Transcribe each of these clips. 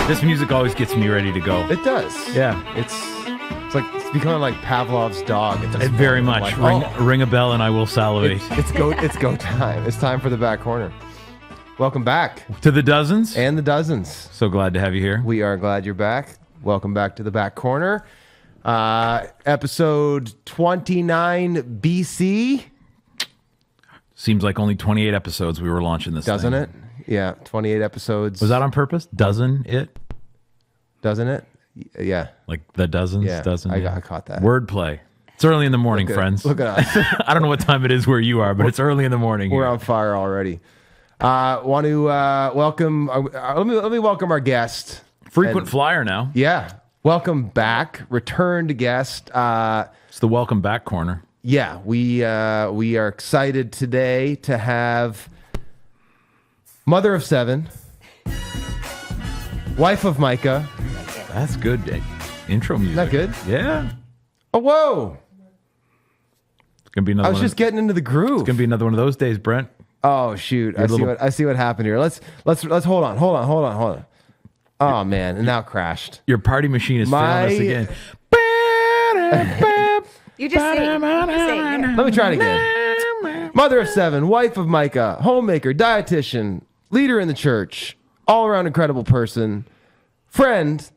This music always gets me ready to go. It does. Yeah. It's becoming like Pavlov's dog. It very much. Ring a bell and I will salivate. It's go time. It's time for the back corner. Welcome back To the dozens. and the dozens. So glad to have you here. We are glad you're back. Welcome back to the back corner. Episode 29 BC. Seems like only 28 episodes we were launching this Doesn't thing. it? Yeah, 28 episodes. Was that on purpose? Doesn't it? Doesn't it? Yeah. Like the dozens? Yeah, Dozen? I caught that. Wordplay. It's early in the morning, friends. Look at us. I don't know what time it is where you are, but it's early in the morning. We're here. on fire already. Want to welcome. Let me welcome our guest. Frequent flyer now. Yeah, welcome back, returned guest. It's the welcome back corner. Yeah, we are excited today to have mother of 7, wife of Micah. That's good. Intro music. Isn't that good? Yeah. Oh, whoa! It's gonna be another. I was just getting into the groove. It's gonna be another one of those days, Brent. Oh shoot! I see what happened here. Let's hold on. Oh man, and now it crashed. Your party machine is failing us again. You just say it. Yeah. Let me try it again. Mother of 7, wife of Micah, homemaker, dietitian, leader in the church, all-around incredible person, friend.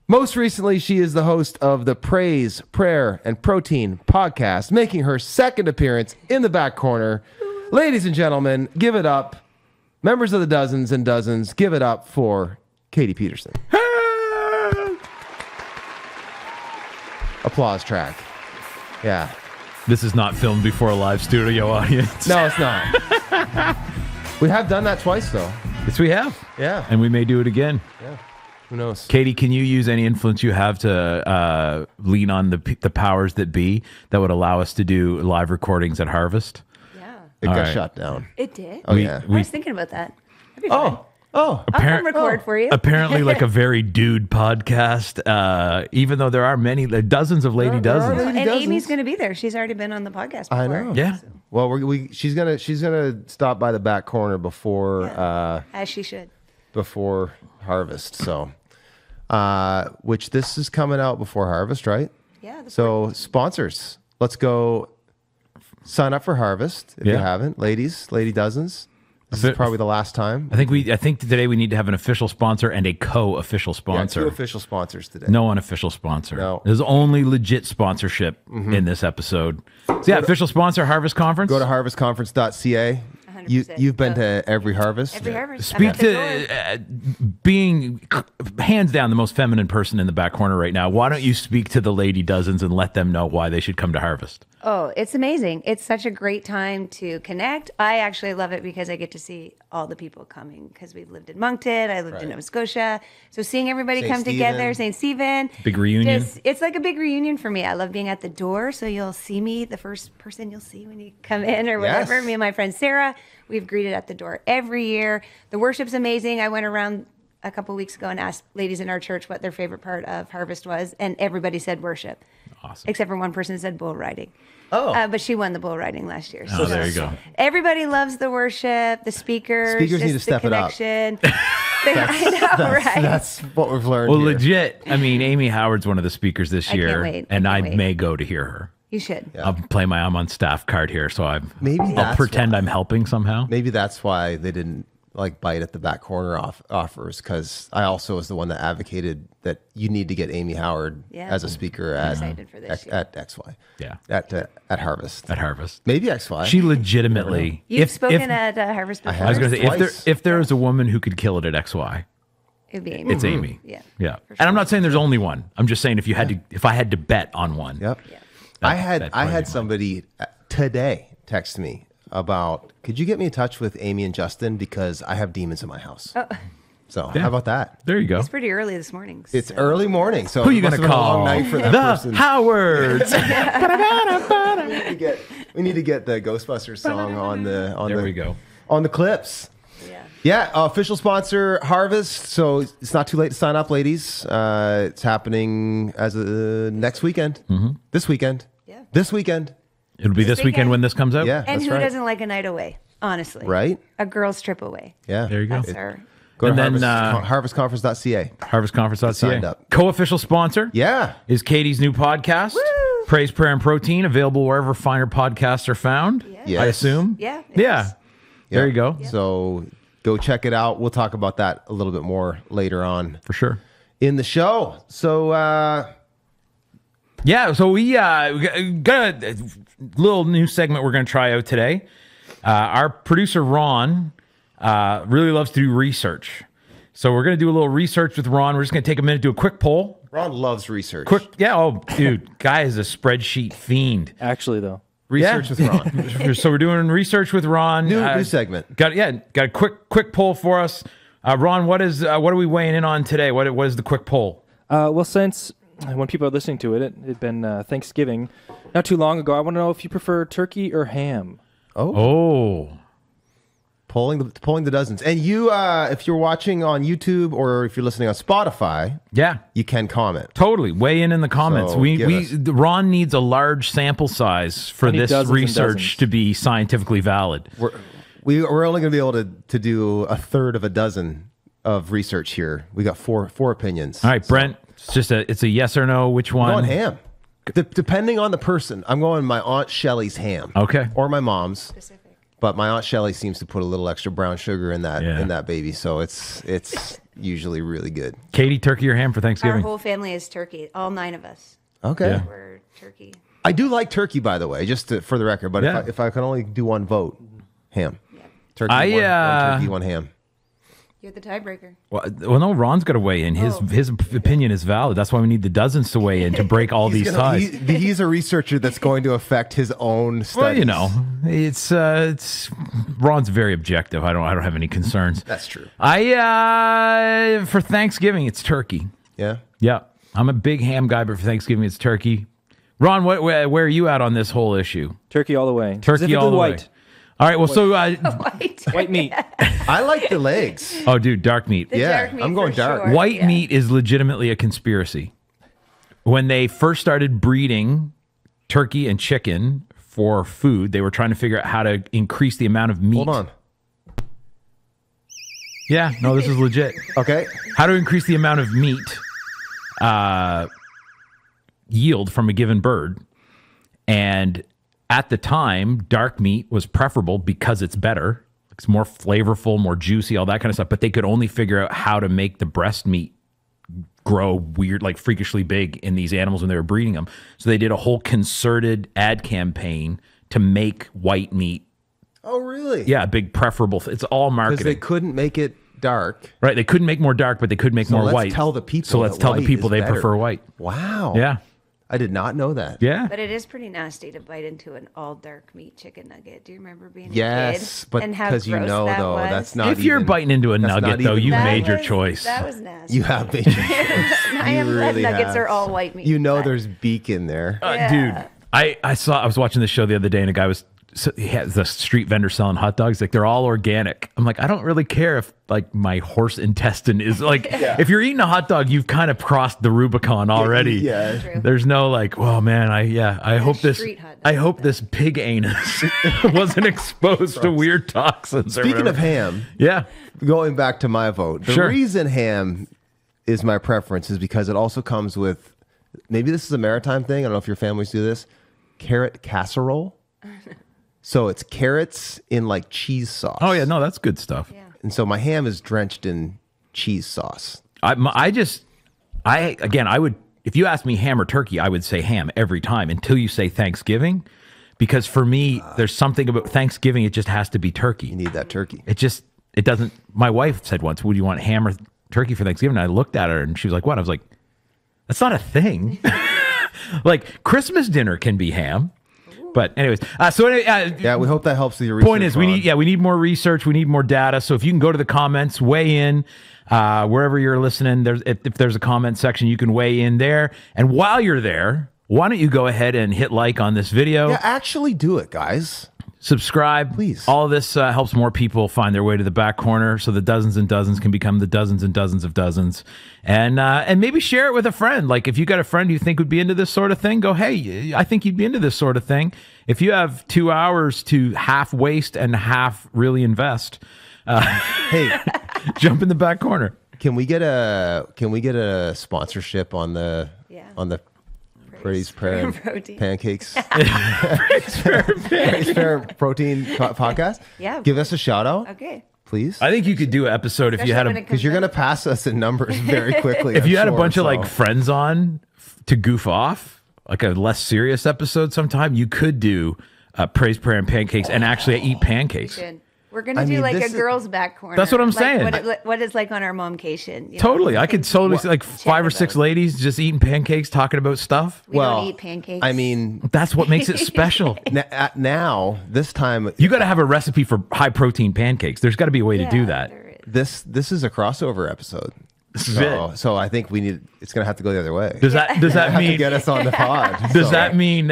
Most recently, she is the host of the Praise, Prayer, and Protein podcast, making her second appearance in the back corner. Ladies and gentlemen, give it up. Members of the dozens and dozens, give it up for Katie Peterson. Applause track. Yeah. This is not filmed before a live studio audience. No, it's not. We have done that twice, though. Yes, we have. Yeah. And we may do it again. Yeah. Who knows? Katie, can you use any influence you have to lean on the powers that be that would allow us to do live recordings at Harvest? Yeah. It got right. shut down. It did. Oh, yeah. I was thinking about that. That'd be fun. Oh. I'll come record for you. Apparently, like a very dude podcast. Even though there are many, dozens of lady There are dozens. lady And dozens. Amy's going to be there. She's already been on the podcast before. I know. Yeah. Well, she's gonna stop by the back corner before As she should. before Harvest. So, which this is coming out before Harvest, right? Yeah. So sponsors, let's go sign up for Harvest if you Yeah. haven't, ladies, lady dozens. This is probably the last time. I think today we need to have an official sponsor and a co-official Yeah, sponsor. 2 official sponsors today. No unofficial sponsor. No. There's only legit sponsorship in this episode. So yeah, official sponsor, Harvest Conference. Go to harvestconference.ca. 100%. You've been to every Harvest. Every harvest. I'm Speak at the door. to being hands down the most feminine person in the back corner right now. Why don't you speak to the lady dozens and let them know why they should come to Harvest? Oh, it's amazing. It's such a great time to connect. I actually love it because I get to see all the people coming because we've lived in Moncton. I lived in Nova Scotia. So seeing everybody St. come together, Stephen. St. Stephen. Big reunion. It's like a big reunion for me. I love being at the door. So you'll see me, the first person you'll see when you come in or whatever. Yes. Me and my friend Sarah, we've greeted at the door every year. The worship's amazing. I went around a couple weeks ago and asked ladies in our church what their favorite part of Harvest was. And everybody said worship. Awesome. Except for one person that said bull riding. Oh. But she won the bull riding last year. Oh, there you go. Everybody loves the worship, the speakers. Speakers need just to step the it up. connection. I know, right? That's what we've learned. Well, here. legit. I mean, Amy Howard's one of the speakers this I can't year, wait. and I I can't wait. may go to hear her. You should. I'll play my I'm on staff card here, so I'll that's pretend why. I'm helping somehow. Maybe that's why they didn't bite at the back corner offers, because I also was the one that advocated that you need to get Amy Howard Yeah. as a speaker I'm at excited for this year. at XY. Yeah. At Harvest. At Harvest. Maybe XY. She legitimately. You've spoken at Harvest before. I was going to say, Twice. if there is a woman who could kill it at XY, It'd be Amy. it's Amy. Yeah. Yeah. For And I'm sure. not saying there's only one. I'm just saying if I had to bet on one. Yep. Yeah. I that'd had probably be mine. somebody today text me about, could you get me in touch with Amy and Justin because I have demons in my house. So Yeah. how about that? There you go. It's pretty early this morning. It's so- early morning, so Who are you it must going to have been a call? long night for that The person. Howards. We need to get the Ghostbusters song on There we go. on the clips. Yeah. Yeah, official sponsor Harvest. So it's not too late to sign up, ladies. It's happening as next weekend. This weekend. Yeah. This weekend. It'll be this weekend when this comes out. Yeah, And that's who right. doesn't like a night away? Honestly. Right? A girl's trip away. Yeah. There you go. That's our. Go And to then, harvestconference.ca. harvestconference.ca. signed up. Co-official sponsor Yeah. is Katie's new podcast, Praise, Prayer, and Protein, available wherever finer podcasts are found, Yes. I assume. Yeah, it Yeah. is. There you go. So go check it out. We'll talk about that a little bit more later on For sure. in the show. So Yeah, so we got a little new segment we're going to try out today. Our producer, Ron, really loves to do research. So we're going to do a little research with Ron. We're just going to take a minute, do a quick poll. Ron loves research. Dude, guy is a spreadsheet fiend. Actually, though. Research with Ron. So we're doing research with Ron. New segment. Got a quick poll for us. Ron, what are we weighing in on today? What is the quick poll? Well, since when people are listening to it, it had been Thanksgiving not too long ago. I want to know if you prefer turkey or ham. Oh. Pulling the dozens. And you, if you're watching on YouTube or if you're listening on Spotify, Yeah. you can comment. Totally. Weigh in the comments. So give us- Ron needs a large sample size for I need this dozens and research dozens. to be scientifically valid. We're only going to be able to do a third of a dozen of research here. We got four opinions. All right, Brent. It's a yes or no. Which I'm one? going ham. Depending on the person, I'm going my Aunt Shelley's ham. Okay. Or my mom's. Specific. But my Aunt Shelley seems to put a little extra brown sugar in that Yeah. in that baby, so it's usually really good. Katie, turkey or ham for Our Thanksgiving? whole family is turkey. All 9 of us. Okay. Yeah. We're turkey. I do like turkey, by the way, for the record. But Yeah. if I can only do one vote, ham. Turkey, I, one turkey, one ham. You're the tiebreaker. Well, no, Ron's got to weigh in. His opinion is valid. That's why we need the dozens to weigh in to break all these ties. He's a researcher that's going to affect his own studies. Well, it's Ron's very objective. I don't have any concerns. That's true. For Thanksgiving, it's turkey. Yeah. Yeah, I'm a big ham guy, but for Thanksgiving, it's turkey. Ron, where are you at on this whole issue? Turkey all the way. Turkey Specifically all the white. way. All right. Well, so White meat. I like the legs. oh, dude, dark meat. The Yeah, dark meat I'm going for dark. sure. White Yeah. meat is legitimately a conspiracy. When they first started breeding turkey and chicken for food, they were trying to figure out how to increase the amount of meat. Hold on. Yeah, no, this is legit. Okay. How to increase the amount of meat yield from a given bird. And at the time, dark meat was preferable because it's better. It's more flavorful, more juicy, all that kind of stuff. But they could only figure out how to make the breast meat grow weird, like freakishly big in these animals when they were breeding them. So they did a whole concerted ad campaign to make white meat. Oh, really? Yeah, a big preferable. It's all Because marketing. they couldn't make it dark. Right, they couldn't make more dark, but they could make more let's white. tell the people So let's that tell the white people is they better. prefer white. Wow. Yeah, I did not know that. yeah. But it is pretty nasty to bite into an all dark meat chicken nugget. Do you remember being Yes, a kid? but and how because you gross know, that though, was? that's not If you're even- biting into a that's nugget, not though, even- you That made your was- choice. That was nasty. You have made your choice. I am You glad really nuggets have. are all white meat. You know but- there's beak in there. Yeah. Dude, I was watching this show the other day, and a guy he has the street vendor selling hot dogs. Like, they're all organic. I'm like, I don't really care if like my horse intestine is like. If you're eating a hot dog, you've kind of crossed the Rubicon already. Yeah. True. There's no like, oh man, I hope this street hot dog. I hope this pig anus wasn't exposed to weird toxins. Or Speaking of whatever. ham, Yeah. going back to my vote, the Sure. reason ham is my preference is because it also comes with, maybe this is a maritime thing. I don't know if your families do this, carrot casserole. So it's carrots in like cheese sauce. Oh yeah, no, that's good stuff. Yeah. And so my ham is drenched in cheese sauce. I would, if you asked me ham or turkey, I would say ham every time until you say Thanksgiving, because for me, there's something about Thanksgiving. It just has to be turkey. You need that turkey. It doesn't. My wife said once, "Would you want ham or turkey for Thanksgiving?" And I looked at her and she was like, "What?" I was like, "That's not a thing." Like Christmas dinner can be ham, but anyways. Yeah, we hope that helps with your research. Point is, we need more research. We need more data. So if you can go to the comments, weigh in wherever you're listening. If there's a comment section, you can weigh in there. And while you're there, why don't you go ahead and hit like on this video? Yeah, actually do it, guys. Subscribe, Please. All of this helps more people find their way to the back corner, so the dozens and dozens can become the dozens and dozens of dozens. And maybe share it with a friend. Like if you got a friend you think would be into this sort of thing, go, hey, I think you'd be into this sort of thing. If you have 2 hours to half waste and half really invest, Hey, Jump in the back corner. Can we get a sponsorship on the Praise Prayer and Protein. Pancakes Praise Prayer Protein podcast? Yeah. Give us a shout out. Okay. Please. I think you could do an episode if you had Because you're going to pass us in numbers very quickly. if you had a I'm bunch sure, of like friends on to goof off, like a less serious episode sometime, you could do Praise Prayer and Pancakes and actually eat pancakes. We're going to do like a girls' back corner. That's what I'm like saying. What it's like on our momcation. You know? Totally. I could totally see like 5 or 6 ladies just eating pancakes, talking about stuff. We don't eat pancakes. I mean, That's what makes it special. now, this time, You got to have a recipe for high protein pancakes. There's got to be a way to do that. this is a crossover episode. This is it. So I think it's going to have to go the other way. Does that have to mean get us on the pod? Does that mean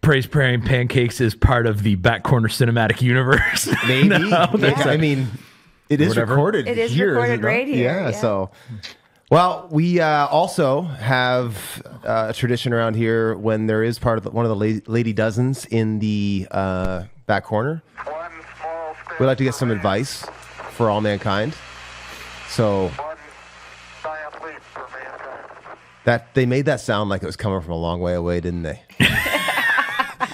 Praise Prayer and Pancakes is part of the Back Corner cinematic universe? Maybe. No, I mean, it is Whatever. recorded. It is here, recorded is it not? right here, Yeah. yeah. So, well, we also have a tradition around here when there is one of the lady dozens in the back corner. We like to get some advice for all mankind. So that they made that sound like it was coming from a long way away, didn't they?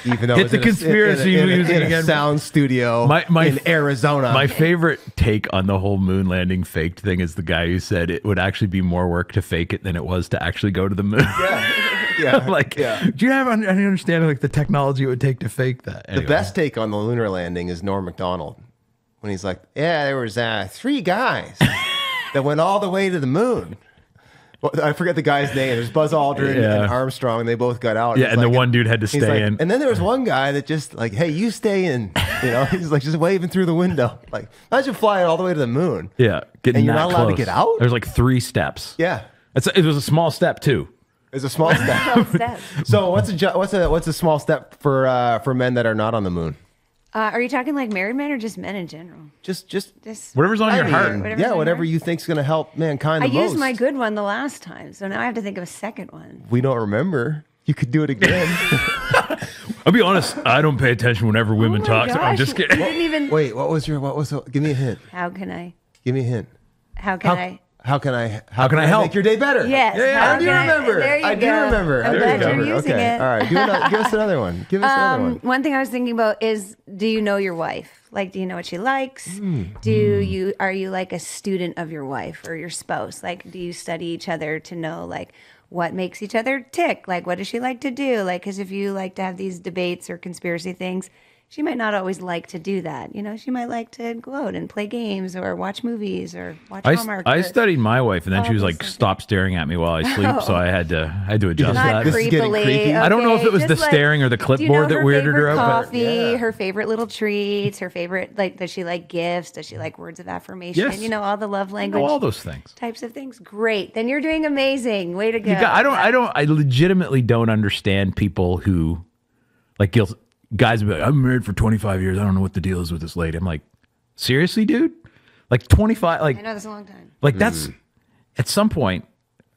Even though It's it was a conspiracy music in a again. sound studio in Arizona. My favorite take on the whole moon landing faked thing is the guy who said it would actually be more work to fake it than it was to actually go to the moon. Yeah. Do you have any understanding like the technology it would take to fake that? The best take on the lunar landing is Norm Macdonald when he's like, "Yeah, there was 3 guys that went all the way to the moon." Well, I forget the guy's name. There's Buzz Aldrin and Armstrong. They both got out. Yeah, and the one dude had to he's stay like- in. And then there was one guy that just like, "Hey, you stay in." You know, he's like just waving through the window. Like, imagine flying all the way to the moon. Yeah, getting And you're that not allowed to close. get out? There's like 3 steps. Yeah, It was a small step too. it's a small step. So what's a small step for men that are not on the moon? Are you talking like married men or just men in general? Just Whatever's on your heart. whatever you think's going to help mankind I the most. used my good one the last time, so now I have to think of a second one. We don't remember. You could do it again. I'll be honest, I don't pay attention whenever women Oh my talk. So I'm gosh, just kidding. I didn't even. Wait, give me a hint. How can I? Give me a hint. How can I? How can I help? make your day better? Yes. Yeah, how I do can remember. There you I go. do remember. I'm I do glad remember. you're using Okay. it. All right. Give us another one. Give us another one. One thing I was thinking about is, do you know your wife? Like, do you know what she likes? Are you like a student of your wife or your spouse? Like, do you study each other to know like what makes each other tick? Like, what does she like to do? Like, because if you like to have these debates or conspiracy things, she might not always like to do that. You know, she might like to go out and play games or watch movies or watch Hallmark. I or- studied my wife, and then she was those like, things. "Stop staring at me while I sleep." So I had to adjust Not that. This is getting creepily. creepy. I don't know if okay, it was just the like, staring or the do you clipboard know that her weirded favorite her out. But coffee, her favorite little treats, her favorite like does she like gifts? Does she like words of affirmation? Yes. You know all the love I language know all those things. types of things. Great. Then you're doing amazing. Way to go. I legitimately don't understand people who like guys will be like, "I'm married for 25 years. I don't know what the deal is with this lady." I'm like, seriously, dude? Like 25, like I know that's a long time. Like that's at some point.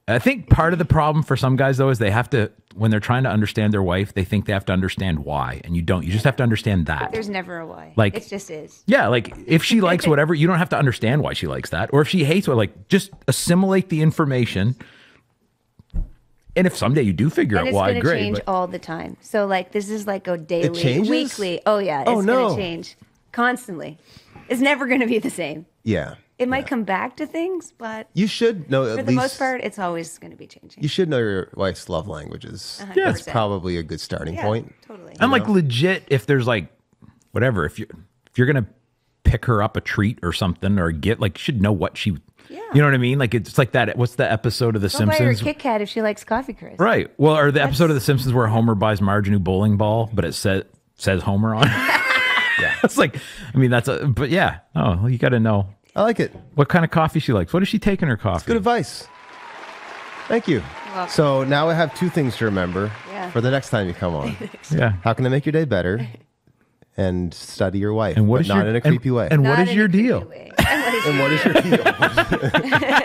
I think part of the problem for some guys though is they have to, when they're trying to understand their wife, they think they have to understand why, and you don't. You just have to understand that. There's never a why. Like- it just is. Yeah, like if she likes whatever, you don't have to understand why she likes that, or if she hates what, like just assimilate the information. And if someday you do figure And out it's why, going to great. change but- all the time. So like this is like a daily, changes? weekly. Oh yeah, it's Oh, no. going to change constantly. It's never going to be the same. Yeah. It might come back to things, but You should know for at the least. most part, it's always going to be changing. You should know your wife's love languages. 100%. That's probably a good starting Yeah, point. totally. And like legit, if there's like whatever, if you're gonna pick her up a treat or something or a gift, like you should know what she. Yeah. You know what I mean? Like it's like that. What's the episode of The Don't buy her a Simpsons? Kit Kat if she likes coffee crisp. Right. Well, or the episode of The Simpsons where Homer buys Marge a new bowling ball, but it says Homer on it. Yeah. It's like, I mean, but yeah. Oh, well, you got to know I like it. what kind of coffee she likes. What does she take in her coffee? Good advice. Thank you. welcome. So now I have 2 things to remember Yeah. for the next time you come on. Yeah. How can I make your day better? And study your wife, And what but is not your in a creepy way. And what Not is in your a creepy deal? way. And what is your deal?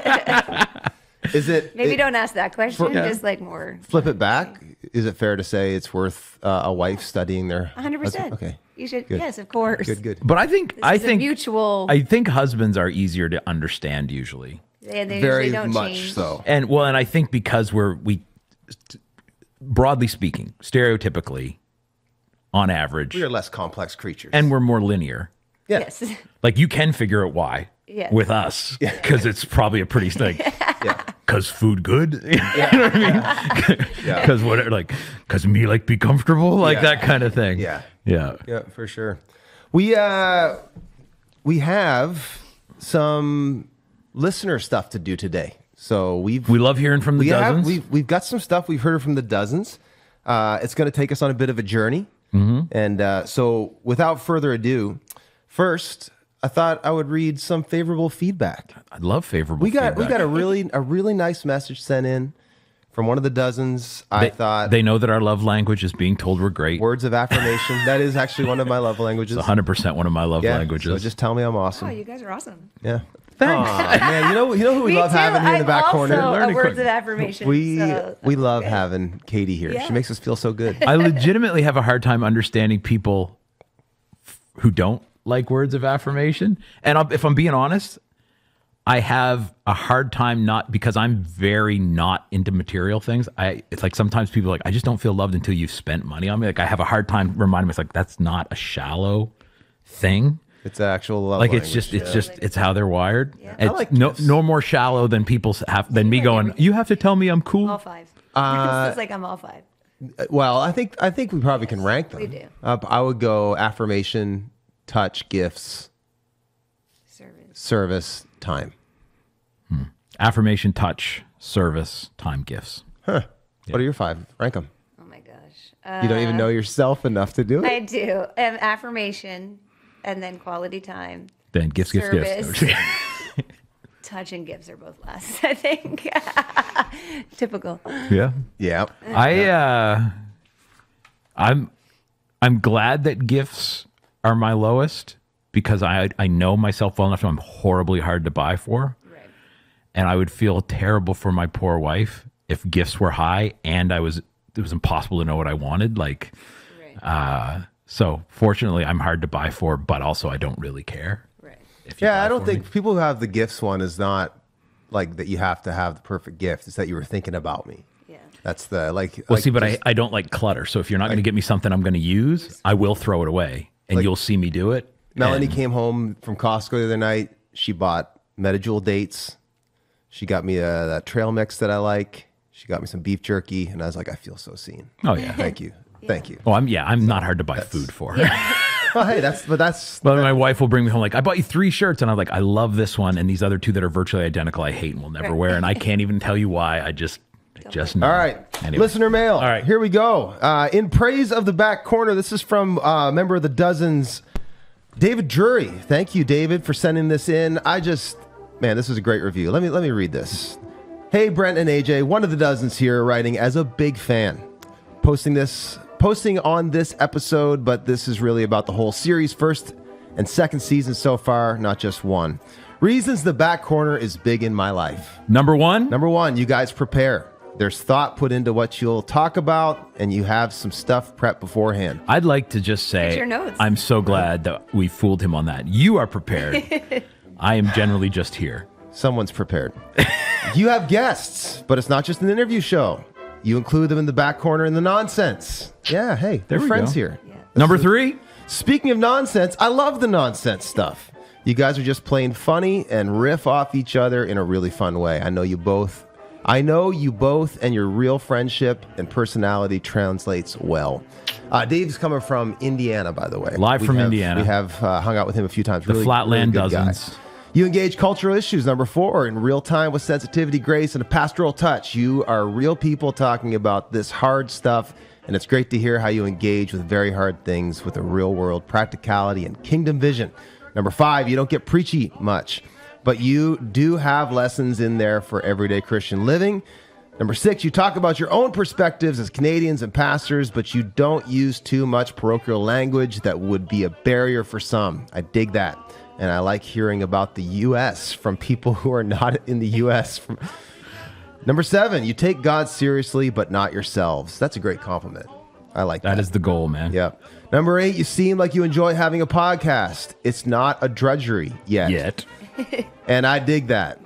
Is it Maybe it- don't ask that question. Yeah. Just like more. flip it back? is it fair to say it's worth a wife studying their 100%. Okay. You should. Good. Yes, of course. Good. But I think This is a mutual. I think husbands are easier to understand usually. They Very usually don't much change. so. And I think because we broadly speaking, stereotypically, on average, We are less complex creatures. and we're more linear. yeah. Yes. Like you can figure out why Yes. with us because it's probably a pretty like Yeah. because food good. You know what I mean? Because whatever, like because me like be comfortable, like Yeah. that kind of thing. Yeah. Yeah. Yeah, for sure. We have some listener stuff to do today. So We love hearing from the dozens. We've got some stuff we've heard from the dozens. It's going to take us on a bit of a journey. And so without further ado, first, I thought I would read some favorable feedback. I love favorable. We got feedback. a really nice message sent in from one of the dozens. I thought they know that our love language is being told we're great. words of affirmation. That is actually one of my love languages. 100% one of my love Yeah, languages. so just tell me I'm awesome. Oh, you guys are awesome. Yeah. Thanks. Aw, man, you know who we Me love too. having here in the back I'm corner? also Learning a words quick. of affirmation. We so we that's love good. having Katie here. Yeah. She makes us feel so good. I legitimately have a hard time understanding people who don't like words of affirmation. And if I'm being honest, I have a hard time not because I'm very not into material things. It's like sometimes people are like, I just don't feel loved until you've spent money on me. Like I have a hard time reminding myself, like, that's not a shallow thing. It's actual love Like language. it's how they're wired. Yeah. It's I like no gifts. more shallow than people have than me going, you have to tell me I'm cool. All five. It's like I'm all five. Well, I think we probably can rank them. We do. I would go affirmation, touch, gifts, Service. service, time. Affirmation, touch, service, time, gifts. What are your 5? Rank them. Oh my gosh. You don't even know yourself enough to do it. I do. Affirmation, and then quality time. Then gifts. Service. Touch and gifts are both last, I think. Typical. Yeah. Yeah. I'm glad that gifts are my lowest because I know myself well enough to know I'm horribly hard to buy for. Right. And I would feel terrible for my poor wife if gifts were high and it was impossible to know what I wanted. Like, Right. so fortunately I'm hard to buy for, but also I don't really care. Right. If you Yeah, buy I don't for think me. people who have the gifts one is not like that you have to have the perfect gift. It's that you were thinking about me. Yeah. That's the like. Well, like see, but just- I don't like clutter. So if you're not going to get me something I'm going to use, I will throw it away and you'll see me do it. Melanie And- came home from Costco the other night. She bought Medijewel dates. She got me that trail mix that I like. She got me some beef jerky, and I was like, I feel so seen. Oh yeah. Thank you, thank you. Oh, I'm not hard to buy food for. Well, hey, that's But my wife will bring me home like, I bought you 3 shirts, and I'm like, I love this one, and these other 2 that are virtually identical, I hate and will never wear, and I can't even tell you why. I just know. all right. Anyway. Listener mail. All right. Here we go. In praise of the back corner, this is from a member of the Dozens, David Drury. Thank you, David, for sending this in. Man, this is a great review. Let me read this. Hey, Brent and AJ, one of the Dozens here, writing as a big fan. Posting on this episode, but this is really about the whole series, first and second season so far, not just one. Reasons the back corner is big in my life. Number 1, Number 1, you guys prepare. There's thought put into what you'll talk about, and you have some stuff prepped beforehand. I'd like to just say your notes. I'm so glad that we fooled him on that. You are prepared. I am generally just here. Someone's prepared. You have guests, but it's not just an interview show. You include them in the back corner in the nonsense. Yeah, hey, There we're we friends go. here. Yeah. Number 3, Speaking of nonsense, I love the nonsense stuff. You guys are just plain funny and riff off each other in a really fun way. I know you both, and your real friendship and personality translates well. Dave's coming from Indiana, by the way. Live from Indiana. We have hung out with him a few times. the Flatland good guy. Dozens. You engage cultural issues, number 4, in real time with sensitivity, grace, and a pastoral touch. You are real people talking about this hard stuff, and it's great to hear how you engage with very hard things with a real world practicality and kingdom vision. Number 5, you don't get preachy much, but you do have lessons in there for everyday Christian living. Number 6, you talk about your own perspectives as Canadians and pastors, but you don't use too much parochial language that would be a barrier for some. I dig that. And I like hearing about the U.S. from people who are not in the U.S. Number 7, you take God seriously, but not yourselves. That's a great compliment. I like that. That is the goal, man. Yep. Number 8, you seem like you enjoy having a podcast. It's not a drudgery yet. And I dig that.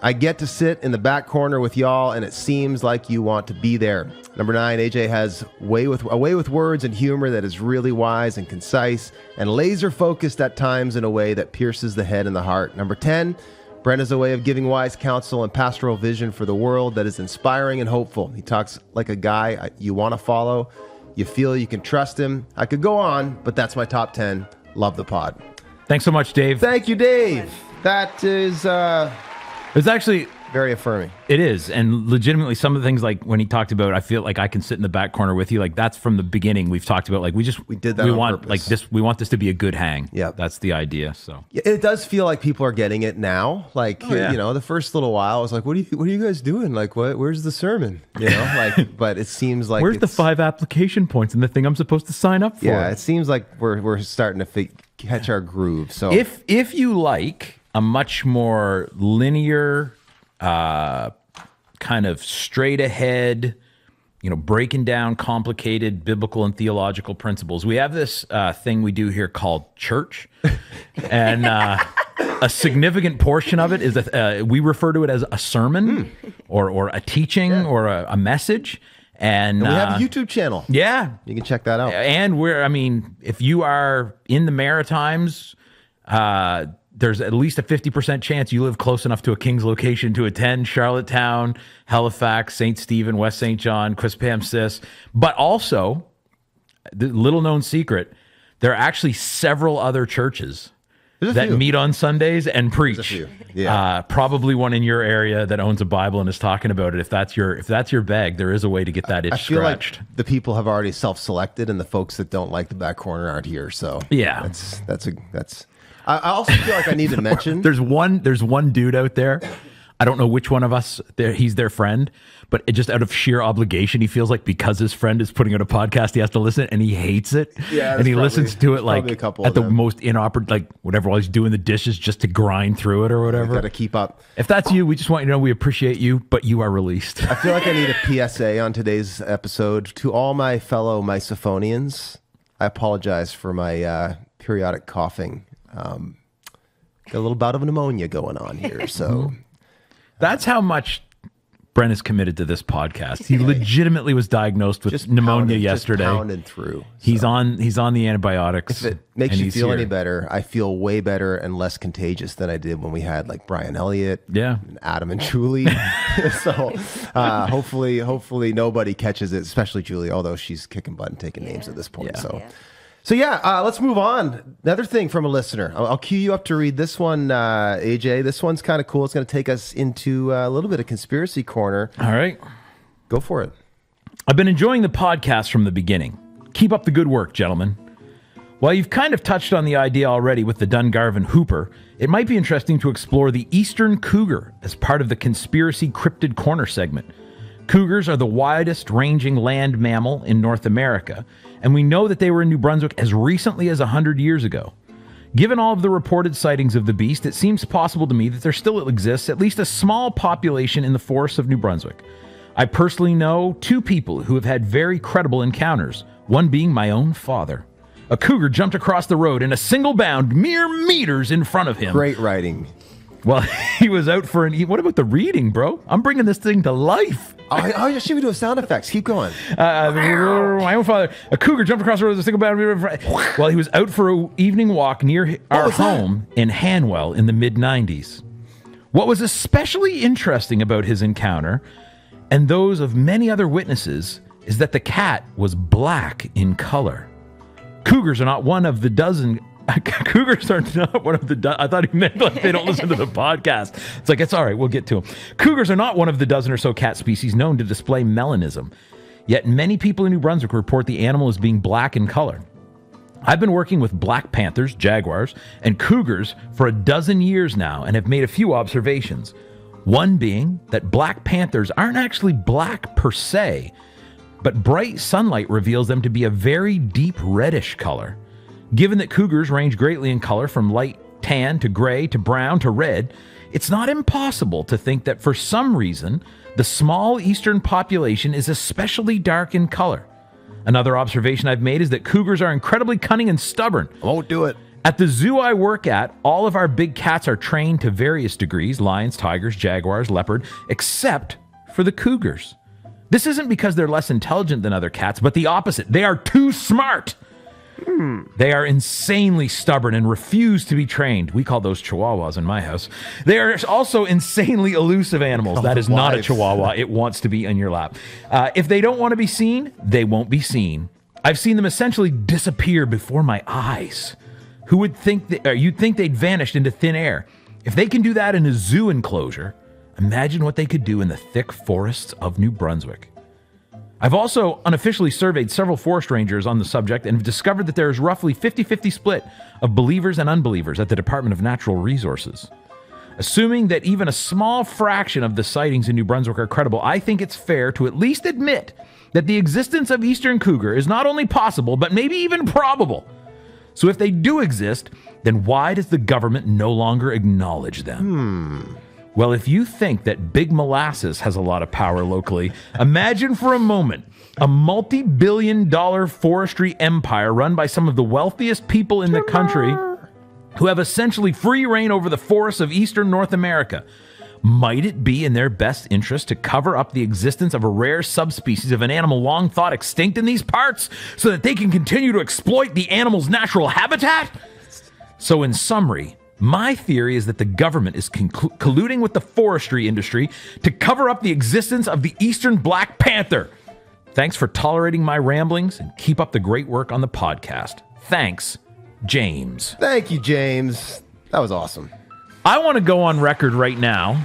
I get to sit in the back corner with y'all, and it seems like you want to be there. Number 9, AJ has a way with words and humor that is really wise and concise and laser focused at times in a way that pierces the head and the heart. Number 10, Brent has a way of giving wise counsel and pastoral vision for the world that is inspiring and hopeful. He talks like a guy you want to follow. You feel you can trust him. I could go on, but that's my top 10. Love the pod. Thanks so much, Dave. Thank you, Dave. That is It's actually... very affirming. It is. And legitimately, some of the things like when he talked about, I feel like I can sit in the back corner with you. Like that's from the beginning. We've talked about like we did that on want purpose. like this. We want this to be a good hang. Yeah, that's the idea. So it does feel like people are getting it now. Like the first little while I was like, what are you guys doing? Like where's the sermon? Like, but it seems like where's the 5 application points and the thing I'm supposed to sign up for? Yeah, it seems like we're starting to catch our groove. So if you like a much more linear, kind of straight ahead, breaking down complicated biblical and theological principles. We have this thing we do here called church, and a significant portion of it is we refer to it as a sermon or a teaching or a message. And we have a YouTube channel. Yeah, you can check that out. And if you are in the Maritimes, there's at least a 50% chance you live close enough to a King's location to attend Charlottetown, Halifax, St. Stephen, West St. John, Quispamsis. But also, the little known secret, there are actually several other churches that meet on Sundays and preach. Yeah. Probably one in your area that owns a Bible and is talking about it. If that's your bag, there is a way to get that itch scratched. Like the people have already self-selected, and the folks that don't like the back corner aren't here. So yeah, that's. I also feel like I need to mention there's one dude out there. I don't know which one of us he's their friend, but just out of sheer obligation, he feels like because his friend is putting out a podcast, he has to listen, and he hates it. Yeah, and he listens to it like at the most inopportune, like whatever, while he's doing the dishes, just to grind through it or whatever. Got to keep up. If that's you, we just want you to know we appreciate you, but you are released. I feel like I need a PSA on today's episode to all my fellow Mysophonians. I apologize for my periodic coughing. Got a little bout of pneumonia going on here, so that's how much Brent is committed to this podcast. He legitimately was diagnosed with pneumonia yesterday. Just pounding through. He's on the antibiotics. If it makes you feel any better, I feel way better and less contagious than I did when we had like Brian Elliott, and Adam and Julie. So hopefully nobody catches it, especially Julie, although she's kicking butt and taking names at this point. Yeah. So let's move on. Another thing from a listener. I'll cue you up to read this one, AJ. This one's kind of cool. It's going to take us into a little bit of conspiracy corner. All right. Go for it. I've been enjoying the podcast from the beginning. Keep up the good work, gentlemen. While you've kind of touched on the idea already with the Dungarvan Hooper, it might be interesting to explore the Eastern Cougar as part of the Conspiracy Cryptid Corner segment. Cougars are the widest ranging land mammal in North America, and we know that they were in New Brunswick as recently as 100 years ago. Given all of the reported sightings of the beast, it seems possible to me that there still exists at least a small population in the forests of New Brunswick. I personally know 2 people who have had very credible encounters, one being my own father. A cougar jumped across the road in a single bound mere meters in front of him. Great writing. Well, he was out for what about the reading, bro? I'm bringing this thing to life. Oh, should we do sound effects? Keep going. My own father, a cougar jumped across the road with a single bound. Well, he was out for an evening walk near our home in Hanwell in the mid-90s. What was especially interesting about his encounter, and those of many other witnesses, is that the cat was black in color. Cougars are not one of the dozen. Cougars are not one of the... I thought he meant like they don't listen to the podcast. It's like, it's all right, we'll get to them. Cougars are not one of the dozen or so cat species known to display melanism. Yet many people in New Brunswick report the animal as being black in color. I've been working with black panthers, jaguars, and cougars for 12 years now and have made a few observations. One being that black panthers aren't actually black per se, but bright sunlight reveals them to be a very deep reddish color. Given that cougars range greatly in color from light tan to gray to brown to red, it's not impossible to think that for some reason, the small eastern population is especially dark in color. Another observation I've made is that cougars are incredibly cunning and stubborn. I won't do it. At the zoo I work at, all of our big cats are trained to various degrees, lions, tigers, jaguars, leopard, except for the cougars. This isn't because they're less intelligent than other cats, but the opposite. They are too smart. They are insanely stubborn and refuse to be trained. We call those chihuahuas in my house. They are also insanely elusive animals. That is not a chihuahua. It wants to be in your lap. If they don't want to be seen, they won't be seen. I've seen them essentially disappear before my eyes. Who would think that, you'd think they'd vanished into thin air. If they can do that in a zoo enclosure, imagine what they could do in the thick forests of New Brunswick. I've also unofficially surveyed several forest rangers on the subject and have discovered that there is roughly 50-50 split of believers and unbelievers at the Department of Natural Resources. Assuming that even a small fraction of the sightings in New Brunswick are credible, I think it's fair to at least admit that the existence of eastern cougar is not only possible, but maybe even probable. So if they do exist, then why does the government no longer acknowledge them? Well, if you think that Big Molasses has a lot of power locally, imagine for a moment a multi-billion-dollar forestry empire run by some of the wealthiest people in the country who have essentially free reign over the forests of eastern North America. Might it be in their best interest to cover up the existence of a rare subspecies of an animal long thought extinct in these parts so that they can continue to exploit the animal's natural habitat? So in summary, my theory is that the government is colluding with the forestry industry to cover up the existence of the eastern black panther. Thanks for tolerating my ramblings and keep up the great work on the podcast. Thanks, James. Thank you, James. That was awesome. I want to go on record right now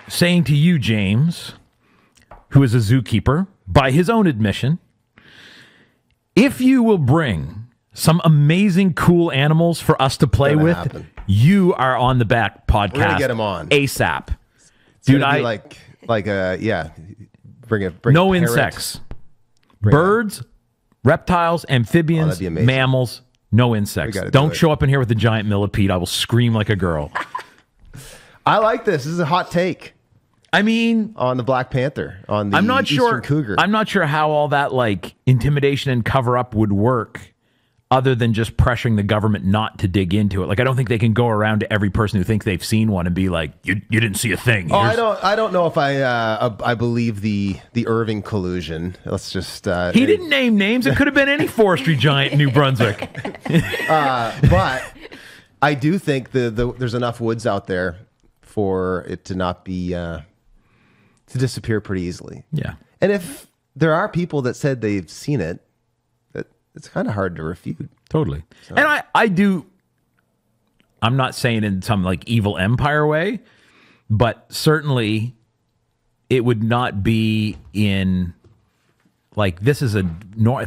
saying to you, James, who is a zookeeper, by his own admission, if you will bring some amazing, cool animals for us to play with, you are on the back podcast. We're gonna get him on ASAP. Dude, bring no insects, birds, reptiles, amphibians, mammals. No insects. Don't show up in here with a giant millipede. I will scream like a girl. I like this. This is a hot take. I mean, on the Black Panther, on the Eastern Cougar. I'm not sure how all that like intimidation and cover up would work other than just pressuring the government not to dig into it. Like, I don't think they can go around to every person who thinks they've seen one and be like, you didn't see a thing. I don't know if I believe the Irving collusion. Let's just he didn't name names. It could have been any forestry giant in New Brunswick. But I do think there's enough woods out there for it to not be to disappear pretty easily. Yeah. And if there are people that said they've seen it, it's kind of hard to refute. Totally. So. And I'm not saying in some like evil empire way, but certainly it would not be in like, this is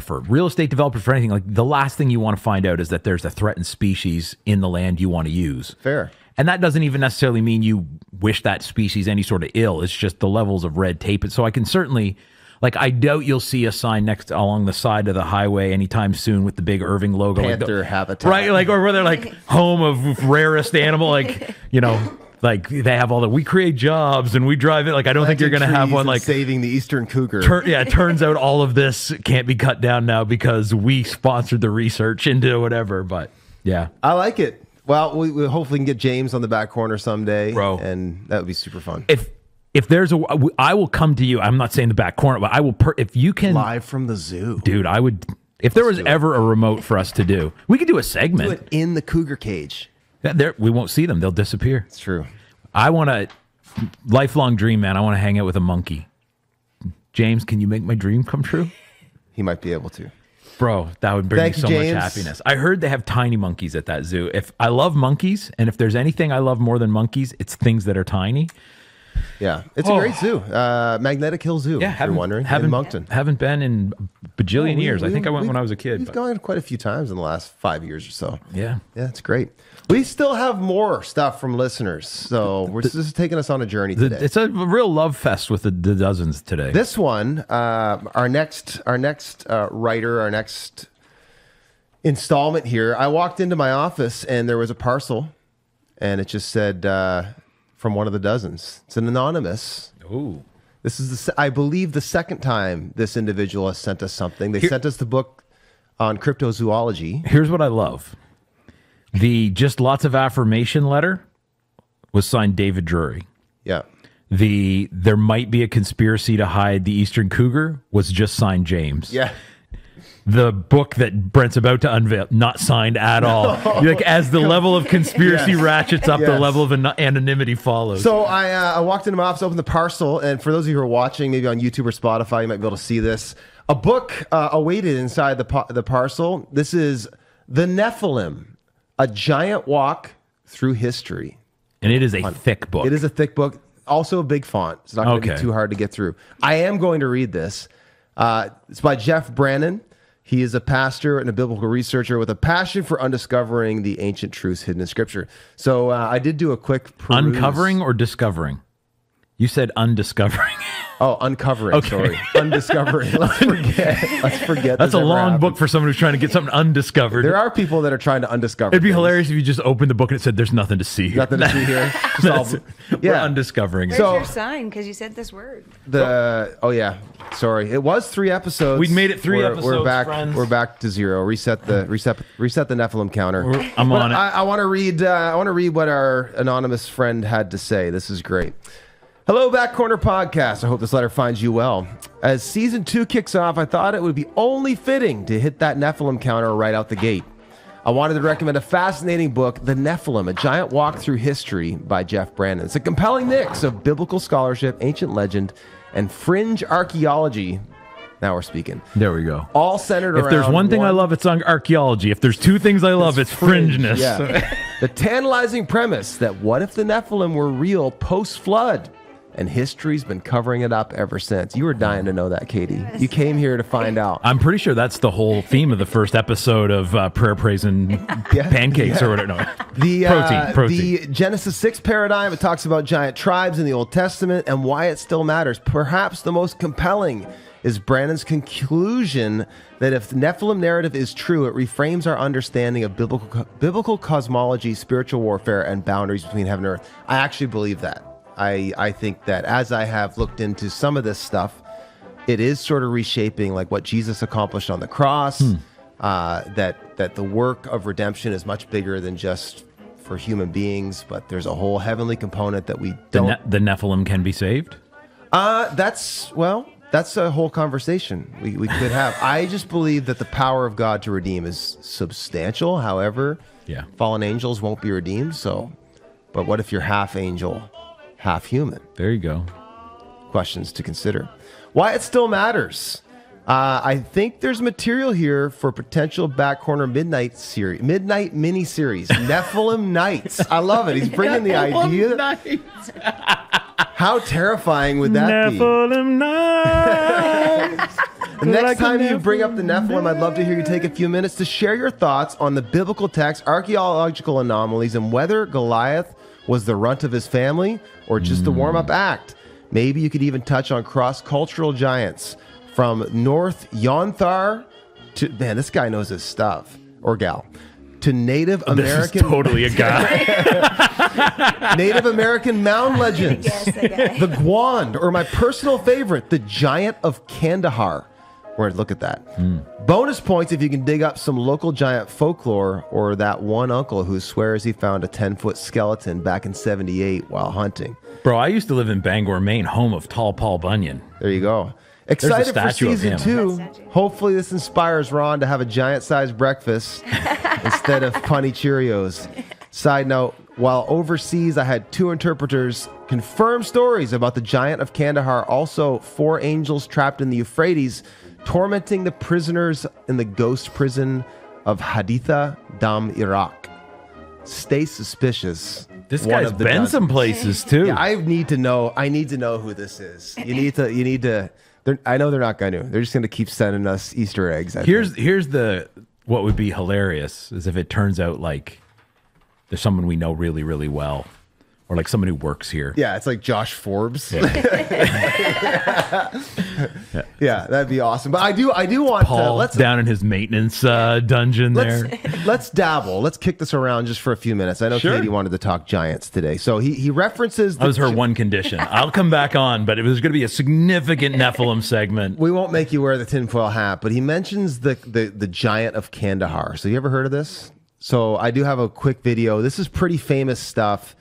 for real estate developers, for anything, like the last thing you want to find out is that there's a threatened species in the land you want to use. Fair. And that doesn't even necessarily mean you wish that species any sort of ill. It's just the levels of red tape. And so I can certainly, like, I doubt you'll see a sign along the side of the highway anytime soon with the big Irving logo. Panther habitat. Right, like, or where they're like, home of rarest animal, like, you know, like they have we create jobs and we drive it. Like, I don't think you're going to have one like saving the Eastern Cougar. It turns out all of this can't be cut down now because we sponsored the research into whatever. But yeah, I like it. Well, we hopefully can get James on the back corner someday, bro, and that would be super fun. If there's I will come to you. I'm not saying the back corner, but I will. If you can, live from the zoo, dude. I would. If there was ever a remote for us to do, we could do a segment. Do it in the cougar cage. We won't see them. They'll disappear. It's true. I want a lifelong dream, man. I want to hang out with a monkey. James, can you make my dream come true? He might be able to. Bro, that would bring me so much happiness. I heard they have tiny monkeys at that zoo. I love monkeys, and if there's anything I love more than monkeys, it's things that are tiny. Yeah, it's a great zoo. Magnetic Hill Zoo, yeah, if you're wondering. In Moncton. Haven't been in bajillion years. I think I went when I was a kid. We've gone quite a few times in the last 5 years or so. Yeah. Yeah, it's great. We still have more stuff from listeners, so this is taking us on a journey today. It's a real love fest with the dozens today. This one, our next writer, our next installment here, I walked into my office and there was a parcel, and it just said from one of the dozens. It's an anonymous. Ooh. This is, I believe, the second time this individual has sent us something. They sent us the book on cryptozoology. Here's what I love. The just lots of affirmation letter was signed David Drury. Yeah. There might be a conspiracy to hide the Eastern Cougar was just signed James. Yeah. The book that Brent's about to unveil, not signed at all. Like as the level of conspiracy ratchets up, the level of anonymity follows. So I walked into my office, opened the parcel, and for those of you who are watching, maybe on YouTube or Spotify, you might be able to see this. A book awaited inside the parcel. This is The Nephilim, A Giant Walk Through History. And it is a thick book. It is a thick book. Also a big font. It's not going to be too hard to get through. I am going to read this. It's by Jeff Brannon. He is a pastor and a biblical researcher with a passion for undiscovering the ancient truths hidden in Scripture. So I did do a quick peruse. Uncovering or discovering? You said undiscovering. Oh, uncovering. Okay. Sorry, undiscovering. Let's forget. That's a long book for someone who's trying to get something undiscovered. There are people that are trying to undiscover. It'd be things. hilarious if you just opened the book and it said, "There's nothing to see here." Nothing to see here. We're undiscovering. Where's your sign? Because you said this word. Sorry, it was 3 episodes. We made it 3 episodes. We're back. Friends. We're back to 0. Reset the Nephilim counter. I'm on it. I want to read. I want to read what our anonymous friend had to say. This is great. Hello, Back Corner Podcast. I hope this letter finds you well. As season 2 kicks off, I thought it would be only fitting to hit that Nephilim counter right out the gate. I wanted to recommend a fascinating book, The Nephilim, A Giant Walk Through History by Jeff Brannon. It's a compelling mix of biblical scholarship, ancient legend, and fringe archaeology. Now we're speaking. There we go. All centered around. If there's one thing I love, it's on archaeology. If there's 2 things I love, it's fringeness. Yeah. The tantalizing premise that what if the Nephilim were real post-flood? And history's been covering it up ever since. You were dying to know that, Katie. You came here to find out. I'm pretty sure that's the whole theme of the first episode of Prayer, Praise, and Pancakes or whatever. No. Protein. The Genesis 6 paradigm, it talks about giant tribes in the Old Testament and why it still matters. Perhaps the most compelling is Brandon's conclusion that if the Nephilim narrative is true, it reframes our understanding of biblical cosmology, spiritual warfare, and boundaries between heaven and earth. I actually believe that. I think that as I have looked into some of this stuff, it is sort of reshaping like what Jesus accomplished on the cross, that the work of redemption is much bigger than just for human beings, but there's a whole heavenly component that we don't... The Nephilim can be saved? That's a whole conversation we could have. I just believe that the power of God to redeem is substantial. However, fallen angels won't be redeemed. But what if you're half angel, half human? There you go. Questions to consider. Why it still matters. I think there's material here for potential Back Corner midnight mini series. Nephilim Nights. I love it. He's bringing the idea. How terrifying would that be? Nephilim Nights. The next time you bring up the Nephilim, I'd love to hear you take a few minutes to share your thoughts on the biblical text, archaeological anomalies, and whether Goliath was the runt of his family or just the warm-up act. Maybe you could even touch on cross-cultural giants from North Yonthar to, man, this guy knows his stuff, or gal, to Native American. This is totally a guy. Native American mound legends. Yes, a guy. The Gwand, or my personal favorite, the Giant of Kandahar. We're going to look at that. Bonus points if you can dig up some local giant folklore or that one uncle who swears he found a 10-foot skeleton back in 78 while hunting. Bro, I used to live in Bangor, Maine, home of Tall Paul Bunyan. There you go. Excited for statue of season him. 2. Hopefully this inspires Ron to have a giant-sized breakfast instead of punny Cheerios. Side note, while overseas, I had 2 interpreters confirm stories about the Giant of Kandahar. Also, 4 angels trapped in the Euphrates tormenting the prisoners in the ghost prison of Haditha Dam, Iraq. Stay suspicious. This guy's been some places too. Yeah, I need to know who this is. You need to. I know they're not going to. They're just going to keep sending us Easter eggs. Here's what would be hilarious is if it turns out like there's someone we know really, really well or like someone who works here. Yeah, it's like Josh Forbes. Yeah. Yeah, that'd be awesome. But I do want Paul let's down in his maintenance dungeon there. let's dabble. Let's kick this around just for a few minutes. I know Sure. Katie wanted to talk Giants today, so he references. That was her one condition. I'll come back on, but it was going to be a significant Nephilim segment. We won't make you wear the tinfoil hat, but he mentions the Giant of Kandahar. So you ever heard of this? So I do have a quick video. This is pretty famous stuff.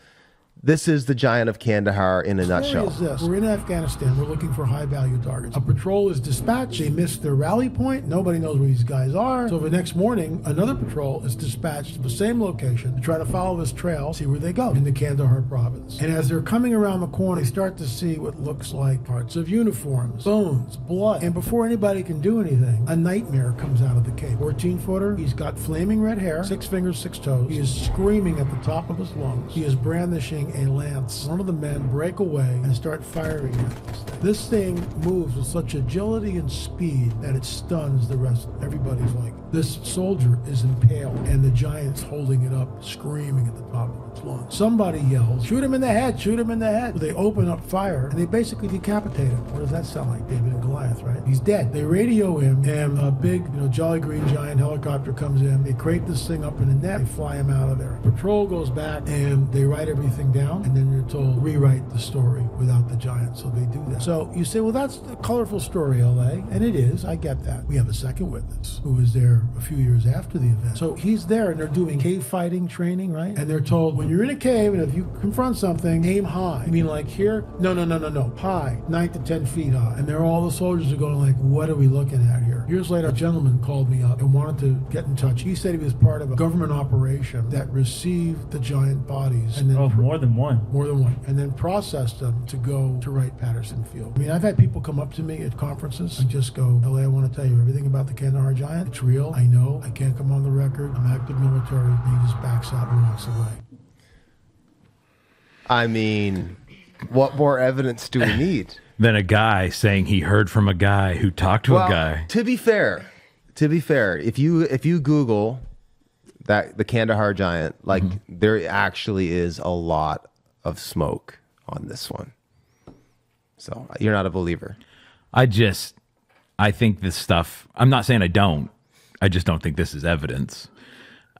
This is the Giant of Kandahar in a nutshell. Is this. We're in Afghanistan. We're looking for high-value targets. A patrol is dispatched. They missed their rally point. Nobody knows where these guys are. So the next morning, another patrol is dispatched to the same location to try to follow this trail, see where they go in the Kandahar province. And as they're coming around the corner, they start to see what looks like parts of uniforms, bones, blood. And before anybody can do anything, a nightmare comes out of the cave. 14-footer. He's got flaming red hair, 6 fingers, 6 toes. He is screaming at the top of his lungs. He is brandishing a lance. One of the men break away and start firing at this thing. This thing moves with such agility and speed that it stuns the rest. Everybody's like, this soldier is impaled, and the giant's holding it up, screaming at the top of its lungs. Somebody yells, shoot him in the head, shoot him in the head. So they open up fire, and they basically decapitate him. What does that sound like? David and Goliath, right? He's dead. They radio him, and a big, Jolly Green Giant helicopter comes in. They crate this thing up in a net, they fly him out of there. Patrol goes back, and they write everything down, and then you're told, rewrite the story without the giant. So they do that. So you say, well, that's a colorful story, LA. And it is. I get that. We have a second witness who was there a few years after the event. So he's there, and they're doing cave fighting training, right? And they're told, when you're in a cave, and if you confront something, aim high. I mean, like here? No. High. 9 to 10 feet high. And all the soldiers are going like, what are we looking at here? Years later, a gentleman called me up and wanted to get in touch. He said he was part of a government operation that received the giant bodies. And then More than one. And then processed them to go to Wright-Patterson Field. I mean, I've had people come up to me at conferences and just go, LA, I want to tell you everything about the Kandahar Giant. It's real. I know. I can't come on the record. I'm active military. And he just backs out and walks away. I mean, what more evidence do we need? Than a guy saying he heard from a guy who talked to a guy. To be fair, if you Google that the Kandahar Giant, like there actually is a lot of smoke on this one. So you're not a believer. I think this stuff, I'm not saying I don't. I just don't think this is evidence.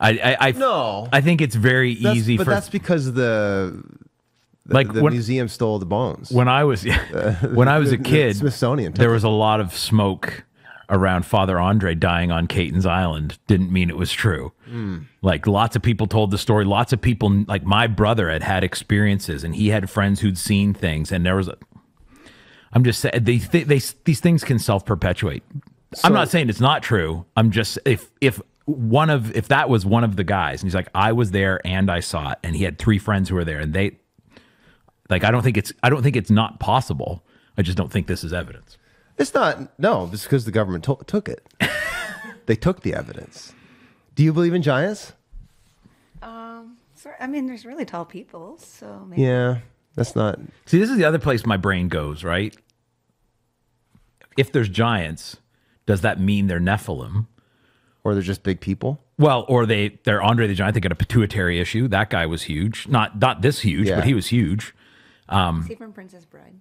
No. I think it's very easy but that's because the museum stole the bones. When I was a kid, Smithsonian there was a lot of smoke around Father Andre dying on Caton's Island. Didn't mean it was true. Like lots of people told the story. Lots of people, like my brother, had experiences, and he had friends who'd seen things. And there was I'm just saying these things can self-perpetuate. I'm not saying it's not true. I'm just if that was one of the guys, and he's like, I was there and I saw it, and he had 3 friends who were there, and they like I don't think it's not possible. I just don't think this is evidence. It's not. No, it's because the government took it. They took the evidence. Do you believe in giants? I mean, there's really tall people, so maybe. Yeah, that's not. See, this is the other place my brain goes, right? If there's giants, does that mean they're Nephilim? Or they're just big people? Well, or they're Andre the Giant. They got a pituitary issue. That guy was huge. Not this huge, Yeah. but he was huge. Is he from Princess Bride?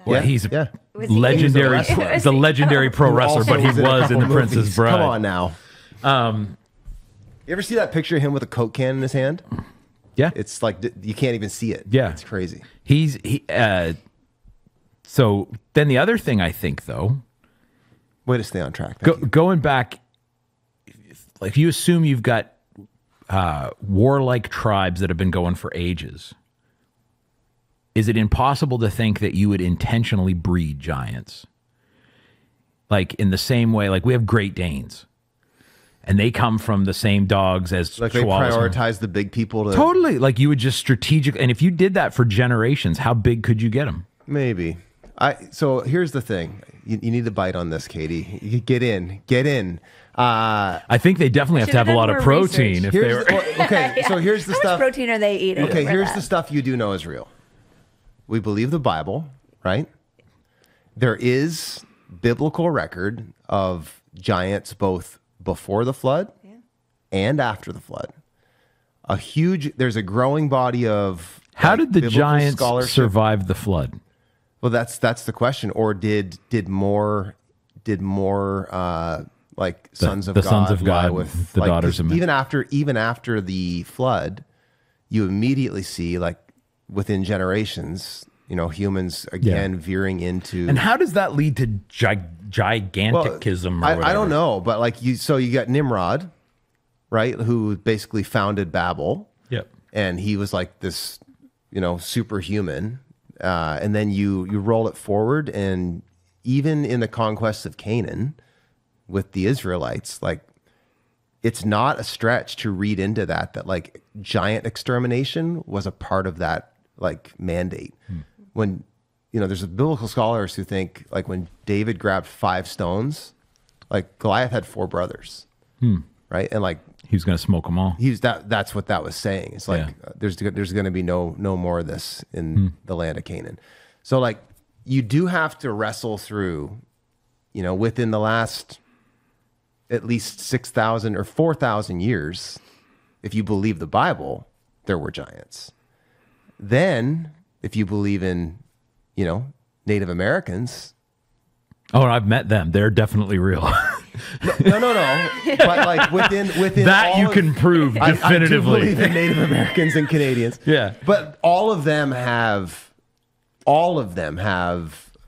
Yeah, he's a Was he- legendary, Was he- the legendary pro wrestler, but he Also was in the couple Princess movies. Bride. Come on now. You ever see that picture of him with a Coke can in his hand? Yeah, It's like you can't even see it. Yeah. It's crazy. So then the other thing I think, though, Way to stay on track. Thank you. going back, if you assume you've got warlike tribes that have been going for ages, is it impossible to think that you would intentionally breed giants? Like in the same way, like we have Great Danes, and they come from the same dogs as Like they Chihuahuas. prioritize the big people to Totally. Like you would just and if you did that for generations, how big could you get them? maybe. So here's the thing. You need to bite on this, Katie. You get in. I think they definitely have to have a lot of protein. If they were, Okay, so here's the How stuff. much protein are they eating? Okay, for here's that? the stuff you do know is real. We believe the Bible, right? There is biblical record of giants both before the flood and after the flood. There's a growing body of How did the biblical giants scholarship- survive the flood? Well, that's the question. Or did more like sons of the God sons of lie God, with the like, daughters of 'cause men. even after the flood, you immediately see like within generations, humans again veering into. And how does that lead to giganticism or whatever? I don't know, but like you got Nimrod, right, who basically founded Babel. Yep. And he was like this, superhuman. And then you roll it forward, and even in the conquest of Canaan with the Israelites, like it's not a stretch to read into that like giant extermination was a part of that like mandate. When there's biblical scholars who think like when David grabbed 5 stones, like Goliath had 4 brothers, right? And like He was going to smoke them all. that's what that was saying. It's like there's going to be no more of this in the land of Canaan. So like you do have to wrestle through, within the last at least 6,000 or 4,000 years, if you believe the Bible, there were giants. Then if you believe in, Native Americans. Oh, I've met them. They're definitely real. No. But like within that all you of- can prove I do definitively. believe in Native Americans and Canadians. Yeah. But all of them have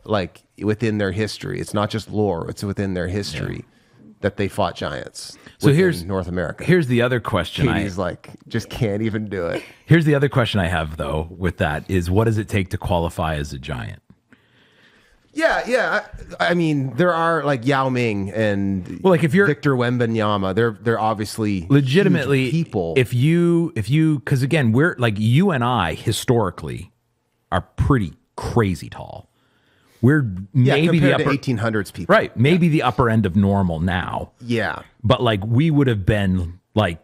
like within their history. It's not just lore, it's within their history that they fought giants. So within here's North America. Here's the other question. Katie's like just can't even do it. Here's the other question I have though with that is what does it take to qualify as a giant? Yeah. I mean, there are like Yao Ming and like if you're Victor Wembanyama, they're obviously legitimately huge people. If you because again we're like you and I historically are pretty crazy tall. We're maybe the compared upper to 1800s people, right? Maybe the upper end of normal now. Yeah, but like we would have been like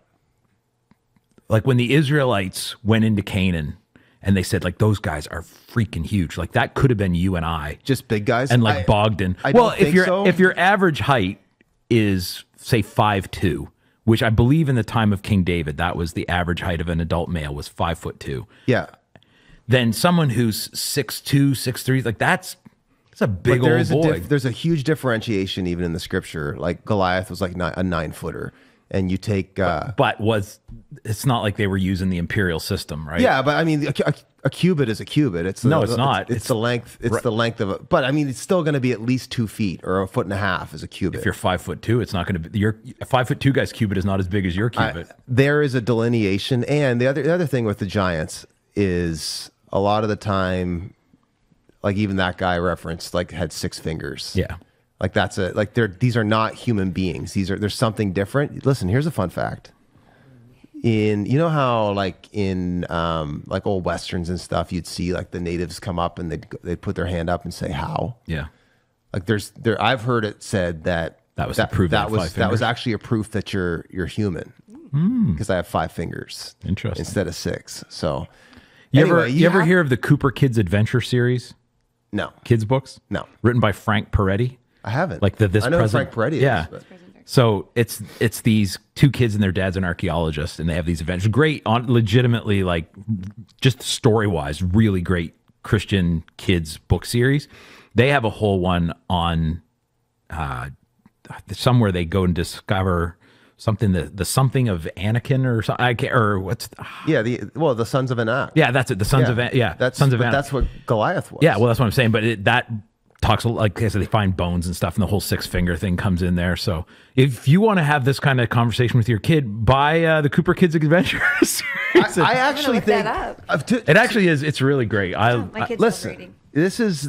when the Israelites went into Canaan. And they said, like, those guys are freaking huge. Like, that could have been you and I. just big guys. And, like, Bogdan. I Well, don't think so. if your average height is, say, 5'2", which I believe in the time of King David, that was the average height of an adult male was 5'2". Yeah. Then someone who's 6'2", 6'3", like, that's a big old boy. There's a huge differentiation even in the scripture. Like, Goliath was like a 9-footer. And you take... but it's not like they were using the imperial system, right? Yeah, but I mean, a cubit is a cubit. It's not. It's the length. It's the length of it. But I mean, it's still going to be at least 2 feet or 1.5 feet as a cubit. If you're 5'2", it's not going to be a 5'2" guy's cubit is not as big as your cubit. There is a delineation, and the other thing with the giants is a lot of the time, like even that guy referenced, like had 6 fingers. Yeah. Like these are not human beings. There's something different. Listen, here's a fun fact. How like in like old westerns and stuff, you'd see like the natives come up and they'd put their hand up and say how. Yeah. Like I've heard it said that was to prove that was was actually a proof that you're human because I have 5 fingers. Interesting. Instead of 6. So you anyway, ever hear of the Cooper Kids Adventure series? No. Kids books? No. Written by Frank Peretti. I haven't. Like this I know present, Frank Peretti. Yeah. Is, but. So it's these 2 kids and their dad's an archaeologist, and they have these adventures. Great, legitimately, like just story wise, really great Christian kids book series. They have a whole one on somewhere they go and discover something the something of Anakin or something. I can't, or what's the sons of Anak. yeah, that's it. The sons of sons of Anak. That's what Goliath was. Yeah, well, that's what I'm saying. But that talks like I said, they find bones and stuff, and the whole 6-finger thing comes in there. So if you want to have this kind of conversation with your kid, buy the Cooper Kids Adventure series. I actually think it actually is. It's really great. My kids love reading. This is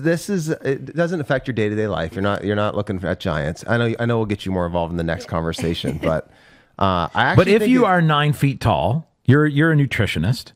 it doesn't affect your day-to-day life. You're not looking at giants. I know we'll get you more involved in the next conversation, but but if you are 9 feet tall, you're a nutritionist.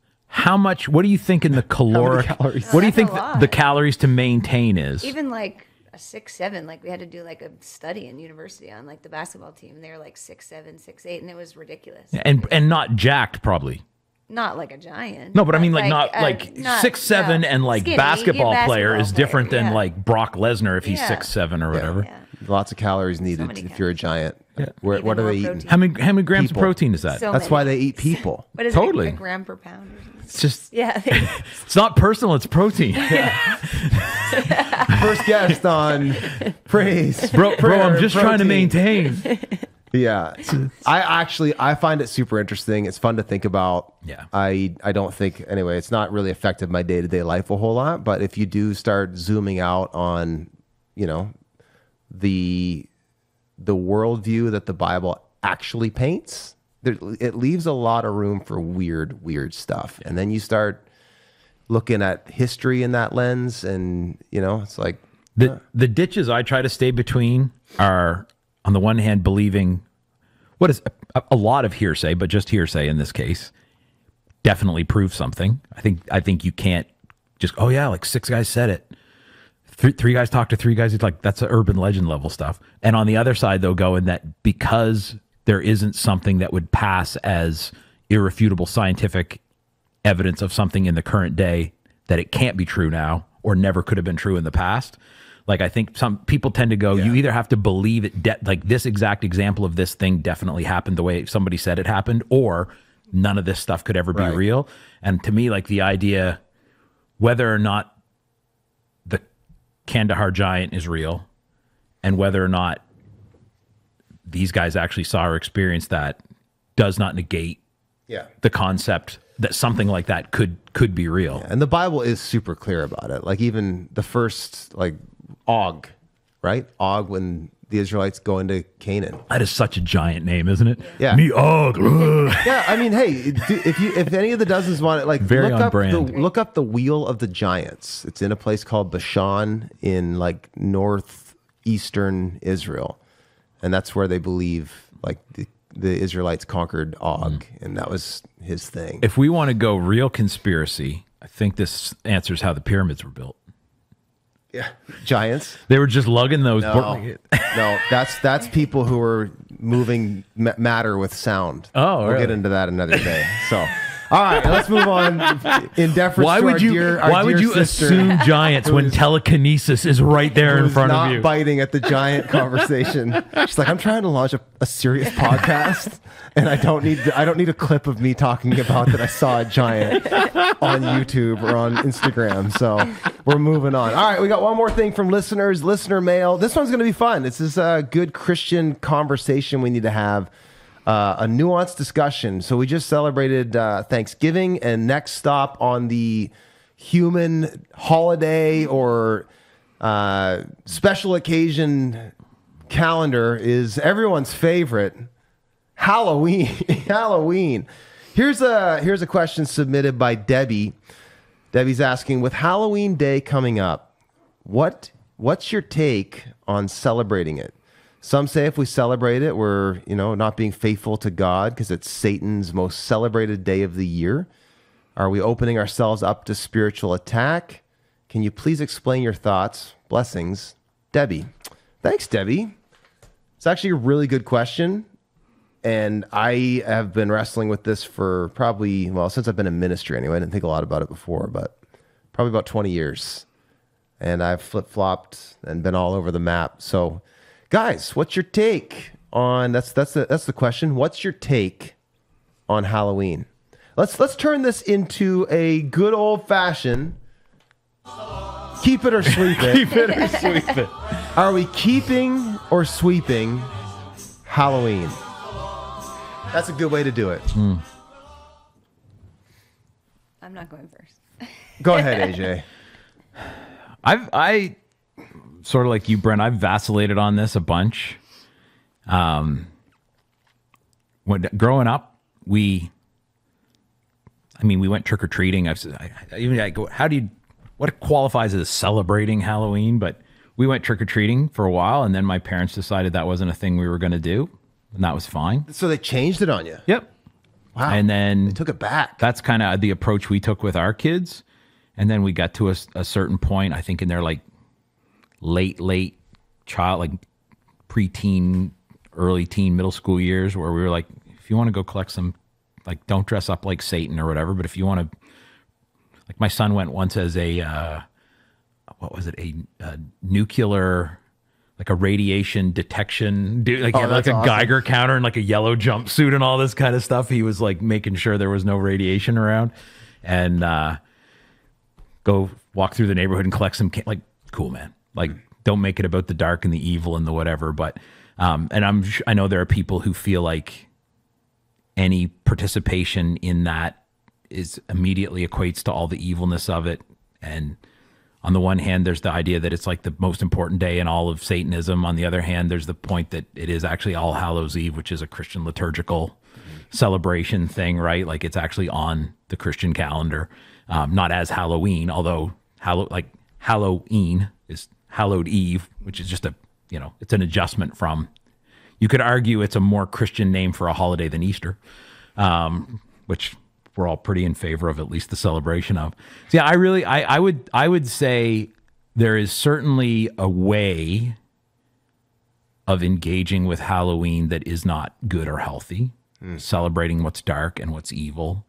What do you think in the caloric? What do you think the calories to maintain is? Even like a 6'7", like we had to do like a study in university on like the basketball team. And they were like 6'7", 6'8", and it was ridiculous. And not jacked, probably. Not like a giant. No, but I mean not 6'7", and like skinny, basketball player is different than yeah. like Brock Lesnar if he's 6'7" or whatever. Yeah. Lots of calories needed if you're a giant. Yeah. What are they eating? How many grams of protein is that? So That's many. why they eat people. What is Totally. it, a gram per pound or something? It's just, Yeah. it's not personal. It's protein. First guest on Praise. Bro, I'm just trying to Protein. maintain. Yeah. I find it super interesting. It's fun to think about. Yeah. I don't think, anyway, it's not really affected my day-to-day life a whole lot, but if you do start zooming out on, you know, the worldview that the Bible actually paints, it leaves a lot of room for weird stuff. And then you start looking at history in that lens, and, you know, it's like... The ditches I try to stay between are, on the one hand, believing what is a lot of hearsay, but just hearsay in this case, definitely proves something. I think you can't just, oh yeah, like 6 guys said it. Three guys talked to 3 guys. It's like, that's a urban legend level stuff. And on the other side, though, going that because there isn't something that would pass as irrefutable scientific evidence of something in the current day, that it can't be true now or never could have been true in the past. Like, I think some people tend to go, you either have to believe it, like this exact example of this thing definitely happened the way somebody said it happened, or none of this stuff could ever be real. And to me, like, the idea, whether or not the Kandahar giant is real and whether or not these guys actually saw or experienced that, does not negate the concept that something like that could be real. Yeah, and the Bible is super clear about it. Like, even the first, like, Og, right? Og, when the Israelites go into Canaan. That is such a giant name, isn't it? Yeah. Me Og. Yeah, I mean, hey, if any of the dozens want it, like, Very on brand. look up the Wheel of the Giants. It's in a place called Bashan in, like, northeastern Israel, and that's where they believe, like, the Israelites conquered Og, and that was his thing. If we want to go real conspiracy, I think this answers how the pyramids were built. Yeah, giants. They were just lugging those. No, that's people who were moving matter with sound. Oh, we'll really? get into that another day. So, all right, let's move on. In deference Why to would our you? dear, Why would you sister, assume giants when telekinesis is right there in who's front not of you? biting at the giant conversation? She's like, I'm trying to launch a serious podcast, and I don't need a clip of me talking about that I saw a giant on YouTube or on Instagram. So we're moving on. All right, we got one more thing from listeners, listener mail. This one's going to be fun. This is a good Christian conversation we need to have. A nuanced discussion. So we just celebrated Thanksgiving, and next stop on the human holiday or special occasion calendar is everyone's favorite, Halloween. Halloween. Here's a question submitted by Debbie. Debbie's asking, with Halloween Day coming up, what's your take on celebrating it? Some say if we celebrate it, we're, not being faithful to God because it's Satan's most celebrated day of the year. Are we opening ourselves up to spiritual attack? Can you please explain your thoughts? Blessings, Debbie. Thanks, Debbie. It's actually a really good question. And I have been wrestling with this for probably, since I've been in ministry anyway. I didn't think a lot about it before, but probably about 20 years. And I've flip-flopped and been all over the map. So, guys, what's your take on that's the question. What's your take on Halloween? Let's turn this into a good old fashioned keep it or sweep it. Keep it or sweep it. Are we keeping or sweeping Halloween? That's a good way to do it. I'm not going first. Go ahead, AJ. I sort of like you, Brent, I've vacillated on this a bunch. When growing up, we went trick or treating. I go, what qualifies as celebrating Halloween? But we went trick or treating for a while, and then my parents decided that wasn't a thing we were going to do, and that was fine. So they changed it on you. Yep. Wow. And then they took it back. That's kind of the approach we took with our kids. And then we got to a certain point, I think in their like late child, like preteen, early teen, middle school years, where we were like, if you want to go collect some, like, don't dress up like Satan or whatever, but if you want to, like, my son went once as a nuclear, like a radiation detection dude, like, he had like a Geiger counter and like a yellow jumpsuit and all this kind of stuff. He was like making sure there was no radiation around. and go walk through the neighborhood and collect some like, cool, man. Like, don't make it about the dark and the evil and the whatever. But and I know there are people who feel like any participation in that is immediately equates to all the evilness of it. And on the one hand, there's the idea that it's like the most important day in all of Satanism. On the other hand, there's the point that it is actually All Hallows Eve, which is a Christian liturgical celebration thing, right? Like it's actually on the Christian calendar, not as Halloween, although Halloween is Hallowed Eve, which is just it's an adjustment from, you could argue it's a more Christian name for a holiday than Easter, which we're all pretty in favor of, at least the celebration of. So yeah, I would say there is certainly a way of engaging with Halloween that is not good or healthy, celebrating what's dark and what's evil.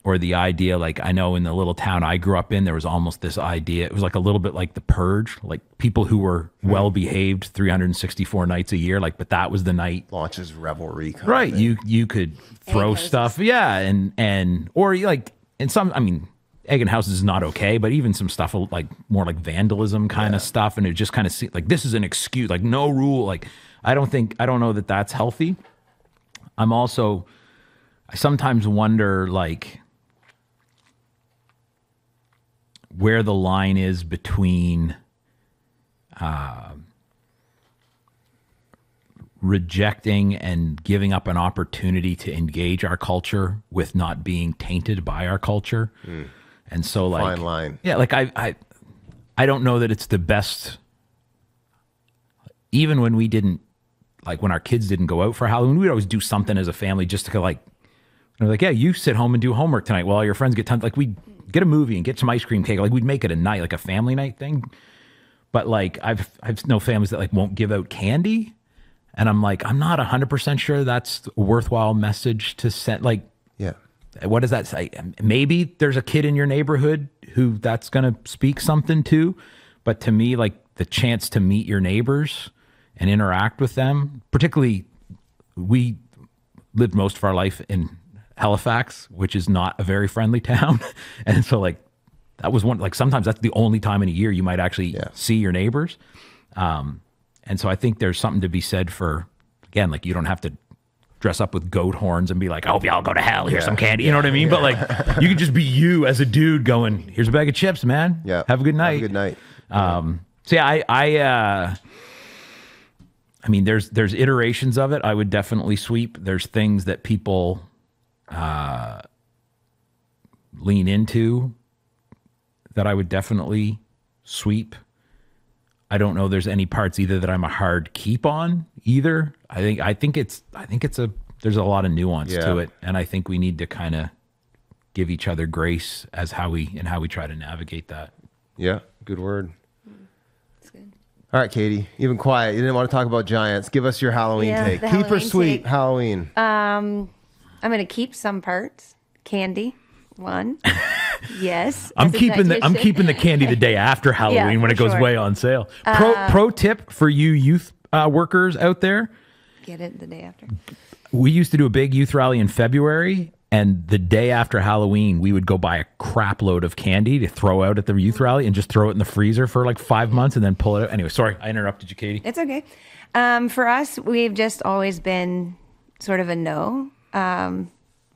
Or the idea, like I know in the little town I grew up in, there was almost this idea, it was like a little bit like the Purge, like people who were well-behaved 364 nights a year, like, but that was the night. Launches revelry. Right. You could throw stuff. Yeah. Or like, in some, I mean, egg in houses is not okay, but even some stuff like more like vandalism kind of stuff. And it just kind of see like, this is an excuse, like no rule. Like, I don't know that that's healthy. I sometimes wonder like, where the line is between rejecting and giving up an opportunity to engage our culture with not being tainted by our culture. And so like, fine line. Yeah. Like I don't know that it's the best, even when we didn't, like when our kids didn't go out for Halloween, we'd always do something as a family just to like, like, yeah, you sit home and do homework tonight while your friends get tons. Like we'd get a movie and get some ice cream cake. Like we'd make it a night, like a family night thing. But like I've known families that like won't give out candy, and I'm like, I'm not 100% sure that's a worthwhile message to send. Like, yeah, what does that say? Maybe there's a kid in your neighborhood who that's going to speak something to, but to me, like the chance to meet your neighbors and interact with them, particularly we lived most of our life in Halifax, which is not a very friendly town. And so like, that was one, like sometimes that's the only time in a year you might actually see your neighbors. And so I think there's something to be said for, again, like you don't have to dress up with goat horns and be like, I hope y'all go to hell, here's some candy. You know what I mean? But like, you can just be you as a dude going, here's a bag of chips, man. Yeah. Have a good night. Have a good night. So yeah, I mean, there's iterations of it. I would definitely sweep. There's things that people lean into that I would definitely sweep. I don't know there's any parts either that I'm a hard keep on either. I think there's a lot of nuance to it, and I think we need to kind of give each other grace as how we try to navigate that. Yeah, good word. That's good. All right, Katie, you've been quiet. You didn't want to talk about Giants. Give us your Halloween take. the Keep or Halloween sweep take. Halloween. I'm going to keep some parts. Candy, one. Yes. I'm as a keeping dietitian. the candy the day after Halloween when for it goes sure. way on sale. Pro tip for you youth workers out there. Get it the day after. We used to do a big youth rally in February, and the day after Halloween, we would go buy a crap load of candy to throw out at the youth rally and just throw it in the freezer for like 5 months and then pull it out. Anyway, sorry, I interrupted you, Katie. It's okay. For us, we've just always been sort of a no.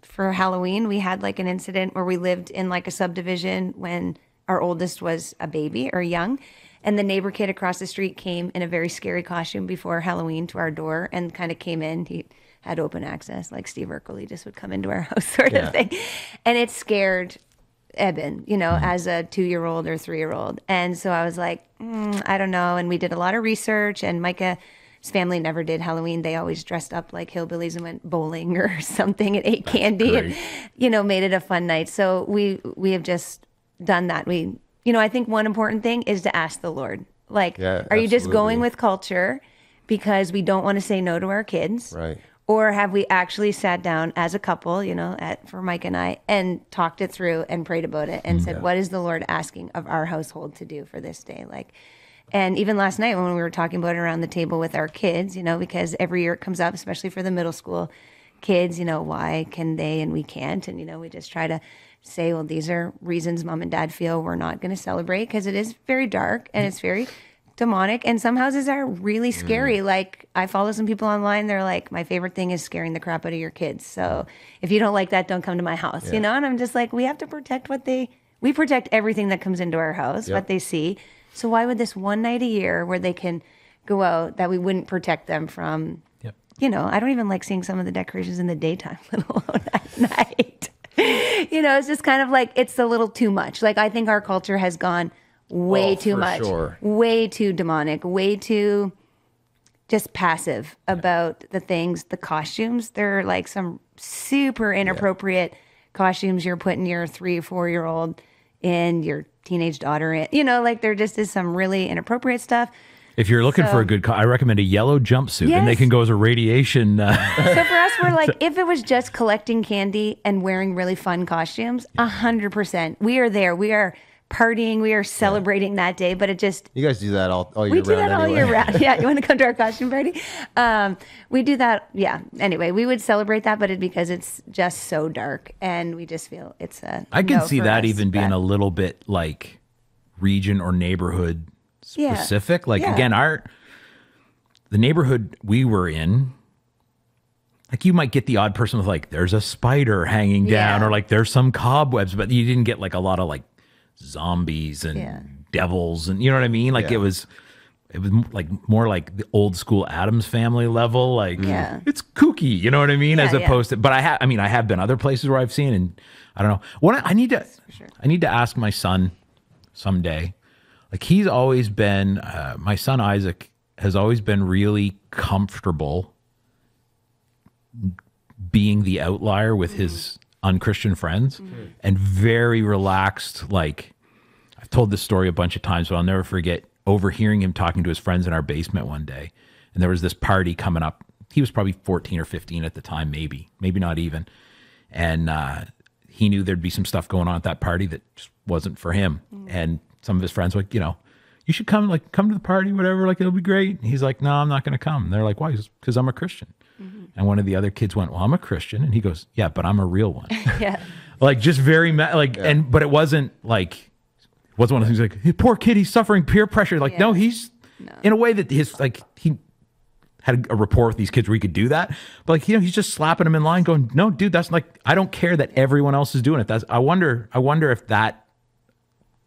For Halloween, we had like an incident where we lived in like a subdivision when our oldest was a baby or young. And the neighbor kid across the street came in a very scary costume before Halloween to our door and kind of came in. He had open access, like Steve Urkel. He just would come into our house sort of thing. And it scared Eben, as a 2-year-old or 3-year-old. And so I was like, I don't know. And we did a lot of research, and Micah's family never did Halloween. They always dressed up like hillbillies and went bowling or something and ate candy and, made it a fun night. So we have just done that. I think one important thing is to ask the Lord, like, are you just going with culture because we don't want to say no to our kids? Right. Or have we actually sat down as a couple, for Mike and I, and talked it through and prayed about it and said, what is the Lord asking of our household to do for this day? And even last night when we were talking about it around the table with our kids, because every year it comes up, especially for the middle school kids, why can they and we can't? And, we just try to say, well, these are reasons mom and dad feel we're not going to celebrate, because it is very dark and it's very demonic. And some houses are really scary. Like, I follow some people online. They're like, my favorite thing is scaring the crap out of your kids. So if you don't like that, don't come to my house, And I'm just like, we have to protect we protect everything that comes into our house, what they see. So why would this one night a year where they can go out, that we wouldn't protect them from, I don't even like seeing some of the decorations in the daytime, let alone at night. It's just kind of like, it's a little too much. Like, I think our culture has gone way too much, way too demonic, way too just passive about the things, the costumes. There are like some super inappropriate costumes you're putting your 3 or 4-year-old in, your teenage daughter in, like there just is some really inappropriate stuff. If you're looking for a good, I recommend a yellow jumpsuit, and they can go as a radiation. So for us, we're like, if it was just collecting candy and wearing really fun costumes, 100%. We are there. We are partying. We are celebrating that day. But it just, You guys do that all year round. we do that all anyway. year round. Yeah, you want to come to our costume party? We do that. Yeah. Anyway, we would celebrate that, but because it's just so dark, and we just feel it's a. I can no see for that us, even being but- a little bit like region or neighborhood specific. Like again, the neighborhood we were in, like you might get the odd person with like, there's a spider hanging down, or like there's some cobwebs, but you didn't get like a lot of like zombies and devils, and you know what I mean? Like it was like more like the old school Addams Family level. Like it's kooky, you know what I mean? As opposed to, but I have been other places where I've seen, and I don't know. I need to ask my son someday. Like he's always been, my son Isaac has always been really comfortable being the outlier with his unchristian friends, and very relaxed. Like, I've told this story a bunch of times, but I'll never forget overhearing him talking to his friends in our basement one day. And there was this party coming up. He was probably 14 or 15 at the time, maybe not even. And he knew there'd be some stuff going on at that party that just wasn't for him. And some of his friends were like, you should come to the party, whatever, like it'll be great. And he's like, no, I'm not going to come. And they're like, why? Because I'm a Christian. And one of the other kids went, well, I'm a Christian. And he goes, yeah, but I'm a real one. Like just very, but it wasn't like, it wasn't one of those things like, hey, poor kid, he's suffering peer pressure. Like, no, he's in a way that he had a rapport with these kids where he could do that. But like, he's just slapping them in line going, no, dude, that's like, I don't care that everyone else is doing it. I wonder if that,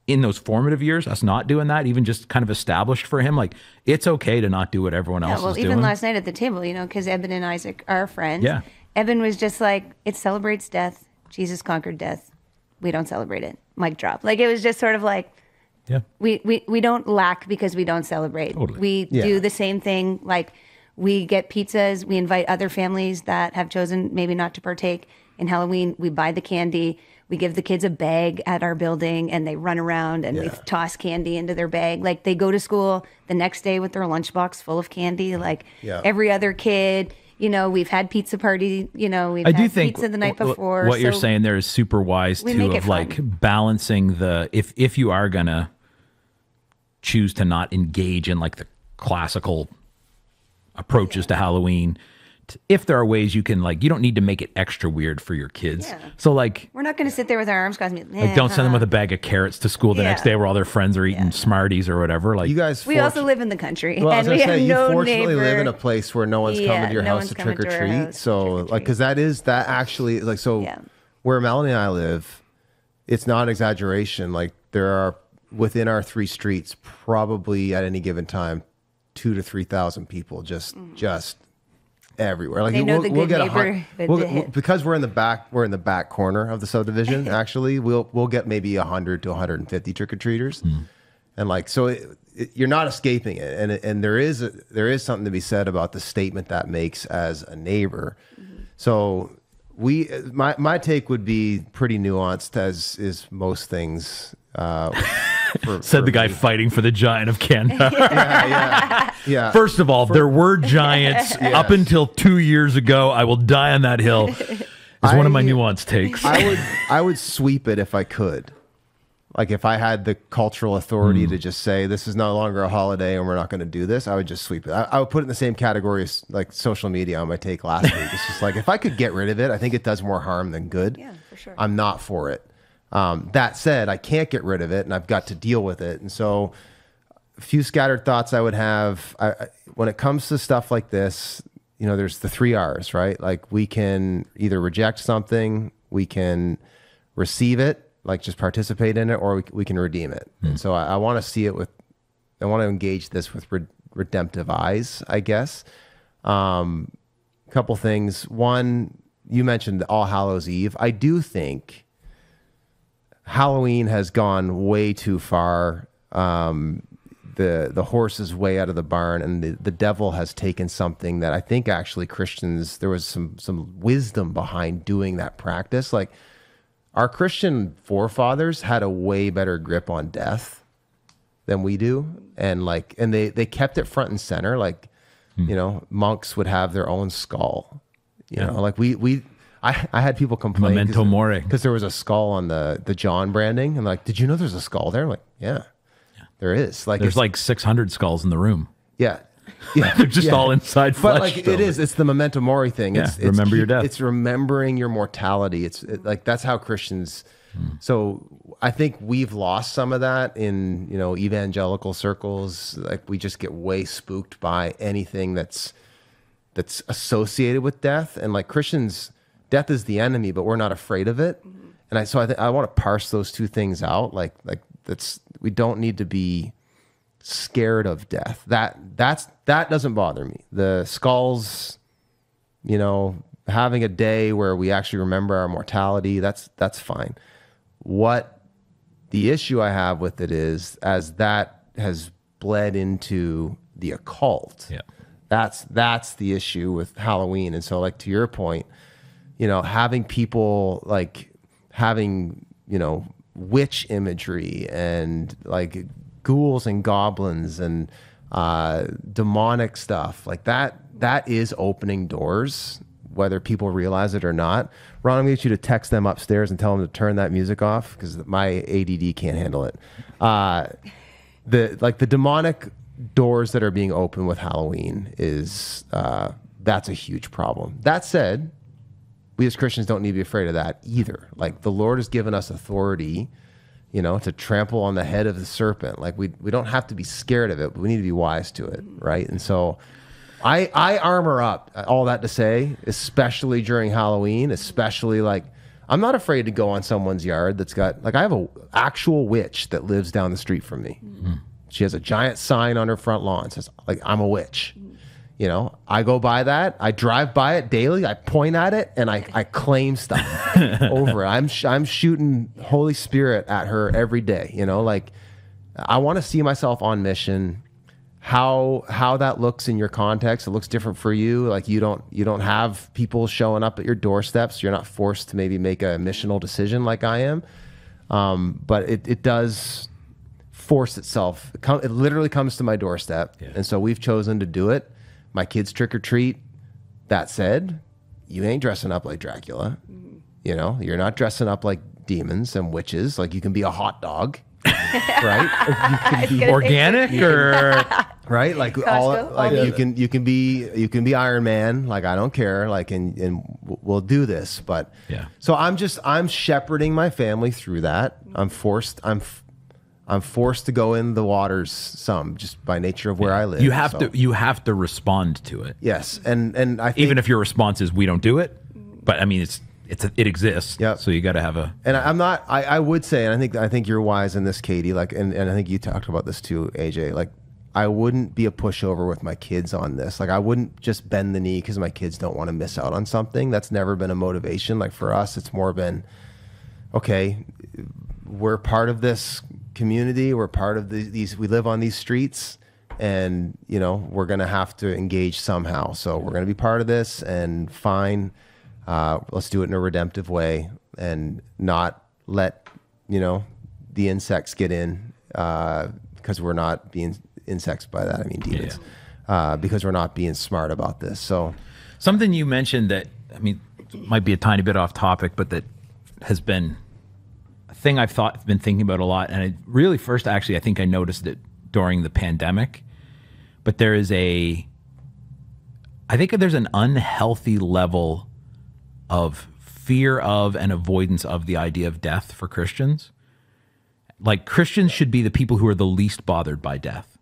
in those formative years, us not doing that, even just kind of established for him, like, it's okay to not do what everyone else is doing. Even last night at the table, because Eben and Isaac are friends. Yeah. Eben was just like, it celebrates death. Jesus conquered death. We don't celebrate it. Mic drop. Like, it was just sort of like, we don't lack because we don't celebrate. Totally. We do the same thing. Like, we get pizzas. We invite other families that have chosen maybe not to partake in Halloween. We buy the candy. We give the kids a bag at our building, and they run around, and we toss candy into their bag. Like, they go to school the next day with their lunchbox full of candy. Like every other kid, we've had pizza party, we've had pizza the night before. What you're saying there is super wise too, of like balancing if you are going to choose to not engage in like the classical approaches to Halloween, if there are ways you can, like, you don't need to make it extra weird for your kids. So like, we're not going to sit there with our arms crossed. Like, don't send them with a bag of carrots to school the next day where all their friends are eating Smarties or whatever. Like, you guys, we also live in the country, well, and we have you no fortunately neighbor. live in a place where no one's coming to your house to trick or treat. So like, because that actually, like, where Melanie and I live, it's not an exaggeration. Like, there are within our 3 streets probably at any given time 2,000 to 3,000 people just everywhere. Like, they know the good neighbor, because we're in the back corner of the subdivision. Actually, we'll get maybe 100 to 150 trick-or-treaters, and like, so you're not escaping it. And there is something to be said about the statement that makes as a neighbor. So my take would be pretty nuanced, as is most things. Said the guy fighting for the giant of Canada. Yeah. First of all, there were giants up until 2 years ago. I will die on that hill. It's one of my nuanced takes. I would sweep it if I could. Like if I had the cultural authority to just say this is no longer a holiday and we're not going to do this, I would just sweep it. I would put it in the same category as like social media on my take last week. It's just like if I could get rid of it, I think it does more harm than good. Yeah, for sure. I'm not for it. That said, I can't get rid of it and I've got to deal with it. And so a few scattered thoughts I would have when it comes to stuff like this, you know, there's the 3 R's, right? Like we can either reject something, we can receive it, like just participate in it, or we can redeem it. And so I want to see it with, I want to engage this with redemptive eyes, I guess. Couple things. One, you mentioned All Hallows Eve. I do think Halloween has gone way too far. The horse is way out of the barn, and the devil has taken something that I think actually Christians, there was some wisdom behind doing that practice. Like our Christian forefathers had a way better grip on death than we do. And they kept it front and center. Like, you know, monks would have their own skull, you know, like I had people complain Memento mori. because there was a skull on the John branding. And like, did you know there's a skull there? I'm like, yeah, there is. Like, There's like 600 skulls in the room. yeah. They're just all inside flesh. But like still. it's the memento mori thing. Yeah, It's remember your death. It's remembering your mortality. Like that's how Christians. So I think we've lost some of that in, you know, evangelical circles. Like we just get way spooked by anything that's associated with death. And like Christians, death is the enemy, but we're not afraid of it. And I want to parse those two things out. Like we don't need to be scared of death. That doesn't bother me. The skulls, you know, having a day where we actually remember our mortality, that's fine. What the issue I have with it is, as that has bled into the occult. Yeah. That's the issue with Halloween. And so like to your point, you know, having people like having, you know, witch imagery and like ghouls and goblins and demonic stuff like that is opening doors, whether people realize it or not. Ron, I'm gonna get you to text them upstairs and tell them to turn that music off because my ADD can't handle it. The demonic doors that are being opened with Halloween is that's a huge problem. That said, we as Christians don't need to be afraid of that either. Like the Lord has given us authority, you know, to trample on the head of the serpent. Like we don't have to be scared of it, but we need to be wise to it, right? And so I armor up, all that to say, especially during Halloween, especially like I'm not afraid to go on someone's yard that's got, like I have a actual witch that lives down the street from me. She has a giant sign on her front lawn. It says like, I'm a witch. You know, I go by that. I drive by it daily. I point at it and I claim stuff over it. I'm shooting Holy Spirit at her every day. You know, like I want to see myself on mission. How that looks in your context, it looks different for you. Like you don't have people showing up at your doorsteps. You're not forced to maybe make a missional decision like I am. But it does force itself. It literally comes to my doorstep. Yeah. And so we've chosen to do it. My kids trick or treat. That said, you ain't dressing up like Dracula. You know, you're not dressing up like demons and witches. Like you can be a hot dog, right? Or you can be organic or right. Like Costco, like you can be Iron Man. Like I don't care. Like and we'll do this. But yeah. So I'm shepherding my family through that. I'm forced to go in the waters some just by nature of where I live. You have to respond to it. Yes, and I think, even if your response is we don't do it, but I mean it exists. Yeah. So you got to have a. And I'm not. I would say, and I think you're wise in this, Katie. Like, and I think you talked about this too, AJ. Like, I wouldn't be a pushover with my kids on this. Like, I wouldn't just bend the knee because my kids don't want to miss out on something. That's never been a motivation. Like for us, it's more been, okay, we're part of this community. We're part of these. We live on these streets, and you know we're gonna have to engage somehow. So we're gonna be part of this, and fine. Let's do it in a redemptive way, and not let the insects get in because we're not being insects by that. I mean demons, because we're not being smart about this. So something you mentioned that might be a tiny bit off topic, but that has been, I thing I've been thinking about a lot, and it really first actually I think I noticed it during the pandemic, but I think there's an unhealthy level of fear of and avoidance of the idea of death for Christians. Like, Christians should be the people who are the least bothered by death,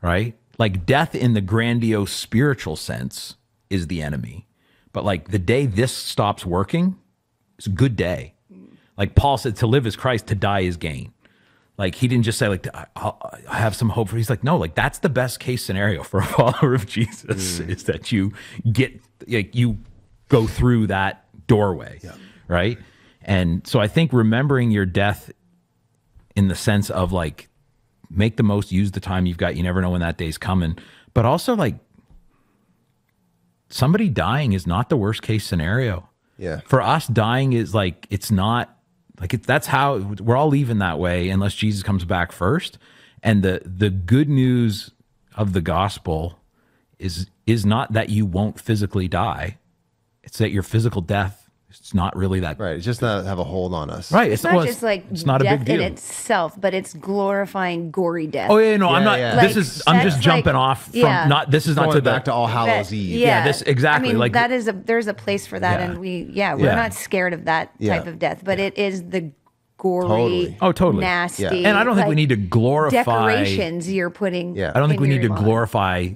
right? Like, death in the grandiose spiritual sense is the enemy. But like, the day this stops working, it's a good day. Like Paul said, to live is Christ, to die is gain. Like, he didn't just say like, I have some hope for, he's like, no, like, that's the best case scenario for a follower of Jesus is that you go through that doorway, right? And so I think remembering your death in the sense of like, make the most, use the time you've got. You never know when that day's coming. But also, like, somebody dying is not the worst case scenario. Yeah. For us, dying is like, it's not like that's how we're all leaving that way unless Jesus comes back first. And the good news of the gospel is not that you won't physically die. It's that your physical death, it's not really that. Right. It's just not have a hold on us. Right. It's not just like it's not a death big deal in itself, but it's glorifying gory death. Oh yeah, no, I'm not. yeah. This Like, is. I'm just that's jumping like- off from yeah. not. This is not Going to back to All Hallows That- Eve. Yeah, this exactly. I mean, like there's a place for that, Yeah. and we're Yeah. not scared of that type of death, but it is the gory, Totally. Oh, totally. nasty. Yeah. And I don't think we need to glorify decorations you're putting. Yeah. I don't think in we need your to lawn. glorify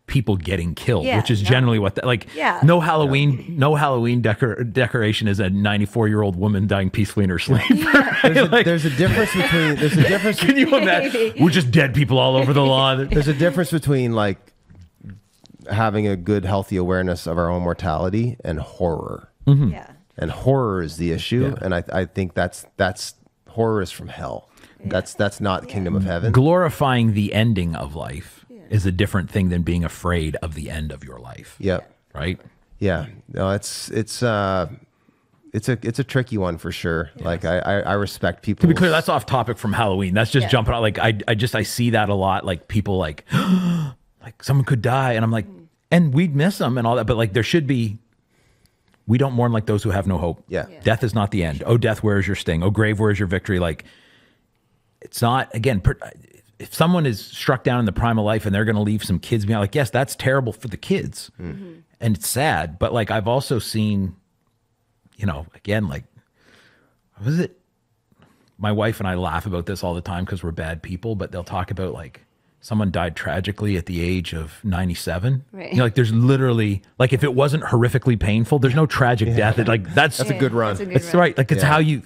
people getting killed, Yeah, which is no. generally what like. Yeah. No Halloween decoration is a 94-year-old woman dying peacefully in her sleep. There's a difference between. Can you imagine? We're just dead people all over the lawn. There's a difference between like having a good, healthy awareness of our own mortality and horror. Yeah. And horror is the issue, Yeah. and I think that's horror is from hell. That's not the kingdom of heaven. Glorifying the ending of life is a different thing than being afraid of the end of your life. Yep. Right. Yeah. No, it's a tricky one for sure. Like I respect people. To be clear, that's off topic from Halloween. That's just jumping out. Like I see that a lot. Like people like someone could die, and I'm like, and we'd miss them and all that. But like there should be. We don't mourn like those who have no hope. Yeah. Death is not the end. Oh, death, where is your sting? Oh, grave, where is your victory? Like, it's not, again, if someone is struck down in the prime of life and they're going to leave some kids behind, like, yes, that's terrible for the kids. And it's sad. But like, I've also seen, again, like, what was it? My wife and I laugh about this all the time because we're bad people, but they'll talk about like, someone died tragically at the age of 97. Right. Like there's literally like if it wasn't horrifically painful, there's no tragic death. Like that's a good run. That's a good it's run. right. Like it's how you.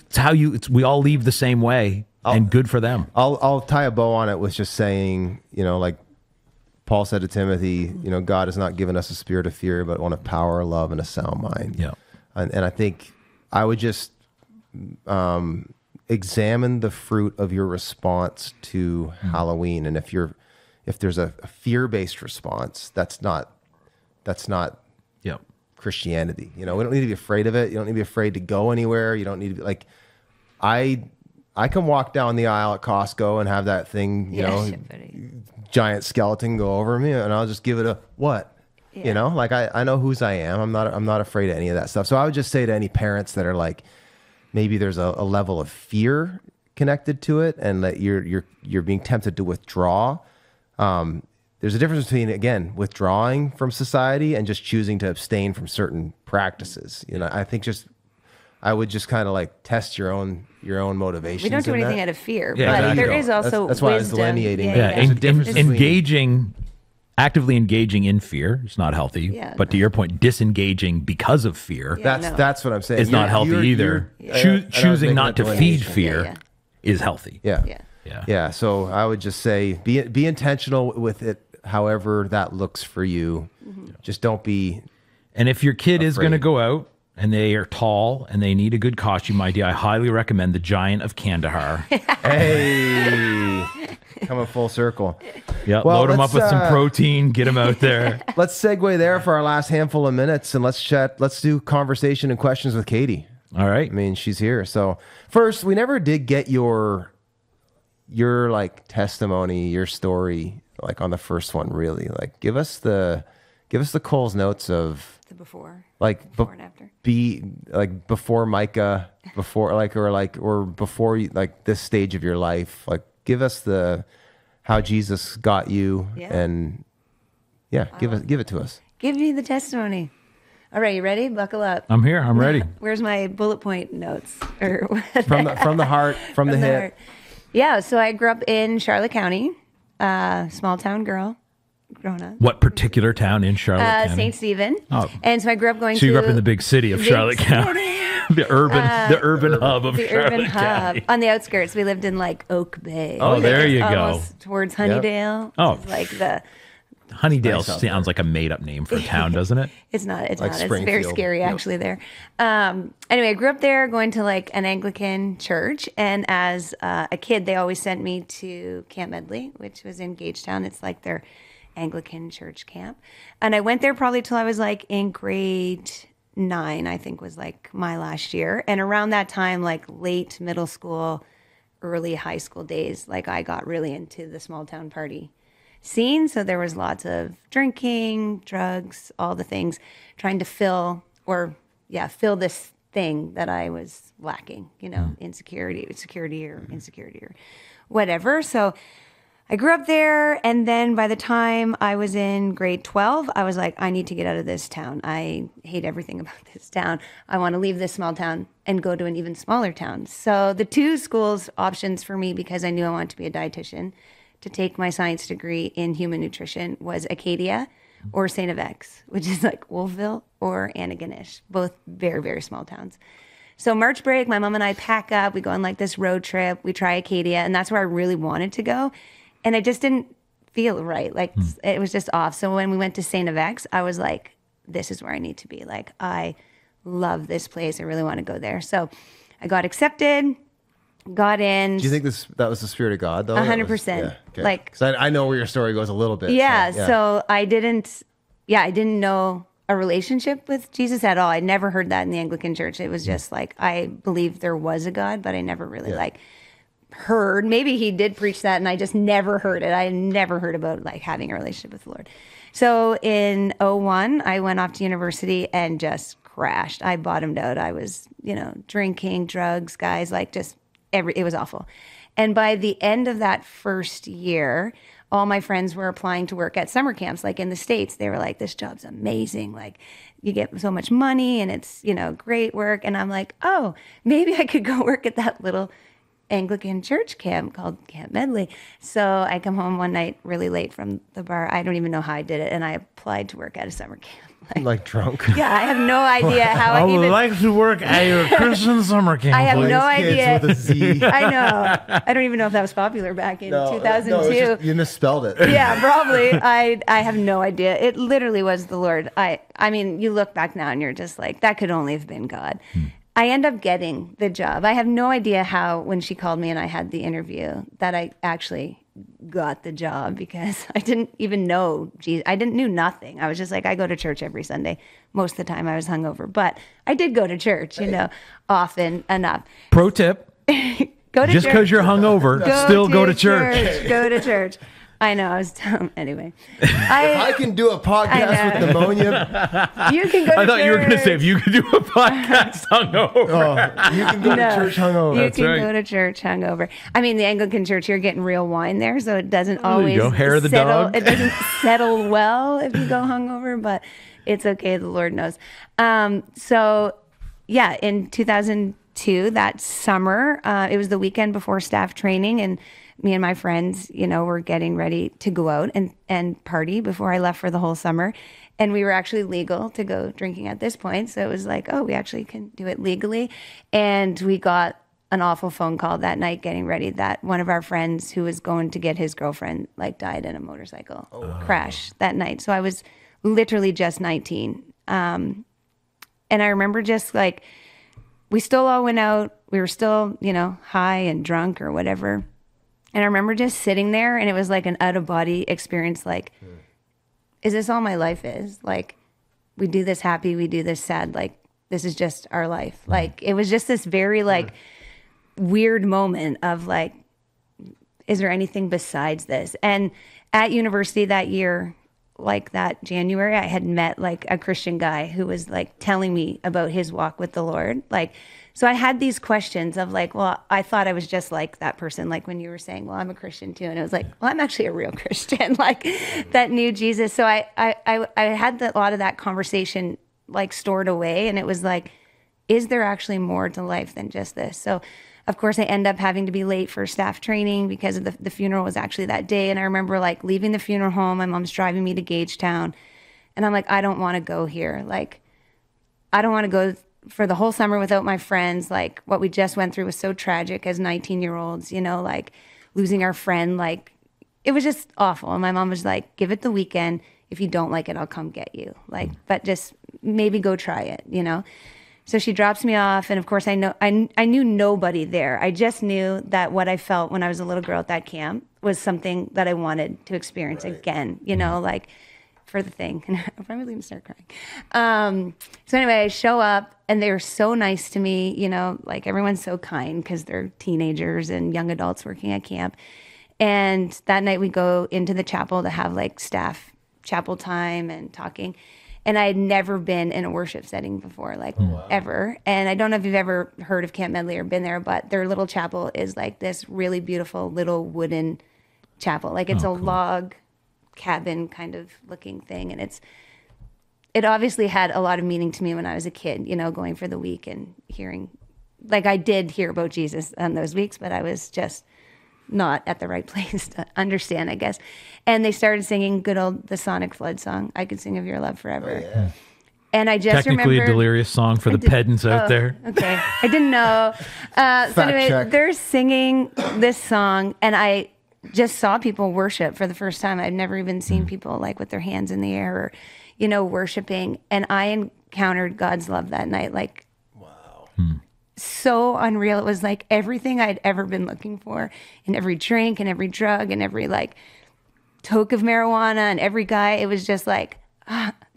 We all leave the same way, and good for them. I'll tie a bow on it with just saying, like Paul said to Timothy, God has not given us a spirit of fear, but one of power, love, and a sound mind. Yeah. And I think I would just examine the fruit of your response to Halloween, and if there's a fear-based response, that's not Yeah. Christianity. We don't need to be afraid of it. You don't need to be afraid to go anywhere. You don't need to be like, I can walk down the aisle at Costco and have that thing, giant skeleton go over me, and I'll just give it a what? Yeah. Like I know whose I am. I'm not afraid of any of that stuff. So I would just say to any parents that are like, maybe there's a level of fear connected to it, and that you're being tempted to withdraw. There's a difference between, again, withdrawing from society and just choosing to abstain from certain practices. I think I would just kind of like test your own motivations. We don't do in anything that. out of fear, Yeah, but exactly. there is also That's why I was wisdom. delineating. Yeah, There's a difference between- Actively engaging in fear is not healthy. Yeah. But to your point, disengaging because of fear Yeah. That's what I'm saying. is not healthy either. Choosing not to feed fear Yeah. is healthy. Yeah. Yeah. Yeah. So I would just say be intentional with it, however that looks for you. Just don't be. And if your kid is Afraid. going to go out and they are tall and they need a good costume idea, I highly recommend the Giant of Kandahar. Hey, coming full circle. Yeah, Well, load them up let's, with some protein, get them out there. Let's segue there for our last handful of minutes, and let's chat. Let's do conversation and questions with Katie. All right. I mean, she's here. So first, we never did get your like testimony, your story, like on the first one. Really, like give us the Give us the Coles notes of The before. like Before and after. before Micah, or before this stage of your life. Like, give us the how Jesus got you, Yeah. and give it to us. Give me the testimony. All right, you ready? Buckle up. I'm here. I'm ready. Where's my bullet point notes? Or From the heart, from the hip. heart. Yeah, so I grew up in Charlotte County, small town girl, grown up. What particular town in Charlotte County? St. Stephen. Oh. And so I grew up going So to... you grew up in the big city of big Charlotte city. County, the urban hub of The Charlotte urban hub. County. On the outskirts, we lived in like Oak Bay. Oh, there you go. Almost towards Honeydale. Oh. It's like the... Honeydale Nice out sounds like a made-up name for a town, doesn't it? It's not. It's Like not. It's very Springfield. scary, Yep. actually. There. Anyway, I grew up there, going to like an Anglican church, and as a kid, they always sent me to Camp Medley, which was in Gagetown. It's like their Anglican church camp, and I went there probably till I was like in grade 9. I think was like my last year, and around that time, like late middle school, early high school days, like I got really into the small town party scene. So there was lots of drinking, drugs, all the things, trying to fill this thing that I was lacking, security or whatever. So I grew up there. And then by the time I was in grade 12, I was like, I need to get out of this town. I hate everything about this town. I want to leave this small town and go to an even smaller town. So the two schools options for me, because I knew I wanted to be a dietitian, to take my science degree in human nutrition, was Acadia or St. X, which is like Wolfville or Antigonish, both very, very small towns. So March break, my mom and I pack up, we go on like this road trip, we try Acadia, and that's where I really wanted to go. And it just didn't feel right. Like it was just off. So when we went to St. X, I was like, this is where I need to be. Like, I love this place. I really want to go there. So I got accepted. Got in. Do you think that was the Spirit of God, though? 100%. Like, because I know where your story goes a little bit. So I didn't know a relationship with Jesus at all. I never heard that in the Anglican church. It was just like, I believed there was a God, but I never really heard. Maybe he did preach that and I just never heard it. I never heard about like having a relationship with the Lord. So in 2001, I went off to university and just crashed. I bottomed out. I was, drinking, drugs, guys, like just it was awful. And by the end of that first year, all my friends were applying to work at summer camps, like in the States. They were like, this job's amazing. Like, you get so much money and it's, great work. And I'm like, oh, maybe I could go work at that little Anglican church camp called Camp Medley. So I come home one night really late from the bar. I don't even know how I did it. And I applied to work at a summer camp. Like drunk. Yeah, I have no idea how I I would even... like to work at your Christian summer camp. I have please. no idea. Kids with a Z. I know. I don't even know if that was popular back in 2002. No, it's just, you misspelled it. Yeah, probably. I have no idea. It literally was the Lord. I mean, you look back now and you're just like, that could only have been God. I end up getting the job. I have no idea how, when she called me and I had the interview, that I actually got the job, because I didn't even know Jesus. I knew nothing. I was just like, I go to church every Sunday. Most of the time I was hungover, but I did go to church, often enough. Pro tip: Go to just church. because you're hungover, still go to church. Go to church. I know. I was dumb. Anyway, I can do a podcast with pneumonia. You can go to I thought you were going to say church. if you could do a podcast hungover. You can go to church hungover. You That's can right. go to church hungover. I mean, the Anglican church, you're getting real wine there, so it doesn't There you always go. Hair of the settle. dog. It doesn't settle well if you go hungover, but it's okay. The Lord knows. So, yeah, in 2002, that summer, it was the weekend before staff training, and me and my friends, were getting ready to go out and party before I left for the whole summer. And we were actually legal to go drinking at this point. So it was like, oh, we actually can do it legally. And we got an awful phone call that night getting ready that one of our friends who was going to get his girlfriend died in a motorcycle crash that night. So I was literally just 19. And I remember just we still all went out. We were still, high and drunk or whatever. And I remember just sitting there, and it was like an out-of-body experience. Is this all my life is? We do this happy, we do this sad. This is just our life. It was just this very, weird moment of, is there anything besides this? And at university that year, like that January, I had met like a Christian guy who was like telling me about his walk with the Lord. Like, so I had these questions of like, well, I thought I was just like that person. Like when you were saying, well, I'm a Christian too. And it was like, well, I'm actually a real Christian, like that knew Jesus. So I had a lot of that conversation like stored away. And it was like, is there actually more to life than just this? So of course I end up having to be late for staff training because of the funeral was actually that day. And I remember like leaving the funeral home, my mom's driving me to Gagetown. And I'm like, I don't want to go here. Like, I don't want to go for the whole summer without my friends. Like what we just went through was so tragic as 19-year-olds, you know, like losing our friend, like it was just awful. And my mom was like, give it the weekend. If you don't like it, I'll come get you. Like, but just maybe go try it, you know? So she drops me off. And of course I knew nobody there. I just knew that what I felt when I was a little girl at that camp was something that I wanted to experience again, you know, like for the thing. And I'm probably going to start crying. So anyway, I show up and they were so nice to me, you know, like everyone's so kind because they're teenagers and young adults working at camp. And that night we go into the chapel to have like staff chapel time and talking. And I had never been in a worship setting before, like ever. And I don't know if you've ever heard of Camp Medley or been there, but their little chapel is like this really beautiful little wooden chapel. Like it's a log cabin kind of looking thing. And it obviously had a lot of meaning to me when I was a kid, you know, going for the week and hearing, like I did hear about Jesus on those weeks, but I was just not at the right place to understand, I guess. And they started singing good old the Sonic Flood song, I Could Sing of Your Love Forever. Oh, yeah. And I just Technically remember a delirious song for the pedants out there. Okay, I didn't know. So anyway, check. they're singing this song, and I just saw people worship for the first time. I'd never even seen people like with their hands in the air or, you know, worshiping. And I encountered God's love that night. Like, wow. So unreal. It was like everything I'd ever been looking for in every drink and every drug and every like toke of marijuana and every guy. It was just like,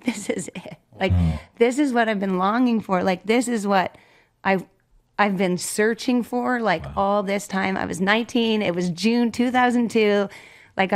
this is it. Like, this is what I've been longing for. Like, this is what I've been searching for like all this time. I was 19. It was June 2002. Like,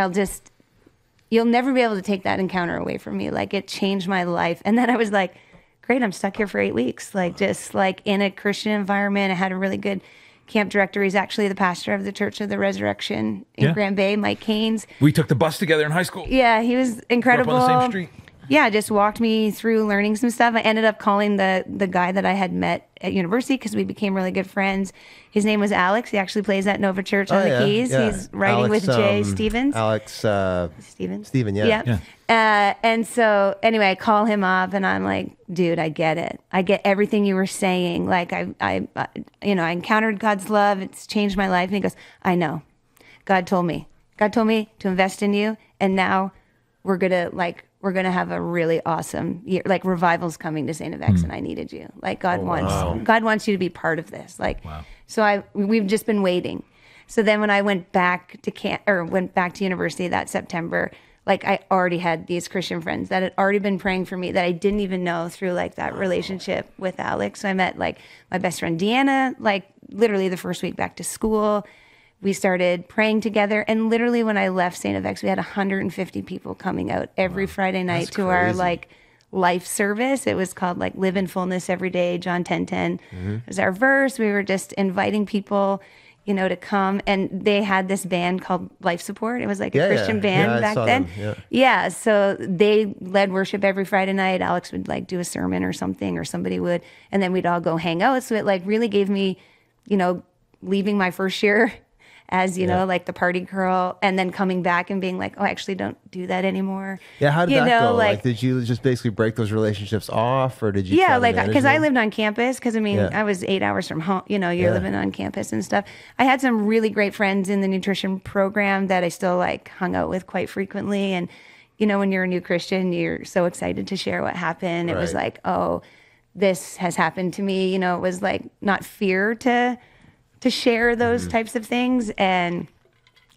you'll never be able to take that encounter away from me. Like, it changed my life. And then I was like, great, I'm stuck here for 8 weeks. Like, just like in a Christian environment. I had a really good camp director. He's actually the pastor of the Church of the Resurrection in Grand Bay, Mike Haynes. We took the bus together in high school. Yeah, he was incredible. Grew up on the same street. Yeah, just walked me through learning some stuff. I ended up calling the guy that I had met at university because we became really good friends. His name was Alex. He actually plays at Nova Church on the Keys. Yeah. He's writing Alex, with Jay Stevens. Steven, yeah. And so anyway, I call him up and I'm like, dude, I get it. I get everything you were saying. Like I encountered God's love. It's changed my life. And he goes, I know. God told me to invest in you. And now we're going to have a really awesome year. Like revival's coming to St. FX and I needed you. Like God wants you to be part of this. Like, so we've just been waiting. So then when I went back to university that September, like I already had these Christian friends that had already been praying for me that I didn't even know through like that relationship with Alex. So I met like my best friend Deanna, like literally the first week back to school. We started praying together. And literally when I left St. FX, we had 150 people coming out every Friday night to our like life service. It was called like Live in Fullness Every Day, John 10:10. It was our verse. We were just inviting people, you know, to come. And they had this band called Life Support. It was like a Christian band back then. Yeah. So they led worship every Friday night. Alex would like do a sermon or something, or somebody would, and then we'd all go hang out. So it like really gave me, you know, leaving my first year as, you know, like the party girl, and then coming back and being like, oh, I actually don't do that anymore. Yeah, how did you that know, go? Like, did you just basically break those relationships off, or did you yeah, try to like, manage because I them? lived on campus, because I mean, I was 8 hours from home, you know, you're living on campus and stuff. I had some really great friends in the nutrition program that I still like hung out with quite frequently. And, you know, when you're a new Christian, you're so excited to share what happened. It was like, oh, this has happened to me. You know, it was like not fear to share those types of things. And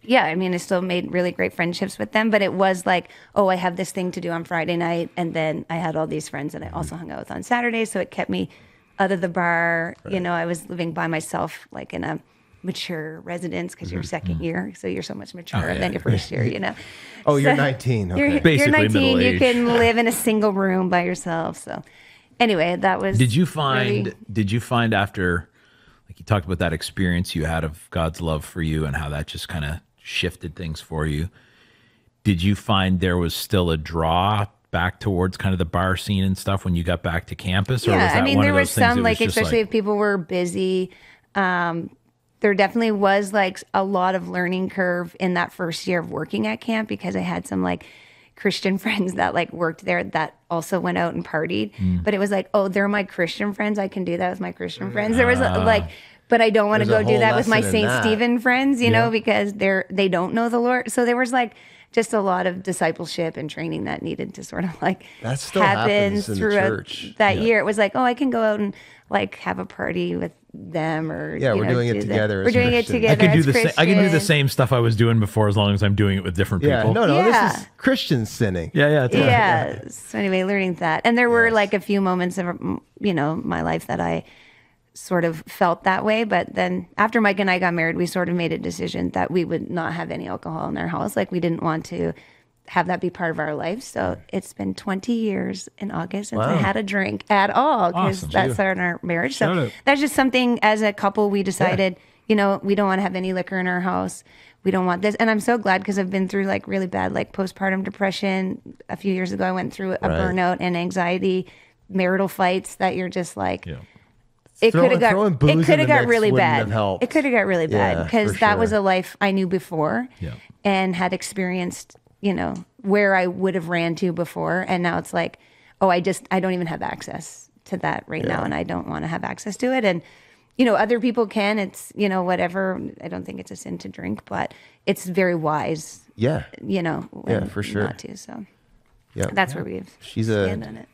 yeah, I mean, I still made really great friendships with them, but it was like, oh, I have this thing to do on Friday night. And then I had all these friends that I also hung out with on Saturday. So it kept me out of the bar. You know, I was living by myself, like in a mature residents because you're second year, so you're so much mature than your first year, Oh, you're So 19. Okay. You're Basically 19. You middle-aged. can live in a single room by yourself. So anyway, that was. Did you find? really- Did you find after, like you talked about that experience you had of God's love for you and how that just kind of shifted things for you? Did you find there was still a draw back towards kind of the bar scene and stuff when you got back to campus? Or was Yeah, that I mean, one there of was those things some that like, just especially if people were busy. There definitely was like a lot of learning curve in that first year of working at camp because I had some like Christian friends that like worked there that also went out and partied. But it was like, oh, they're my Christian friends. I can do that with my Christian friends. There was like, but I don't want to There's a go do whole that with my lesson in St. that. Stephen friends, you know, because they don't know the Lord. So there was like just a lot of discipleship and training that needed to sort of like That still happens in the throughout church. that year. It was like, oh, I can go out and like have a party with them, or Yeah, you we're know, doing it do together We're as doing it Christians. together. I can do as the same. I can do the Christians. same stuff I was doing before as long as I'm doing it with different people. Yeah, no, Yeah. this is Christian sinning. Yeah. It's Yeah. So anyway, learning that, and there were like a few moments of my life that I sort of felt that way. But then after Mike and I got married, we sort of made a decision that we would not have any alcohol in our house. Like we didn't want to have that be part of our life. So it's been 20 years in August since I had a drink at all, because Awesome. that started our marriage. Shout So out. that's just something as a couple we decided, we don't want to have any liquor in our house. We don't want this. And I'm so glad because I've been through like really bad like postpartum depression. A few years ago, I went through a burnout and anxiety, marital fights that you're just like, it could have throwing booze in got the got mix really wouldn't bad. have helped. It could have got really bad Yeah, because for that was sure. a life I knew before and had experienced, where I would have ran to before. And now it's like, oh, I don't even have access to that right now. And I don't want to have access to it. And, other people can, it's, whatever. I don't think it's a sin to drink, but it's very wise, Yeah. when for sure. not to. So Yeah. that's where we've She's stand on it.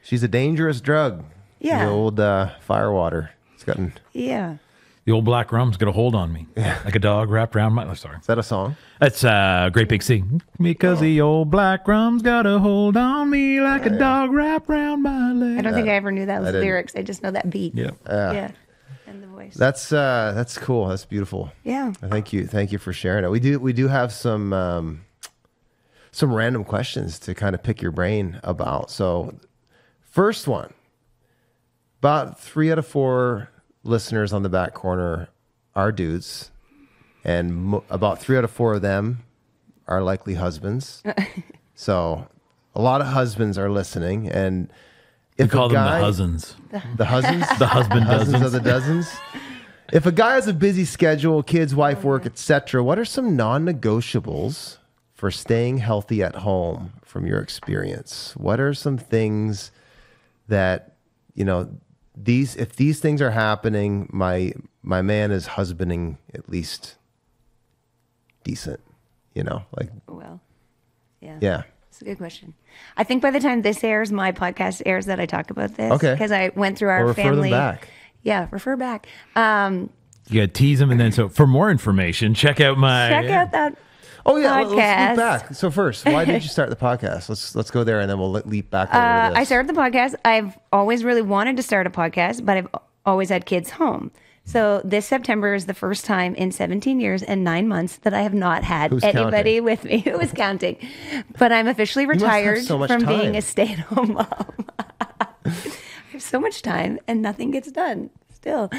She's a dangerous drug. Yeah. The old firewater. It's gotten. Yeah. The old black rum's got a hold on me, like a dog wrapped around my. Oh, sorry, Is that a song? that's Great Big Sea. Because the old black rum's got a hold on me like a dog wrapped around my leg. I don't think I ever knew that was didn't. lyrics. I just know that beat. Yeah. Yeah. And the voice. That's cool. That's beautiful. Yeah. Thank you for sharing it. We do have some random questions to kind of pick your brain about. So, first one, about 3 out of 4 listeners on the back corner are dudes, and about 3 out of 4 of them are likely husbands. So, a lot of husbands are listening, and We if call a them guy, the husbands. the husbands, The husband Dozens dozens. of the dozens. If a guy has a busy schedule, kids, wife, work, etc., what are some non-negotiables for staying healthy at home from your experience? What are some things that, if these things are happening, my man is husbanding at least decent, like, Well, yeah. yeah. It's a good question. I think by the time this airs, my podcast airs that I talk about this. Okay. Because I went through our Or refer family. them back. Yeah, refer back. You got to tease them, and then so for more information, check out my. Check out that. Oh yeah, let's Podcast. leap back. So first, why did you start the podcast? Let's go there, and then we'll leap back over to this. I started the podcast. I've always really wanted to start a podcast, but I've always had kids home. So this September is the first time in 17 years and 9 months that I have not had Who's anybody with me. Who was counting? But I'm officially must have retired so much from time. being a stay-at-home mom. I have so much time and nothing gets done still.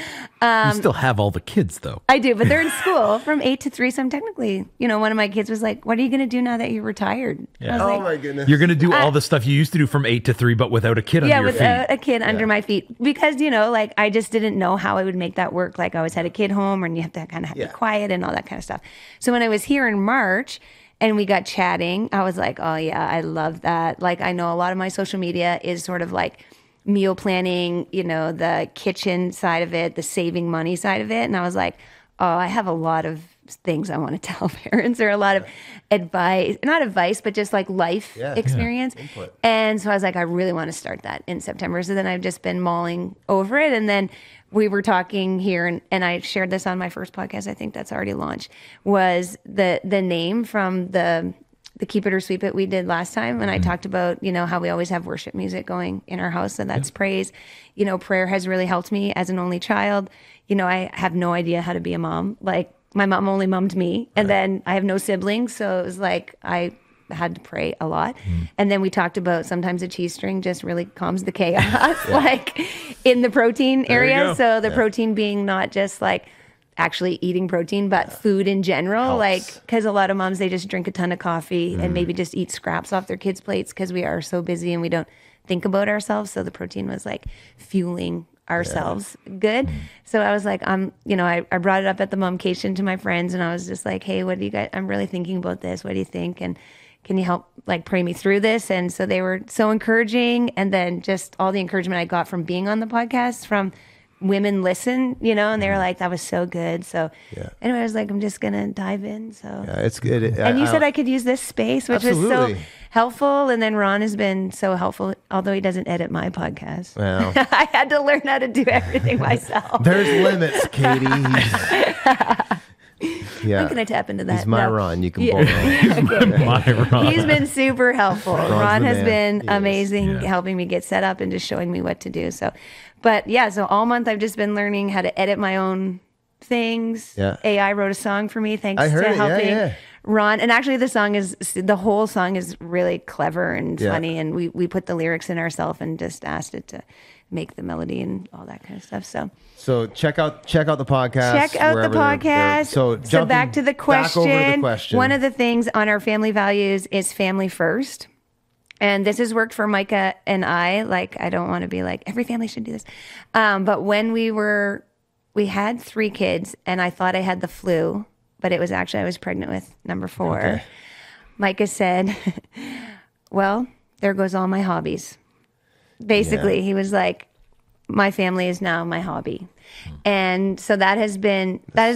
You still have all the kids, though. I do, but they're in school from 8 to 3. So I'm technically, one of my kids was like, what are you going to do now that you're retired? I was oh like, my goodness. You're going to do all the stuff you used to do from 8 to 3, but without a kid under yeah, your without feet. a kid under my feet, because like I just didn't know how I would make that work. Like I always had a kid home, and you have to kind of be quiet and all that kind of stuff. So when I was here in March and we got chatting, I was like, oh yeah, I love that. Like I know a lot of my social media is sort of like meal planning, the kitchen side of it, the saving money side of it, and I was like, oh, I have a lot of things I want to tell parents, or a lot of advice, not advice, but just like life experience. Input. And so I was like, I really want to start that in September. So then I've just been mulling over it. And then we were talking here, and I shared this on my first podcast, I think that's already launched, was the name from the Keep It or Sweep It we did last time. And I talked about, how we always have worship music going in our house. So that's praise. Prayer has really helped me as an only child. I have no idea how to be a mom. Like my mom only mommed me, and then I have no siblings, so it was like I had to pray a lot. And then we talked about sometimes a cheese string just really calms the chaos, like in the protein area. So the protein being not just like actually eating protein, but food in general. Helps. Like, because a lot of moms, they just drink a ton of coffee and maybe just eat scraps off their kids' plates because we are so busy and we don't think about ourselves. So the protein was like fueling ourselves good. So I was like, I brought it up at the momcation to my friends, and I was just like, hey, what do you guys, I'm really thinking about this. What do you think? And can you help like pray me through this? And so they were so encouraging. And then just all the encouragement I got from being on the podcast from women listen, and they were like, that was so good. So anyway, I was like, I'm just going to dive in. So it's good. And you said I could use this space, which was so Absolutely. helpful. And then Ron has been so helpful, although he doesn't edit my podcast. Well. I had to learn how to do everything myself. There's limits, Katie. When can I tap into that? He's my No. Ron. You can both. My Ron. He's been super helpful. Ron the has man. been He is. amazing, Yeah. helping me get set up and just showing me what to do. So all month I've just been learning how to edit my own things. Yeah. AI wrote a song for me thanks I heard to it. Yeah, helping yeah. Ron. And actually the whole song is really clever and Yeah. funny. And we put the lyrics in ourselves and just asked it to make the melody and all that kind of stuff. So check out the podcast. Check out the wherever they're- podcast. So jumping back to the question. Back over the question. One of the things on our family values is family first. And this has worked for Micah and I. Like, I don't want to be like, every family should do this. But when we had 3 kids and I thought I had the flu, but it was actually, I was pregnant with number 4. Okay. Micah said, well, there goes all my hobbies. Basically, he was like, my family is now my hobby. And so that is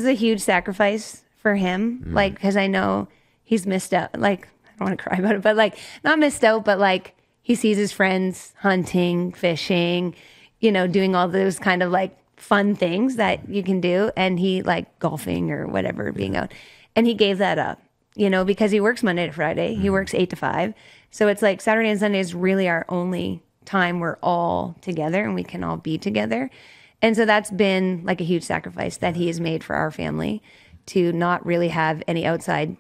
a huge sacrifice for him. Like, because I know he's missed out. Like, I don't want to cry about it, but like, not missed out, but like, he sees his friends hunting, fishing, doing all those kind of like fun things that you can do. And he like golfing or whatever, being out. And he gave that up, because he works Monday to Friday. He works 8 to 5. So it's like Saturday and Sunday is really our only time we're all together and we can all be together. And so that's been like a huge sacrifice that he has made for our family to not really have any outside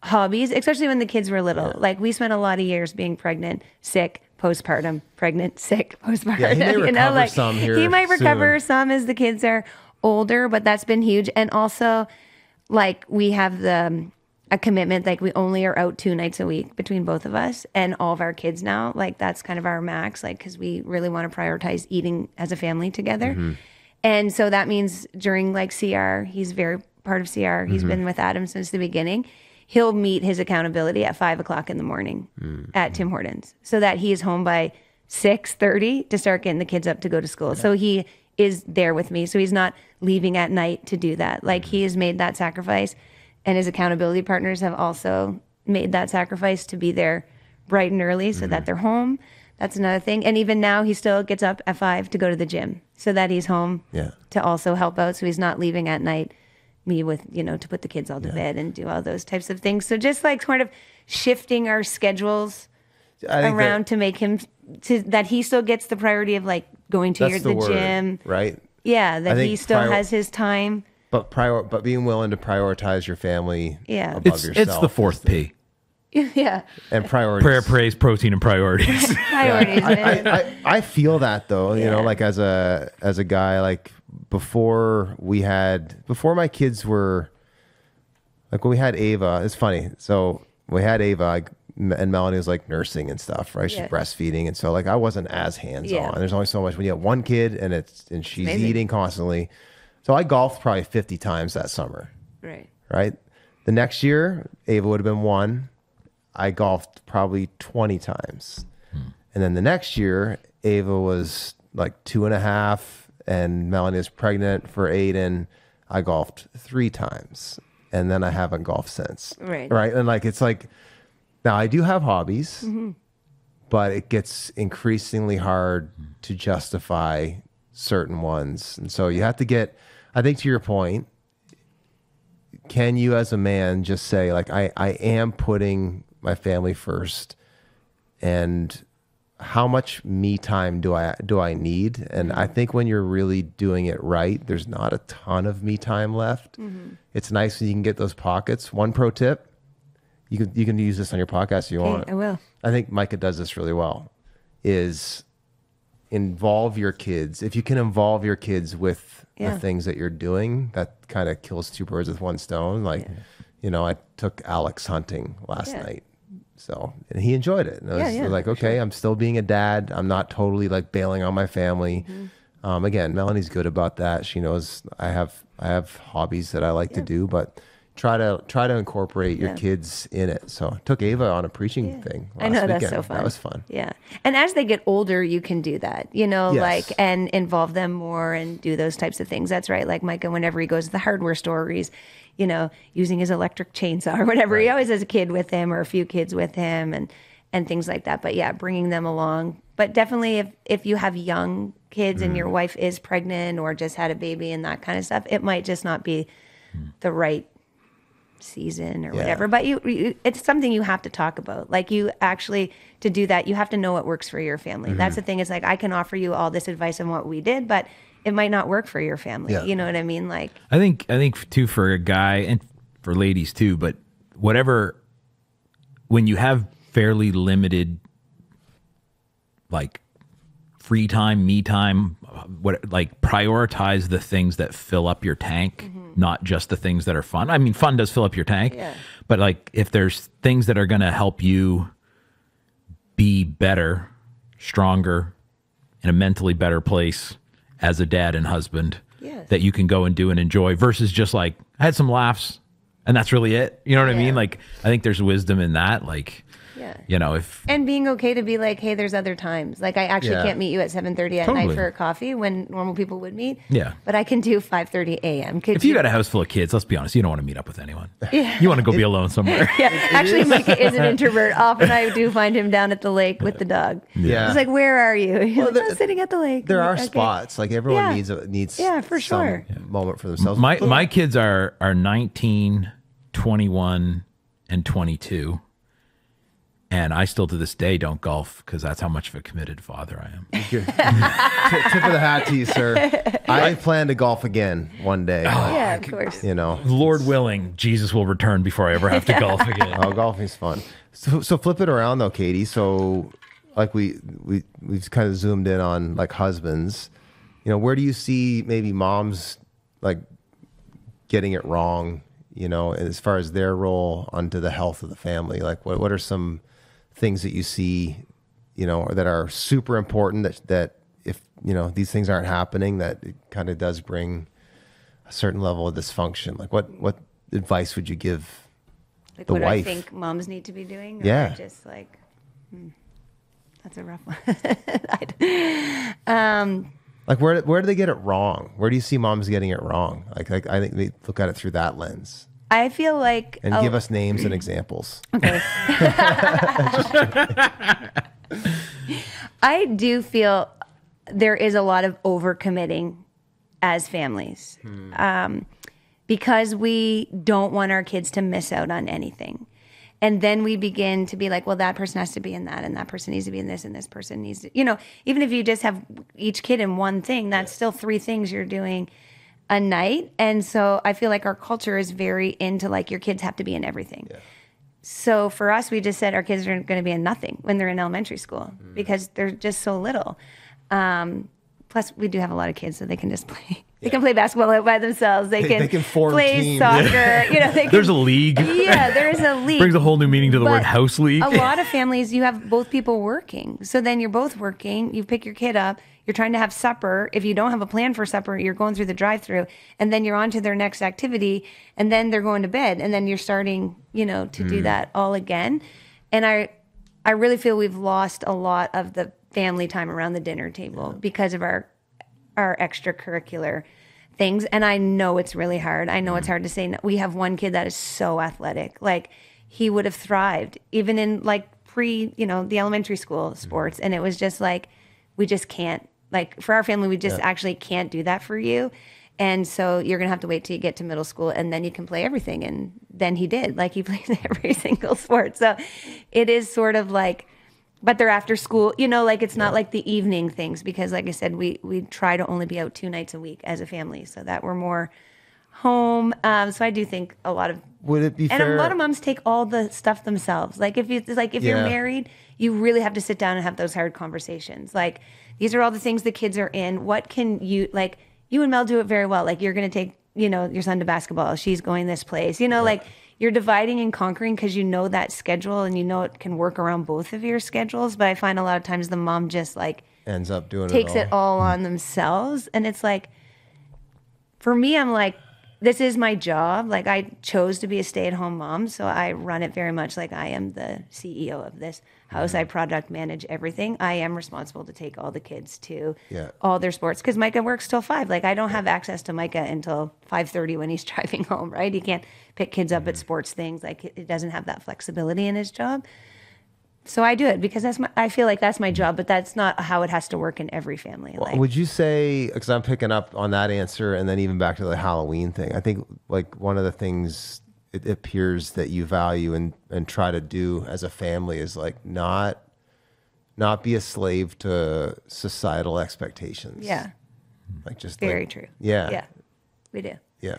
hobbies, especially when the kids were little. Like we spent a lot of years being pregnant, sick, postpartum, pregnant, sick, postpartum. Yeah, he may recover some here He might recover soon. some as the kids are older, but that's been huge. And also like we have a commitment, like we only are out 2 nights a week between both of us and all of our kids now. Like that's kind of our max, like, cause we really want to prioritize eating as a family together. And so that means during like CR, he's very part of CR. He's been with Adam since the beginning. He'll meet his accountability at 5:00 in the morning at Tim Hortons so that he is home by 6:30 to start getting the kids up to go to school. So he is there with me. So he's not leaving at night to do that. Like he has made that sacrifice. And his accountability partners have also made that sacrifice to be there bright and early so that they're home. That's another thing. And even now he still gets up at 5 to go to the gym so that he's home to also help out. So he's not leaving at night, me with, to put the kids all to bed and do all those types of things. So just like sort of shifting our schedules around to make him, that he still gets the priority of like going to the word, gym. right? Yeah, that think he still has his time. But being willing to prioritize your family Yeah. above yourself. It's the 4th P. Yeah. And priorities. Prayer, praise, protein, and priorities. Priorities. man. I feel that though, like as a guy, like before my kids were, like when we had Ava, it's funny. So we had Ava and Melanie was like nursing and stuff, right? She's breastfeeding. And so like, I wasn't as hands on. There's only so much when you have one kid and she's amazing. eating constantly. So I golfed probably 50 times that summer. Right. The next year, Ava would have been 1. I golfed probably 20 times. And then the next year, Ava was like 2.5 and Melanie was pregnant for Aiden. I golfed 3 times and then I haven't golfed since. Right. And like, it's like, now I do have hobbies, but it gets increasingly hard to justify certain ones. And so you have to get, I think to your point, can you as a man just say like, I am putting my family first and how much me time do I need? And I think when you're really doing it right, there's not a ton of me time left. It's nice when you can get those pockets. One pro tip, you can use this on your podcast if you want. I will. I think Micah does this really well, is involve your kids. If you can involve your kids with the things that you're doing, that kind of kills two birds with one stone. Like, I took Alex hunting last night. So, and he enjoyed it. And I was like, okay, I'm still being a dad. I'm not totally like bailing on my family. Again, Melanie's good about that. She knows I have hobbies that I like to do, but try to incorporate your kids in it. So I took Ava on a preaching thing last I know, weekend. that's so fun. That was fun. Yeah. And as they get older, you can do that, Yes. and involve them more and do those types of things. That's right. Like Micah, whenever he goes to the hardware store, he's, using his electric chainsaw or whatever. He always has a kid with him or a few kids with him and things like that. But yeah, bringing them along. But definitely if you have young kids and your wife is pregnant or just had a baby and that kind of stuff, it might just not be the right season or whatever. But it's something you have to talk about. Like you actually, to do that, you have to know what works for your family. That's the thing. It's like, I can offer you all this advice on what we did, but it might not work for your family. You know what I mean? Like, I think too, for a guy and for ladies too, but when you have fairly limited like free time, me time, prioritize the things that fill up your tank, not just the things that are fun. I mean, fun does fill up your tank, but like if there's things that are going to help you be better, stronger, in a mentally better place as a dad and husband, that you can go and do and enjoy versus just like, I had some laughs and that's really it. You know what I mean? Like, I think there's wisdom in that. Like, and being okay to be like, hey, there's other times. Like, I actually can't meet you at 7:30 at night for a coffee when normal people would meet. Yeah. But I can do 5:30 a.m. If you got a house full of kids, let's be honest, you don't want to meet up with anyone. You want to go be alone somewhere. Actually, Micah is an introvert. Often I do find him down at the lake with the dog. He's like, where are you? He's like, I'm sitting at the lake. There are spots. Like everyone needs for sure. moment for themselves. My kids are 19, 21, and 22. And I still to this day don't golf because that's how much of a committed father I am. Tip of the hat to you, sir. I plan to golf again one day. Yeah, of course. Lord willing, Jesus will return before I ever have to golf again. Oh, golfing's fun. So flip it around though, Katie. So like we've kind of zoomed in on like husbands. Where do you see maybe moms like getting it wrong? As far as their role onto the health of the family. Like what are some things that you see, that are super important that if, these things aren't happening, that it kind of does bring a certain level of dysfunction. Like what advice would you give like the what wife? I think moms need to be doing? Or Yeah. just like, that's a rough one. Like where do they get it wrong? Where do you see moms getting it wrong? Like I think they look at it through that lens. I feel like... And give us names and examples. Okay. I do feel there is a lot of overcommitting as families because we don't want our kids to miss out on anything. And then we begin to be like, well, that person has to be in that, and that person needs to be in this, and this person needs to... even if you just have each kid in one thing, that's still 3 things you're doing a night. And so I feel like our culture is very into like your kids have to be in everything. So for us, we just said our kids are going to be in nothing when they're in elementary school because they're just so little. Plus we do have a lot of kids, so they can just play. They can play basketball by themselves. They can form play teams. soccer. There's a league. Yeah, there is a league. Brings a whole new meaning to the word But house league. A lot of families, you have both people working. So then you're both working. You pick your kid up. You're trying to have supper. If you don't have a plan for supper, you're going through the drive-through, and then you're on to their next activity, and then they're going to bed, and then you're starting, to do that all again. And I really feel we've lost a lot of the family time around the dinner table because of our extracurricular things. And I know it's really hard. I know it's hard to say. No. We have one kid that is so athletic. Like he would have thrived even in like the elementary school sports. And it was just like, we just can't, like for our family, we just actually can't do that for you. And so you're going to have to wait till you get to middle school and then you can play everything. And then he did, like he plays every single sport. So it is sort of like but they're after school, like it's not like the evening things, because like I said, we try to only be out 2 nights a week as a family, so that we're more home. So I do think a lot of, Would it be and fair? a lot of moms take all the stuff themselves. Like if you're married, you really have to sit down and have those hard conversations. Like, these are all the things the kids are in. What can you, like, you and Mel do it very well. Like, you're going to take, your son to basketball. She's going this place, like you're dividing and conquering because you know that schedule and it can work around both of your schedules. But I find a lot of times the mom just like ends up doing takes it all on themselves. And it's like, for me, I'm like, this is my job. Like, I chose to be a stay-at-home mom, so I run it very much like I am the CEO of this house. I product manage everything. I am responsible to take all the kids to all their sports, because Micah works till 5. Like, I don't have access to Micah until 5:30 when he's driving home, right? He can't pick kids up at sports things. Like, it doesn't have that flexibility in his job. So I do it because I feel like that's my job, but that's not how it has to work in every family. Well, would you say, because I'm picking up on that answer, and then even back to the Halloween thing, I think like one of the things it appears that you value and try to do as a family is like not be a slave to societal expectations. Yeah. Like, just very true. Yeah. Yeah. We do. Yeah.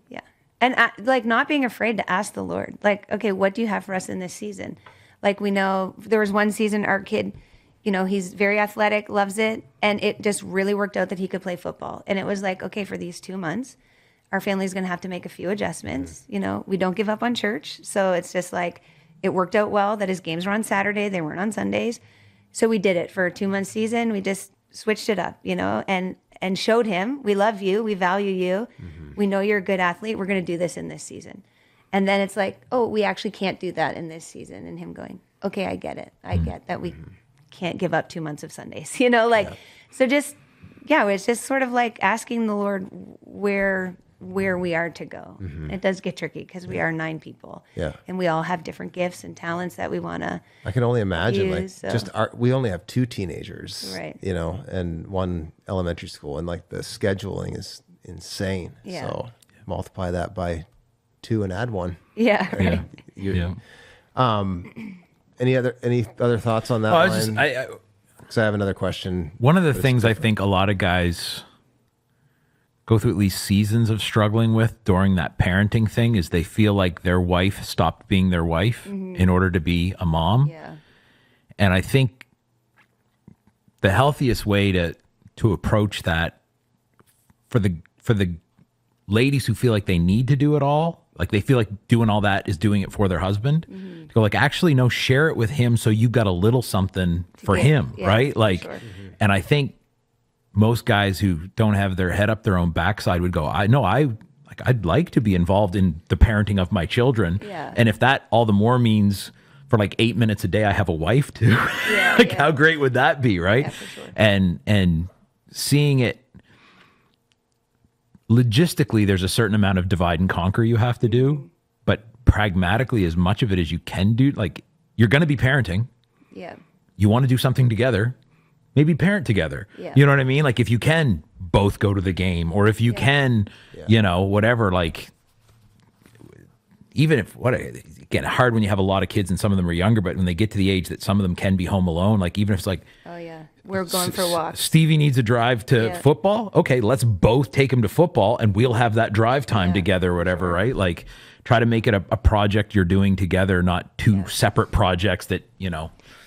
Yeah. And like, not being afraid to ask the Lord, like, okay, what do you have for us in this season? Like, we know there was one season our kid, he's very athletic, loves it. And it just really worked out that he could play football. And it was like, okay, for these 2 months, our family's going to have to make a few adjustments. We don't give up on church. So it's just like, it worked out well that his games were on Saturday. They weren't on Sundays. So we did it for a 2-month season. We just switched it up, and showed him, we love you. We value you. We know you're a good athlete. We're going to do this in this season. And then it's like, oh, we actually can't do that in this season. And him going, okay, I get it. I get that we can't give up 2 months of Sundays, So just, it's just sort of like asking the Lord where we are to go. It does get tricky because we are 9 people. Yeah. And we all have different gifts and talents that we want to. I can only imagine, use, we only have 2 teenagers, right? And 1 elementary school, and like the scheduling is insane. Yeah. So multiply that by 2 and add 1. Yeah. Right. Any other thoughts on that line? Because I have another question. One of the things I think a lot of guys go through at least seasons of struggling with during that parenting thing is they feel like their wife stopped being their wife in order to be a mom. Yeah. And I think the healthiest way to approach that for the ladies who feel like they need to do it all, like they feel like doing all that is doing it for their husband, to go like, actually, no, share it with him so you've got a little something for him, right? Like, sure. And I think most guys who don't have their head up their own backside would go, I'd like to be involved in the parenting of my children. Yeah. And if that all the more means for like 8 minutes a day, I have a wife too, how great would that be? Right. Yeah, for sure. And seeing it logistically, there's a certain amount of divide and conquer you have to do, but pragmatically, as much of it as you can do, like you're going to be parenting. Yeah. You want to do something together, maybe parent together. Yeah. You know what I mean? Like if you can both go to the game, or if you can, whatever, like even if again, hard when you have a lot of kids and some of them are younger, but when they get to the age that some of them can be home alone, like even if it's like, Oh yeah. We're going for walks. Stevie needs a drive to football. Okay, let's both take him to football and we'll have that drive time together or whatever, right? Like try to make it a project you're doing together, not 2 separate projects that,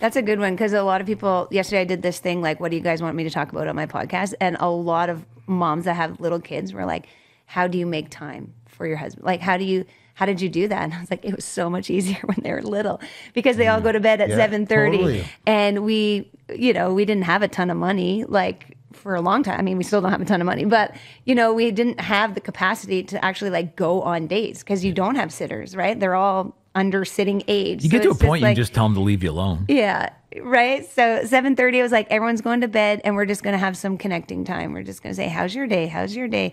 That's a good one, because a lot of people, yesterday I did this thing, like, what do you guys want me to talk about on my podcast? And a lot of moms that have little kids were like, how do you make time for your husband? Like, how did you do that? And I was like, it was so much easier when they were little, because they all go to bed at 7:30 totally. and we didn't have a ton of money, like for a long time. I mean, we still don't have a ton of money, but we didn't have the capacity to actually like go on dates, because you don't have sitters, right? They're all under sitting age. you get to a point, you just tell them to leave you alone. Yeah. Right. So 7:30, it was like, everyone's going to bed and we're just going to have some connecting time. We're just going to say, how's your day? How's your day?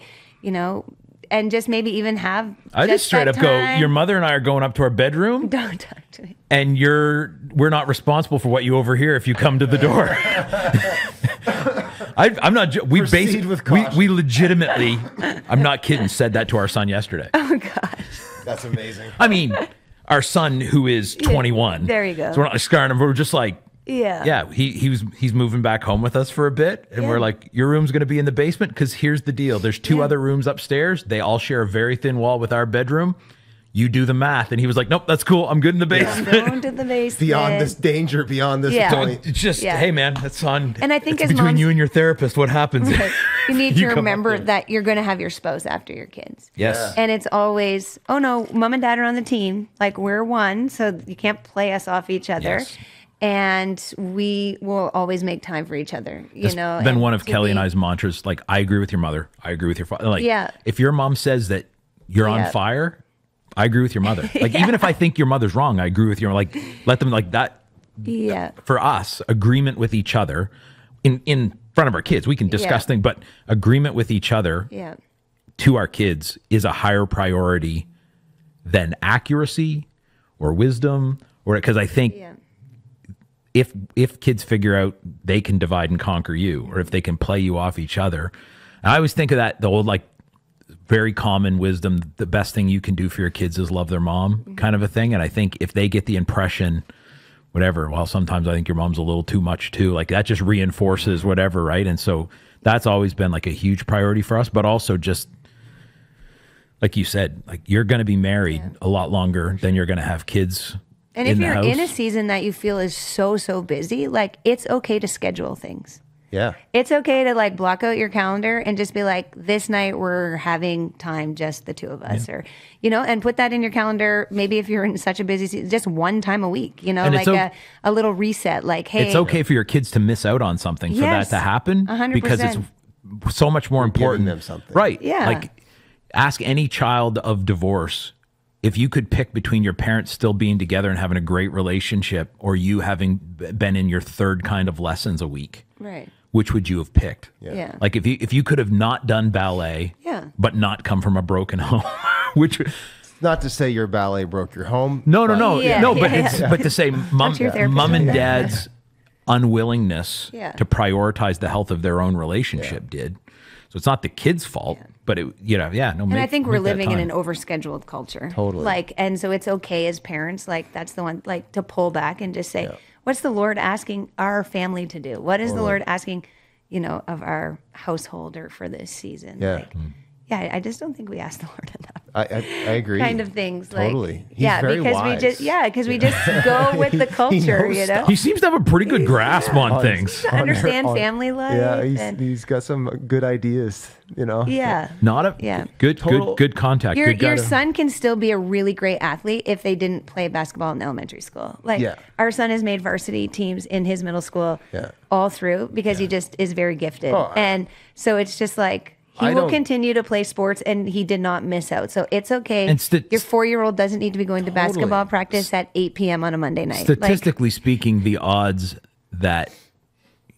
And just maybe even have. I just straight up go, your mother and I are going up to our bedroom. Don't talk to me. And we're not responsible for what you overhear if you come to the door. I'm not. We Proceed with caution. we legitimately. I'm not kidding. Said that to our son yesterday. Oh gosh. That's amazing. I mean, our son who is 21. There you go. So we're not scarring him. We're just like, Yeah, he's moving back home with us for a bit, and we're like, your room's going to be in the basement because here's the deal: there's two other rooms upstairs. They all share a very thin wall with our bedroom. You do the math, and he was like, "Nope, that's cool. I'm good in the basement." Going to the basement. Beyond this danger, beyond this point. It's just, hey man, that's on. And I think it's as between moms- you and your therapist, what happens? Right. You need You to come up remember with it. that you're going to have your spouse after your kids. Yes. And it's always, oh no, mom and dad are on the team. Like we're one, so you can't play us off each other. Yes. And we will always make time for each other. You know, Been and one of to Kelly and be- I's mantras. Like, I agree with your mother. I agree with your father. Like, Yeah. if your mom says that you're on Yeah. fire, I agree with your mother. Like, even if I think your mother's wrong, I agree with you. Like, let them like that. Yeah. For us, agreement with each other in front of our kids. We can discuss things, but agreement with each other Yeah. to our kids is a higher priority than accuracy or wisdom, or because I think Yeah. if kids figure out they can divide and conquer you, or if they can play you off each other, and I always think of that the old like very common wisdom: the best thing you can do for your kids is love their mom, kind of a thing. And I think if they get the impression, whatever, well, sometimes I think your mom's a little too much too. Like that just reinforces whatever, right? And so that's always been like a huge priority for us, but also just like you said, like you're going to be married a lot longer than you're going to have kids. And if you're in a season that you feel is so busy, like it's okay to schedule things. Yeah. It's okay to like block out your calendar and just be like, this night we're having time, just the two of us, or, you know, and put that in your calendar. Maybe if you're in such a busy season, just one time a week, you know, And like it's a little reset, like, hey, It's okay for your kids to miss out on something for Yes, that to happen 100%. because it's so much more giving important. them something. Right. Yeah. Like ask any child of divorce if you could pick between your parents still being together and having a great relationship or you having been in your third kind of lessons a week. right. Which would you have picked? Yeah. Like if you could have not done ballet, Yeah. but not come from a broken home, which Not to say your ballet broke your home. no, Yeah, but yeah. it's but to say mom to your therapist and about that. dad's unwillingness Yeah. to prioritize the health of their own relationship did. So it's not the kid's fault, but it no. And I think we're living in an overscheduled culture. Totally. Like, and so it's okay as parents, like that's the one, like to pull back and just say, what's the Lord asking our family to do? What is the Lord asking, you know, of our household or for this season? Yeah. Like, yeah, I just don't think we ask the Lord enough. I agree. Kind of things. Totally. Like, He's yeah, very because wise. we just go with the culture, knows you know, stuff. He seems to have a pretty good grasp on things. to understand family life. Yeah, and, he's got some good ideas, you know. yeah. Not a Yeah. good Total- good contact. Your good guy your to- son can still be a really great athlete if they didn't play basketball in elementary school. Like Yeah. our son has made varsity teams in his middle school Yeah. all through because he just is very gifted. Oh, and so it's just like he I will don't- continue to play sports and he did not miss out. So it's okay. And Your 4-year-old doesn't need to be going to Totally. basketball practice at 8 p.m. on a Monday night. Statistically speaking, the odds that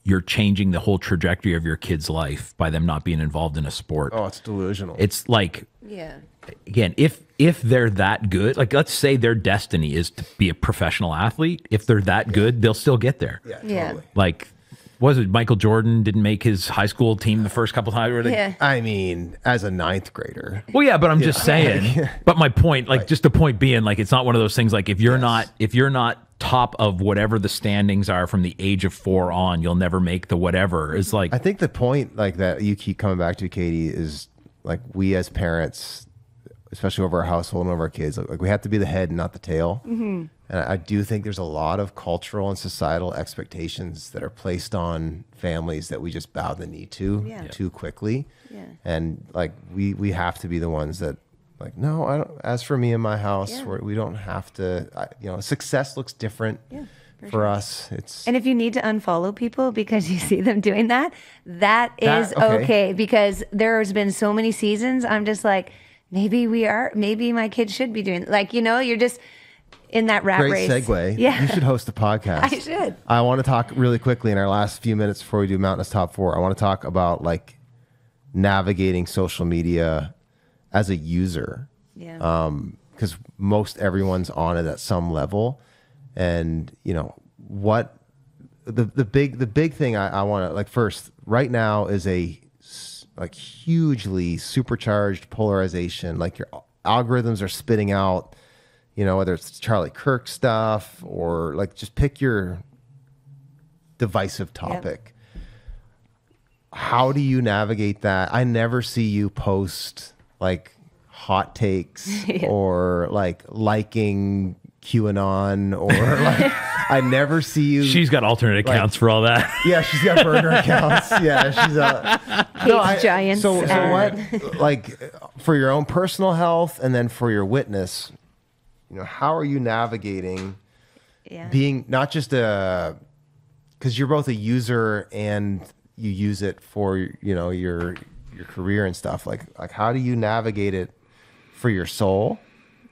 you're changing the whole trajectory of your kid's life by them not being involved in a sport. Oh, it's delusional. It's like yeah. again, if they're that good, like let's say their destiny is to be a professional athlete, if they're that good, they'll still get there. yeah, Yeah. totally. Like was it Michael Jordan didn't make his high school team the first couple times? Yeah. I mean, as a ninth grader. Well, yeah, but I'm just saying. But my point, like, just the point being, like, it's not one of those things. Like, if you're not top of whatever the standings are from the age of 4 on, you'll never make the whatever. It's like I think the point like that you keep coming back to, Katie, is like we as parents, especially over our household and over our kids, like we have to be the head and not the tail. Mm-hmm. And I do think there's a lot of cultural and societal expectations that are placed on families that we just bow the knee to too quickly. Yeah. And like we have to be the ones that like, no, I don't. As for me and my house, we don't have to. Success looks different for us. It's And if you need to unfollow people because you see them doing that, that is okay. okay. Because there's been so many seasons, I'm just like, maybe my kids should be doing, like, you know, you're just in that rat great race. segue. Yeah. You should host a podcast. I should. I want to talk really quickly in our last few minutes before we do Mountainous Top 4. I want to talk about like navigating social media as a user. Yeah. Because most everyone's on it at some level. And, you know, what the big thing I want to, like, first, right now is a like hugely supercharged polarization. Like your algorithms are spitting out, you know, whether it's Charlie Kirk stuff or like just pick your divisive topic. How do you navigate that? I never see you post like hot takes or like liking QAnon or like I never see you. She's got alternate accounts for all that. Yeah, she's got burner accounts. Yeah, she's Giants. So what? Like for your own personal health, and then for your witness, how are you navigating being not just because you're both a user and you use it for your career and stuff. Like how do you navigate it for your soul,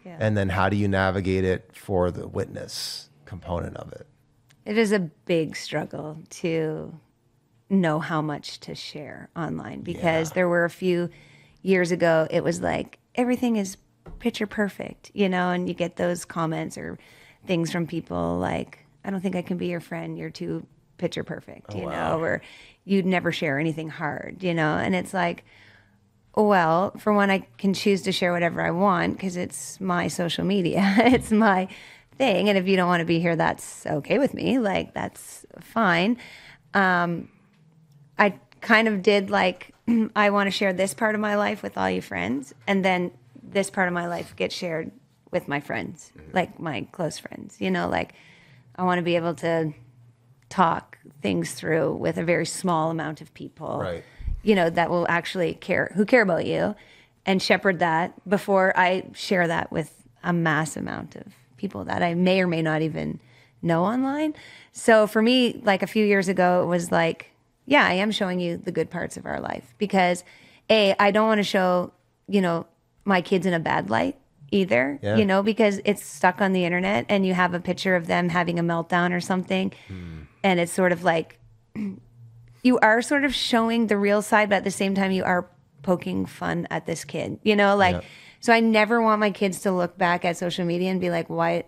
and then how do you navigate it for the witness component of it? It is a big struggle to know how much to share online because there were a few years ago, it was like everything is picture perfect, and you get those comments or things from people like, I don't think I can be your friend. You're too picture perfect, or you'd never share anything hard, and it's like, well, for one, I can choose to share whatever I want because it's my social media. It's my thing. And if you don't want to be here, that's okay with me. Like, that's fine. I kind of did like, I want to share this part of my life with all you friends. And then this part of my life gets shared with my friends, like my close friends, like I want to be able to talk things through with a very small amount of people. Right. That will actually who care about you, and shepherd that before I share that with a mass amount of people that I may or may not even know online. So for me, like a few years ago, it was like, yeah, I am showing you the good parts of our life because I don't want to show, my kids in a bad light either, because it's stuck on the internet and you have a picture of them having a meltdown or something. And it's sort of like, you are sort of showing the real side, but at the same time, you are poking fun at this kid, So I never want my kids to look back at social media and be like, why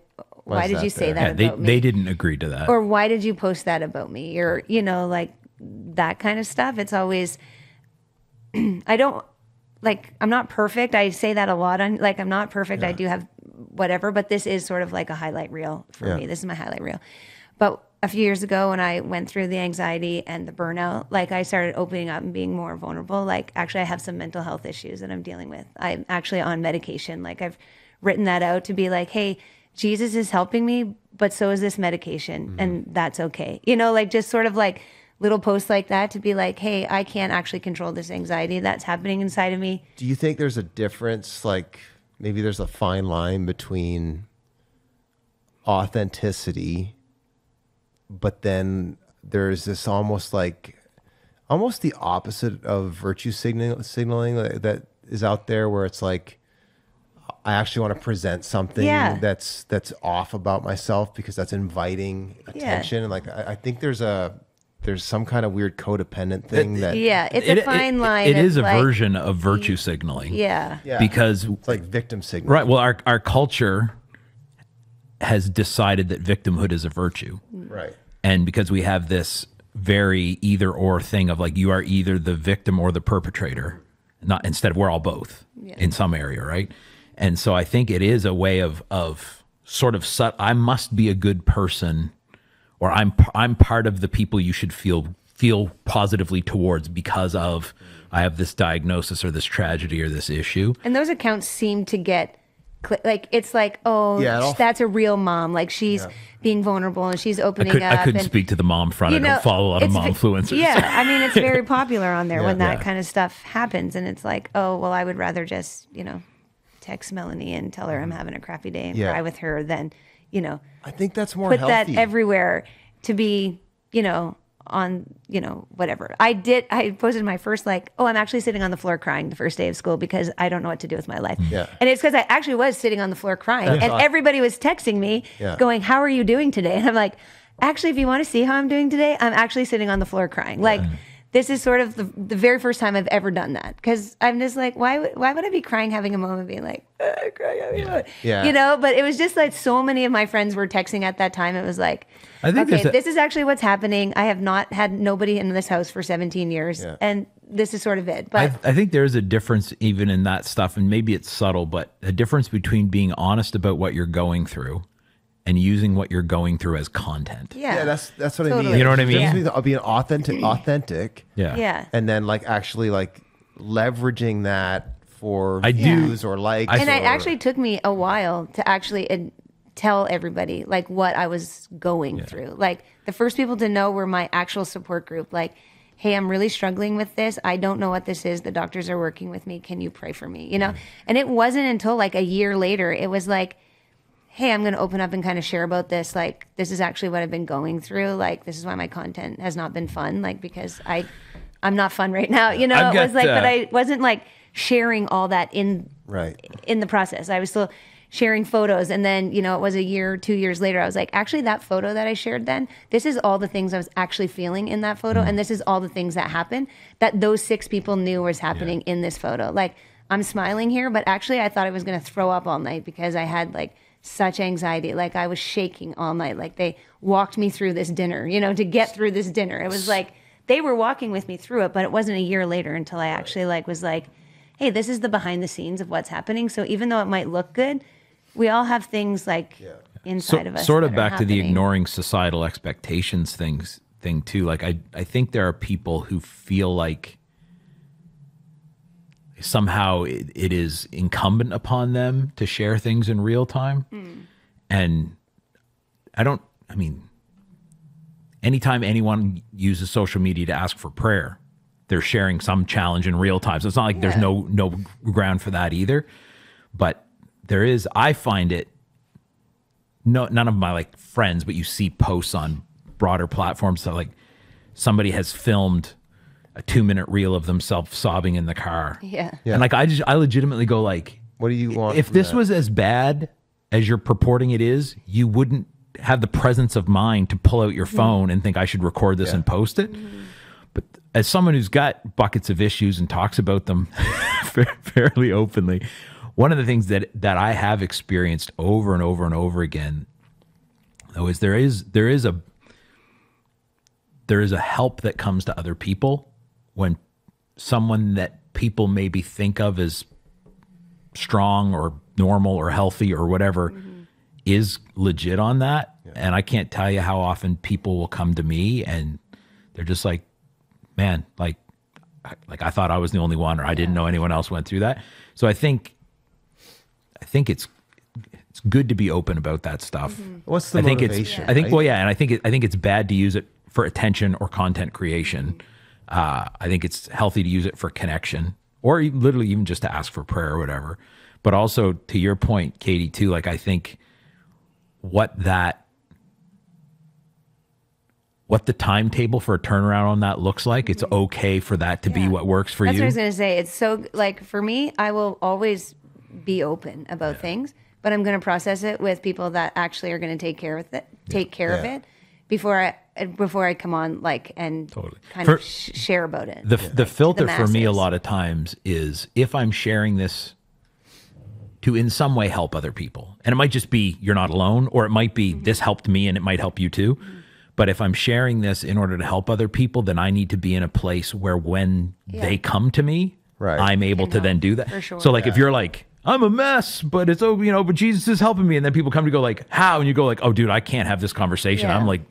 did you say that about me? They didn't agree to that. Or why did you post that about me? Or, like that kind of stuff. It's always, I'm not perfect. I say that a lot I'm not perfect. I do have whatever, but this is sort of like a highlight reel for me. This is my highlight reel. But a few years ago when I went through the anxiety and the burnout, like I started opening up and being more vulnerable. Like actually I have some mental health issues that I'm dealing with. I'm actually on medication. Like I've written that out to be like, hey, Jesus is helping me, but so is this medication. And that's okay. Just sort of like little posts like that to be like, hey, I can't actually control this anxiety that's happening inside of me. Do you think there's a difference? Like maybe there's a fine line between authenticity, but then there's this almost the opposite of virtue signaling that is out there where it's like, I actually want to present something that's off about myself because that's inviting attention. And like, I think there's some kind of weird codependent thing it's a fine line. It is a version of virtue signaling. Yeah. Because it's like victim signaling. Right. Well, our culture has decided that victimhood is a virtue. Right. And because we have this very either or thing of like, you are either the victim or the perpetrator, instead of we're all both in some area. Right. And so I think it is a way of sort of, I must be a good person, or I'm part of the people you should feel positively towards because of, I have this diagnosis or this tragedy or this issue. And those accounts seem to get it's like, that's a real mom. Like she's being vulnerable and she's opening up. I couldn't speak to the mom front. I don't follow a lot of mom influencers. Yeah, I mean, it's very popular on there when that kind of stuff happens. And it's like, oh, well, I would rather just, text Melanie and tell her I'm having a crappy day and cry with her than, I think that's more put healthy. that everywhere to be, on, whatever. I posted my first I'm actually sitting on the floor crying the first day of school because I don't know what to do with my life. Yeah. And it's because I actually was sitting on the floor crying and everybody was texting me going, how are you doing today? And I'm like, actually, if you want to see how I'm doing today, I'm actually sitting on the floor crying. Like, this is sort of the very first time I've ever done that because I'm just like, why would I be crying having a moment being like, crying having a moment? Yeah. But it was just like so many of my friends were texting at that time. It was like, I think okay, this is actually what's happening. I have not had nobody in this house for 17 years and this is sort of it. But I think there's a difference even in that stuff, and maybe it's subtle, but a difference between being honest about what you're going through and using what you're going through as content. Yeah. that's what I Totally. mean. You know what I mean? Just being authentic. Yeah. Yeah. And then like actually like leveraging that for I do- views or likes. And it or- actually took me a while to actually tell everybody like what I was going through. Like the first people to know were my actual support group. Like, hey, I'm really struggling with this. I don't know what this is. The doctors are working with me. Can you pray for me? You know? And it wasn't until like a year later, it was like, hey, I'm going to open up and kind of share about this. Like, this is actually what I've been going through. Like, this is why my content has not been fun. Like, because I'm not fun right now. You know, I've it was got, like, but I wasn't like sharing all that in the process. I was still sharing photos. And then, you know, it was a year, 2 years later, I was like, actually that photo that I shared then, this is all the things I was actually feeling in that photo. And this is all the things that happened that those 6 people knew was happening in this photo. Like, I'm smiling here, but actually I thought I was going to throw up all night because I had like such anxiety. Like I was shaking all night. Like they walked me through this dinner, you know, to get through this dinner. It was like, they were walking with me through it, but it wasn't a year later until I actually like was like, hey, this is the behind the scenes of what's happening. So even though it might look good, we all have things like inside of us. Sort of that back are to the happening. ignoring societal expectations thing too. Like I think there are people who feel like somehow it is incumbent upon them to share things in real time. And I mean, anytime anyone uses social media to ask for prayer, they're sharing some challenge in real time. So it's not like there's no ground for that either. But there is, I find it, none of my like friends, but you see posts on broader platforms. So like somebody has filmed a 2-minute reel of themselves sobbing in the car. Yeah. And like, I legitimately go like, What do you want? if from this that? was as bad as you're purporting it is, you wouldn't have the presence of mind to pull out your phone and think I should record this and post it. But as someone who's got buckets of issues and talks about them fairly openly, one of the things that I have experienced over and over and over again, though, is there is a help that comes to other people when someone that people maybe think of as strong or normal or healthy or whatever is legit on that. And I can't tell you how often people will come to me and they're just like, man, like I thought I was the only one, or I didn't know anyone else went through that. So I think it's good to be open about that stuff. What's the I think motivation? I think right? well, yeah, and I think it's bad to use it for attention or content creation. I think it's healthy to use it for connection, or literally even just to ask for prayer or whatever. But also to your point, Katie, too. Like I think what the timetable for a turnaround on that looks like, it's okay for that to be what works for That's you. what I was going to say. It's so like for me, I will always be open about things, but I'm going to process it with people that actually are going to take care of it before I come on like and kind of share about it. The filter for me a masses. lot of times is if I'm sharing this to in some way help other people. And it might just be you're not alone, or it might be this helped me and it might help you too. But if I'm sharing this in order to help other people, then I need to be in a place where when they come to me, Right. I'm able to then do that. for sure. So like if you're like, I'm a mess, but it's but Jesus is helping me, and then people come to go like, how? And you go like, oh dude, I can't have this conversation. Yeah. I'm like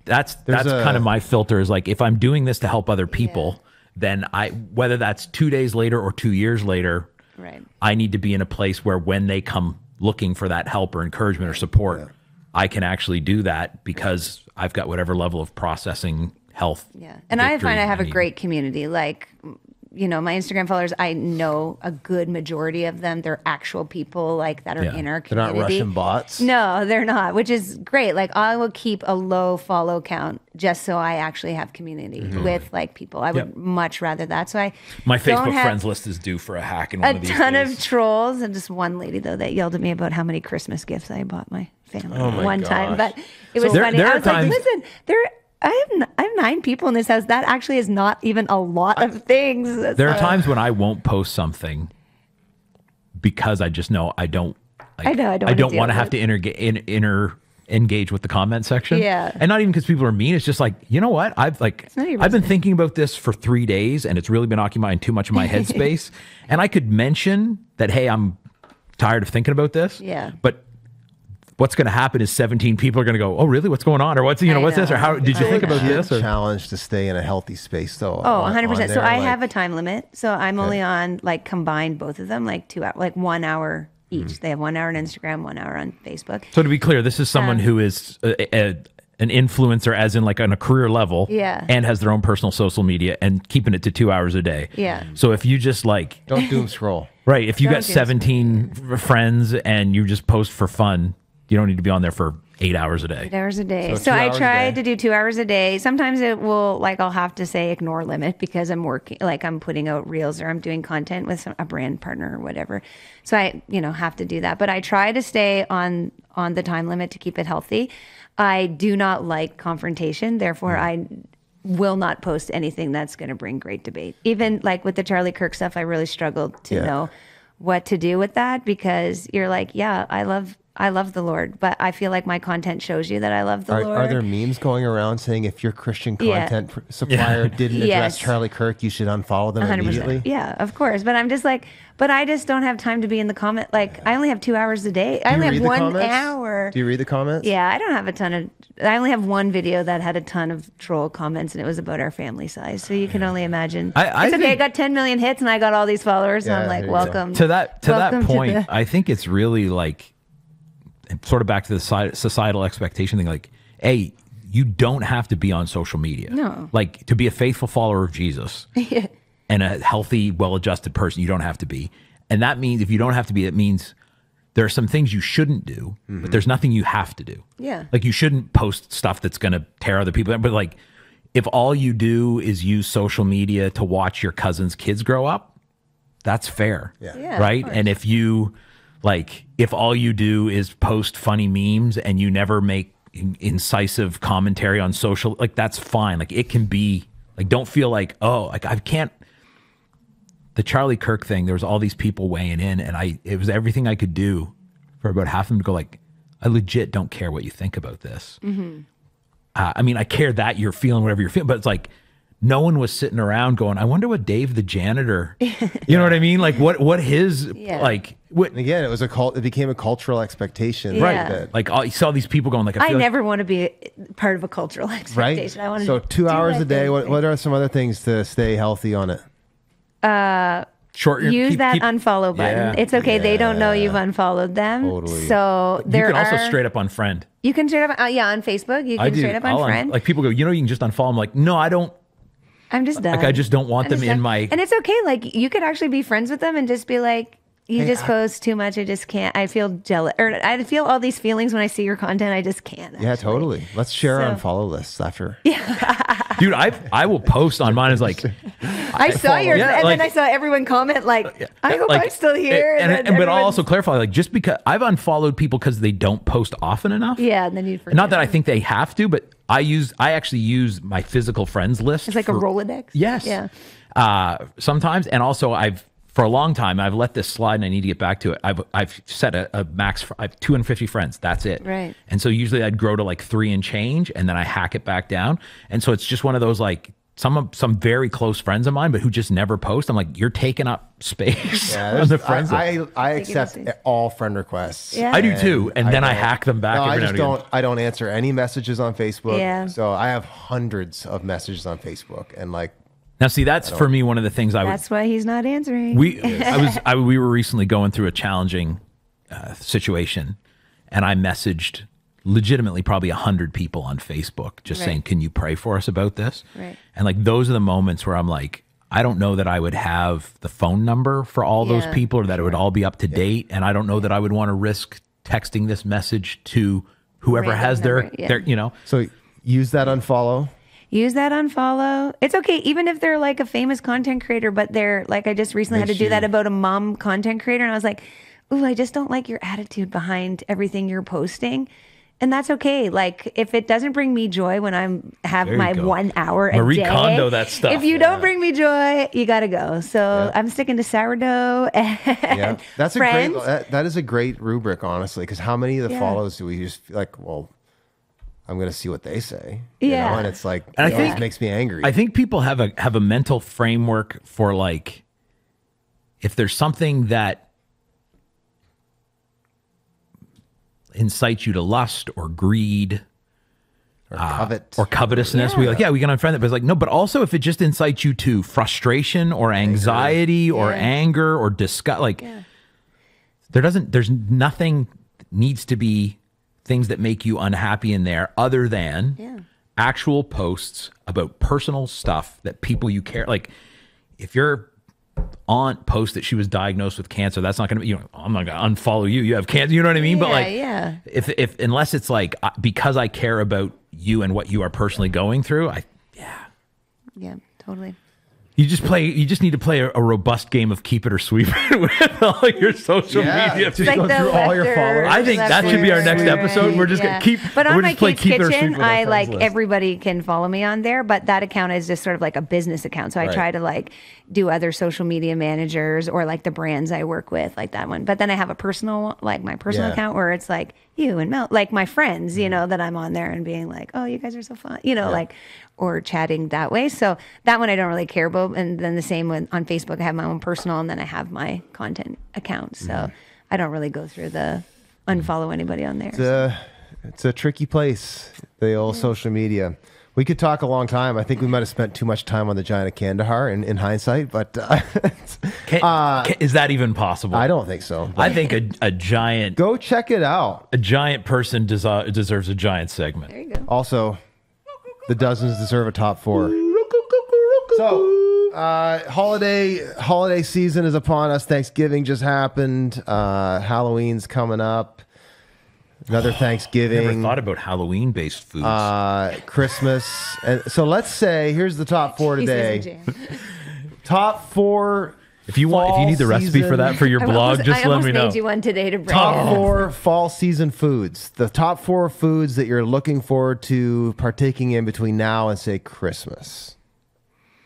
that's There's kind of my filter is like, if I'm doing this to help other people, then whether that's 2 days later or 2 years later, Right. I need to be in a place where when they come looking for that help or encouragement or support, I can actually do that because I've got whatever level of processing health. Yeah. And I victory find I have a need. great community. Like, you know, my Instagram followers, I know a good majority of them. They're actual people like that are in our They're not community. Russian bots. No, they're not, which is great. Like I will keep a low follow count just so I actually have community with like people. I would much rather that. So My don't Facebook have friends list is due for a hack in one a of these ton days. of trolls, and just one lady though that yelled at me about how many Christmas gifts I bought my family one time. But it was funny. there I are was like, times- listen, I have 9 people in this house. That actually is not even a lot of things. There are times when I won't post something because I just know I don't. Like, I know, I don't I wanna don't deal want to with have to engage with the comment section. Yeah. And not even because people are mean. It's just like, you know what? not your I've been business. thinking about this for 3 days and it's really been occupying too much of my headspace. And I could mention that, hey, I'm tired of thinking about this. Yeah. But what's going to happen is 17 people are going to go, oh, really? What's going on? Or what's what's this? Or how did you think about this? Or? Challenge to stay in a healthy space, though. Oh, 100%. So I have a time limit. So I'm only on like combined both of them, like 2 hours, like 1 hour each. They have 1 hour on Instagram, 1 hour on Facebook. So to be clear, this is someone who is an influencer, as in like on a career level, and has their own personal social media and keeping it to 2 hours a day. Yeah. So if you just like don't doom scroll, right? If you got 17 friends and you just post for fun, you don't need to be on there for 8 hours a day. 8 hours a day. So I try to do 2 hours a day. Sometimes it will, like, I'll have to say ignore limit because I'm working, like I'm putting out reels or I'm doing content with a brand partner or whatever. So I, have to do that. But I try to stay on the time limit to keep it healthy. I do not like confrontation. Therefore, I will not post anything that's going to bring great debate. Even like with the Charlie Kirk stuff, I really struggled to know what to do with that because you're like, yeah, I love the Lord, but I feel like my content shows you that I love the Lord. Are there memes going around saying if your Christian content supplier didn't address Charlie Kirk, you should unfollow them 100%. Immediately? Yeah, of course. But I'm just like, but I just don't have time to be in the comment. Like, I only have 2 hours a day. I only have 1 hour. Do you read the comments? Yeah, I don't have a ton of. I only have one video that had a ton of troll comments, and it was about our family size. So you can only imagine. It's okay. I got 10 million hits, and I got all these followers. So I'm like, welcome to that point. I think it's really like. Sort of back to the societal expectation thing, like, hey, you don't have to be on social media. No. Like, to be a faithful follower of Jesus and a healthy, well-adjusted person, you don't have to be. And that means if you don't have to be, it means there are some things you shouldn't do, but there's nothing you have to do. Yeah. Like, you shouldn't post stuff that's going to tear other people. But, like, if all you do is use social media to watch your cousin's kids grow up, that's fair. Yeah, right? And if you... Like, if all you do is post funny memes and you never make incisive commentary on social, like, that's fine. Like, it can be, like, don't feel like, oh, like, I can't. The Charlie Kirk thing, there was all these people weighing in, and it was everything I could do for about half of them to go, like, I legit don't care what you think about this. I mean, I care that you're feeling whatever you're feeling, but it's like, no one was sitting around going, I wonder what Dave the janitor, you know what I mean? Like what his, like, what, and again, it became a cultural expectation. Yeah. That, like, you saw these people going, like, I never want to be part of a cultural expectation. Right? I want so 2 hours a day. What are some other things to stay healthy on it? Use that unfollow button. Yeah. It's okay. They don't know you've unfollowed them. Totally. So you can also straight up unfriend. You can straight up, on Facebook. You can straight up unfriend. Like, people go, you can just unfollow. I'm like, no, I don't. I'm just done. Like, I just don't want them in my... And it's okay. Like, you could actually be friends with them and just be like, you just post too much. I just can't. I feel jealous. Or I feel all these feelings when I see your content. I just can't. Yeah, totally. Let's share our unfollow lists after. Yeah. Dude, I will post on mine as like... I saw yours, and then I saw everyone comment like, I hope I'm still here. But I'll also clarify, like, just because I've unfollowed people because they don't post often enough. Yeah, and then you forget. Not that I think they have to, but I actually use my physical friends list. It's like a Rolodex. Yes. Yeah. Sometimes, and also for a long time, I've let this slide, and I need to get back to it. I've set a max. I have 250 friends. That's it. Right. And so usually I'd grow to like 3 and change, and then I hack it back down. And so it's just one of those, like, some very close friends of mine, but who just never post. I'm like, you're taking up space on the friends. I accept all friend requests. Yeah. I do too, and then I hack them back. I don't answer any messages on Facebook. Yeah. So I have hundreds of messages on Facebook, and like. Now, see, that's for me one of the things That's why he's not answering. We were recently going through a challenging situation, and I messaged legitimately probably 100 people on Facebook just saying, can you pray for us about this? Right. And like, those are the moments where I'm like, I don't know that I would have the phone number for all those people, or that it would all be up to date. And I don't know that I would want to risk texting this message to whoever has their, So use that unfollow. Use that unfollow. It's okay, even if they're like a famous content creator, but they're like, I just recently had to do that about a mom content creator. And I was like, ooh, I just don't like your attitude behind everything you're posting. And that's okay. Like, if it doesn't bring me joy when I have my 1 hour a Marie day, Kondo that stuff. If you don't bring me joy, you got to go. So I'm sticking to sourdough and that's friends. That is a great rubric, honestly, because how many of the follows do we just feel like, well, I'm going to see what they say. You know? And it's like, and it makes me angry. I think people have a mental framework for, like, if there's something that, incites you to lust or greed Or covetousness. Yeah. We we can unfriend that. But it's like, no, but also if it just incites you to frustration or anxiety or anger or disgust, like there's nothing needs to be things that make you unhappy in there other than actual posts about personal stuff that people you care. Like if your aunt posts that she was diagnosed with cancer, that's not going to be, I'm not going to unfollow you. You have cancer. You know what I mean? But like, if unless it's like, because I care about you and what you are personally going through, Yeah, totally. You just need to play a robust game of keep it or sweep it with all your social media. Just go through all your followers. I think that should be our next episode. We're just gonna keep. But on we're my just play Kate's keep it or sweep Kitchen, with our I friends like list. everybody can follow me on there, but that account is just sort of like a business account. So I try to like do other social media managers or like the brands I work with, like that one. But then I have a personal, like my personal account where it's like you and Mel, like my friends, that I'm on there and being like, oh, you guys are so fun, like, or chatting that way. So that one I don't really care about. And then the same on Facebook, I have my own personal, and then I have my content account. So I don't really go through the unfollow anybody on there. It's a tricky place, the old social media. We could talk a long time. I think we might have spent too much time on the Giant of Kandahar in hindsight, but is that even possible? I don't think so. I think a giant Go check it out. a giant person deserves a giant segment. There you go. Also, the dozens deserve a top 4. So, holiday season is upon us. Thanksgiving just happened. Halloween's coming up. Another Thanksgiving. Never thought about Halloween-based foods. Christmas. And so let's say here's the top 4 today. Top 4. If you need the recipe for that for your blog, just let me know. I made you one today to bring. Top 4 fall season foods. The top 4 foods that you're looking forward to partaking in between now and say Christmas.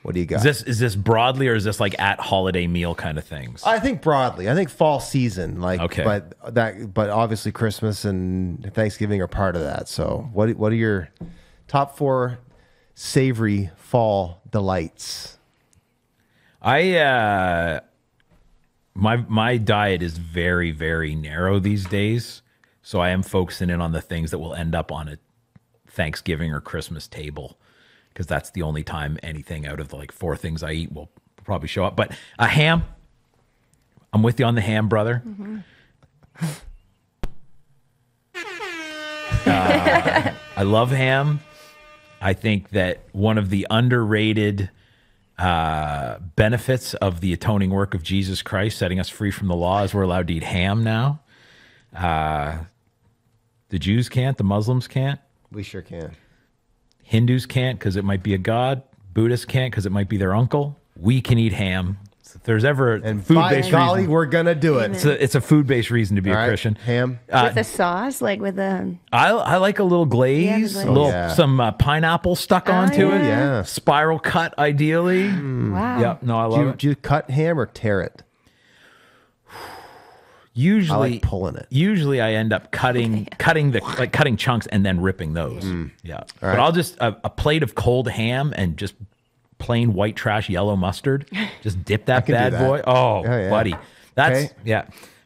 What do you got? Is this broadly, or is this like at holiday meal kind of things? I think broadly. I think fall season, Okay. but obviously Christmas and Thanksgiving are part of that. So, what are your top 4 savory fall delights? My diet is very, very narrow these days, so I am focusing in on the things that will end up on a Thanksgiving or Christmas table, because that's the only time anything out of the like 4 things I eat will probably show up. But a ham, I'm with you on the ham, brother. I love ham. I think that one of the underrated benefits of the atoning work of Jesus Christ setting us free from the law is we're allowed to eat ham now. The Jews can't, the Muslims can't, We sure can. Hindus can't because it might be a god, Buddhists can't because it might be their uncle. We can eat ham. So if there's ever a And by food-based golly, reason, we're gonna do it. it's a food-based reason to be All a right, Christian. ham. With a sauce, like with a. I like a little glaze, glaze. a little Yeah. some pineapple stuck onto it. yeah. Spiral cut, ideally. Wow. Yeah, no, I love it. Do you cut ham or tear it? Usually, I like pulling it. Usually, I end up cutting chunks and then ripping those. Yeah, but right. I'll just a plate of cold ham and just plain white trash yellow mustard. Just dip that can do bad that. boy. Oh, yeah. buddy, that's Okay.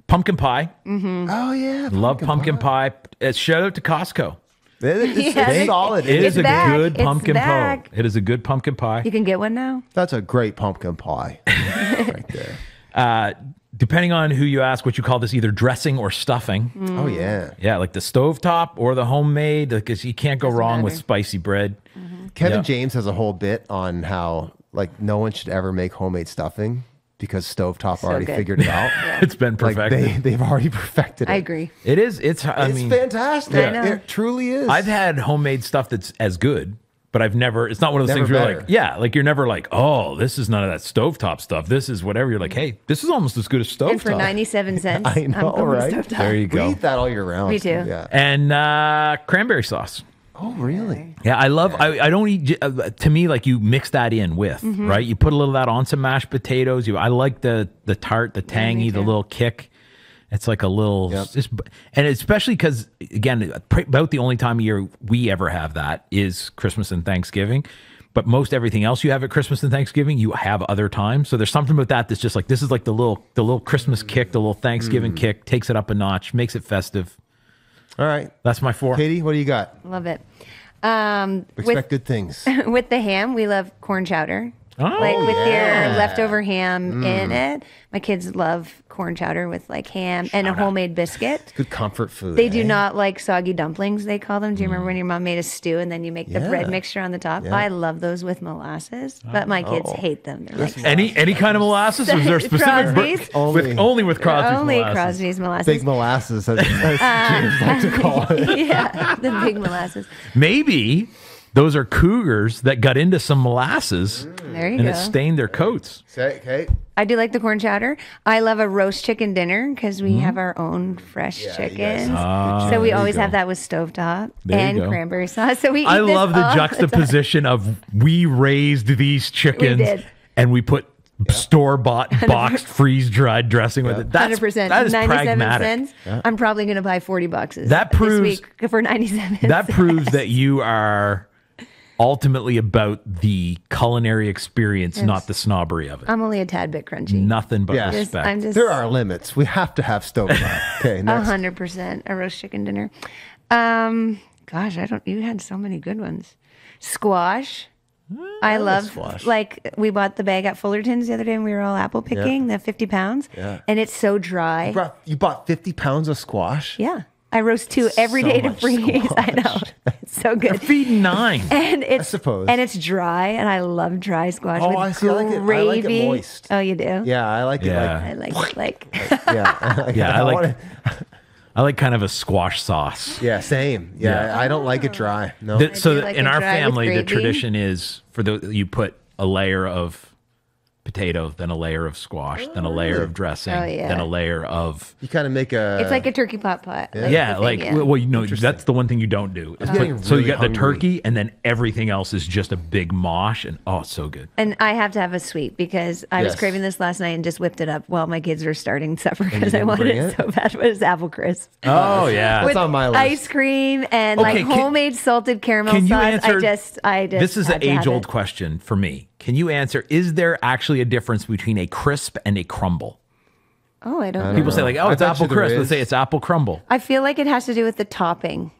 Pumpkin pie. Oh yeah, Love pumpkin pie. Shout out to Costco. It's solid. It is It's a back. good It's pumpkin pie. back. It is a good pumpkin pie. You can get one now. That's a great pumpkin pie right there. Depending on who you ask, what you call this, either dressing or stuffing. Oh yeah. Yeah, like the stovetop or the homemade, because you can't go wrong with better. spicy bread. Kevin Yeah. James has a whole bit on how like no one should ever make homemade stuffing because stovetop already good. figured it out. It's been Like perfected. they've already perfected it. I agree. It is. It's. I It's mean, fantastic. I know. It truly is. I've had homemade stuff that's as good, but I've never. It's not one of those Never things where you're better. like, yeah, like you're never like, oh, this is none of that stovetop stuff. This is whatever. You're like, hey, this is almost as good as And for stovetop. 97 cents, I know, I'm going with right? stovetop. There you we go. eat that all year round. Me too. Yeah. And cranberry sauce. Oh really? Yeah, I love. I don't eat. To me, like you mix that in with right. You put a little of that on some mashed potatoes. I like the tart, the tangy, the too. little kick. It's like a little, Yep. and especially because again, about the only time of year we ever have that is Christmas and Thanksgiving. But most everything else you have at Christmas and Thanksgiving, you have other times. So there's something about that that's just like this is like the little Christmas kick, the little Thanksgiving kick, takes it up a notch, makes it festive. All right. That's my 4. Katie, what do you got? Love it. Expect good things. With the ham, we love corn chowder. Oh, Like with yeah. your leftover ham in it. My kids love corn chowder with like ham and a homemade biscuit. Good comfort food. They do not like soggy dumplings, they call them. Do you remember when your mom made a stew and then you make the bread Yeah. mixture on the top? Yeah. I love those with molasses, but my kids hate them. They're like, Any kind of molasses? Or is there a specific Crosby's? only with Crosby's only molasses? Crosby's molasses. Big molasses, as James like to call it. Yeah, the big molasses. Maybe those are cougars that got into some molasses There you and go. it stained their coats. Say, Kate. I do like the corn chowder. I love a roast chicken dinner because we have our own fresh you guys chickens. have So we there you always go. have that with stovetop There you and go. cranberry sauce. So we eat I this love the all juxtaposition of we raised these chickens did. and we put store-bought boxed freeze-dried dressing with it. That's 100%. that is 97 pragmatic. cents. I'm probably going to buy 40 boxes That proves- this week for 97 That cents. proves that you are ultimately about the culinary experience, not the snobbery of it. I'm only a tad bit crunchy. Nothing but Yeah. respect. I'm just There are limits. We have to have stovetop. Okay, next. 100% a roast chicken dinner. Gosh, you had so many good ones. Squash. I love squash. like we bought the bag at Fullerton's the other day and we were all apple picking the 50 pounds and it's so dry. You bought 50 pounds of squash? Yeah. I roast 2 every So day to much freeze. I know. squash. It's so good. Feeding 9. And it's suppose. and it's dry and I love dry squash Oh, with I see. I like it- I gravy. like it moist. Oh, you do? Yeah, I like Yeah. I like it like it. Yeah, I like wanna- I like kind of a squash sauce. Yeah, same. Yeah, Yeah. I don't like it dry. No. So do like in it our dry with family, the gravy. tradition is you put a layer of potato, then a layer of squash, then a layer of dressing, Oh, yeah. then a layer of You kind of make a. it's like a turkey pot pot. yeah, the like thing, yeah. well, you know, that's the one thing you don't do. is getting so you really got the hungry. turkey, and then everything else is just a big mosh, and oh, it's so good. And I have to have a sweet because I was Yes. craving this last night and just whipped it up while my kids were starting supper because I didn't wanted bring it it? so bad. But it's apple crisp Oh yeah, with on my list. ice cream and Okay, like can- homemade salted caramel can you sauce. answer? I just This is an had to have age-old it. question for me. Can you answer? Is there actually a difference between a crisp and a crumble? Oh, I don't know. People say like, oh, I it's bet apple you there crisp. Let's is. say it's apple crumble. I feel like it has to do with the topping.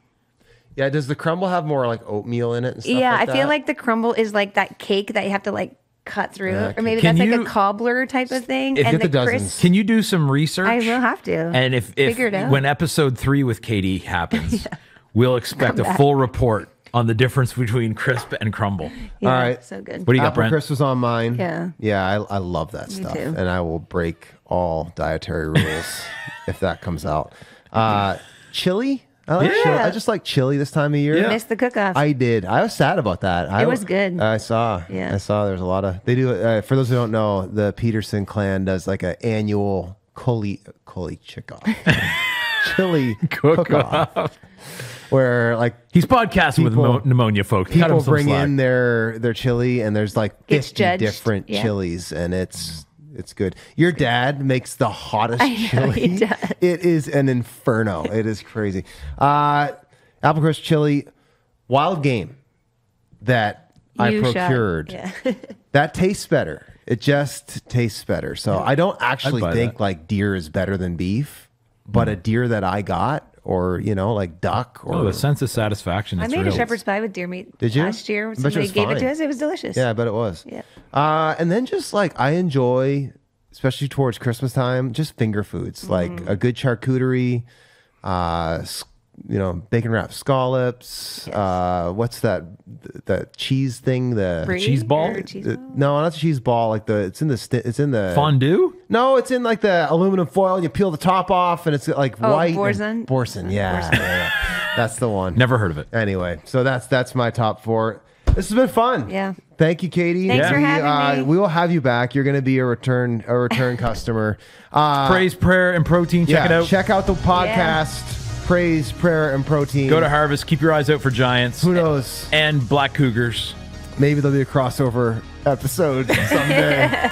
Yeah, does the crumble have more like oatmeal in it and stuff Yeah, like I feel that? like the crumble is like that cake that you have to like cut through, or maybe Can that's like you- a cobbler type of thing. If- and Get the the dozens. crisp, Can you do some research? I will have to. And if Figure it out. when episode 3 with Katie happens, we'll expect a full report on the difference between crisp and crumble. Yeah, All right. so good. What do you got, Apple Brent? crisp was on mine. Yeah. Yeah, I love that stuff. too. And I will break all dietary rules if that comes out. Chili? I like Yeah. chili. I just like chili this time of year. Yeah. Missed the cook-off. I did. I was sad about that. It was good. I saw. Yeah. I saw there's a lot of, they do, for those who don't know, the Peterson clan does like an annual chili cook-off. Where like He's podcasting with People- pneumonia, folks. Cut him people some bring slack. in their chili and there's like Gets 50 judged. different Yeah. chilies and it's good. Your dad makes the hottest I know, chili. he does. It is an inferno. It is crazy. Apple crisp chili, wild game that I You shot. procured. Yeah. That tastes better. It just tastes better. So I don't actually buy think that. like deer is better than beef, but a deer that I got or like duck or Oh, the sense of satisfaction. I It's made real. a shepherd's pie with deer meat Did you? last year. I bet you it Somebody was gave it to fine. us. It was delicious. Yeah, I bet it was. Yeah. And then just like I enjoy, especially towards Christmas time, just finger foods like a good charcuterie, bacon wrapped scallops. What's that cheese thing? The Brie cheese ball? or cheese the- ball? no, not the cheese ball. Like it's in the Fondue? No, it's in like the aluminum foil. And you peel the top off, and it's like white. Boursin? Boursin, yeah, yeah. That's the one. Never heard of it. Anyway, so that's my top 4. This has been fun. Yeah. Thank you, Katie. Thanks for having me. We will have you back. You're going to be a return customer. Praise, prayer, and protein. Check it out. Check out the podcast. Praise, prayer, and protein. Go to Harvest. Keep your eyes out for Giants. Who knows? And Black Cougars. Maybe there'll be a crossover episode someday.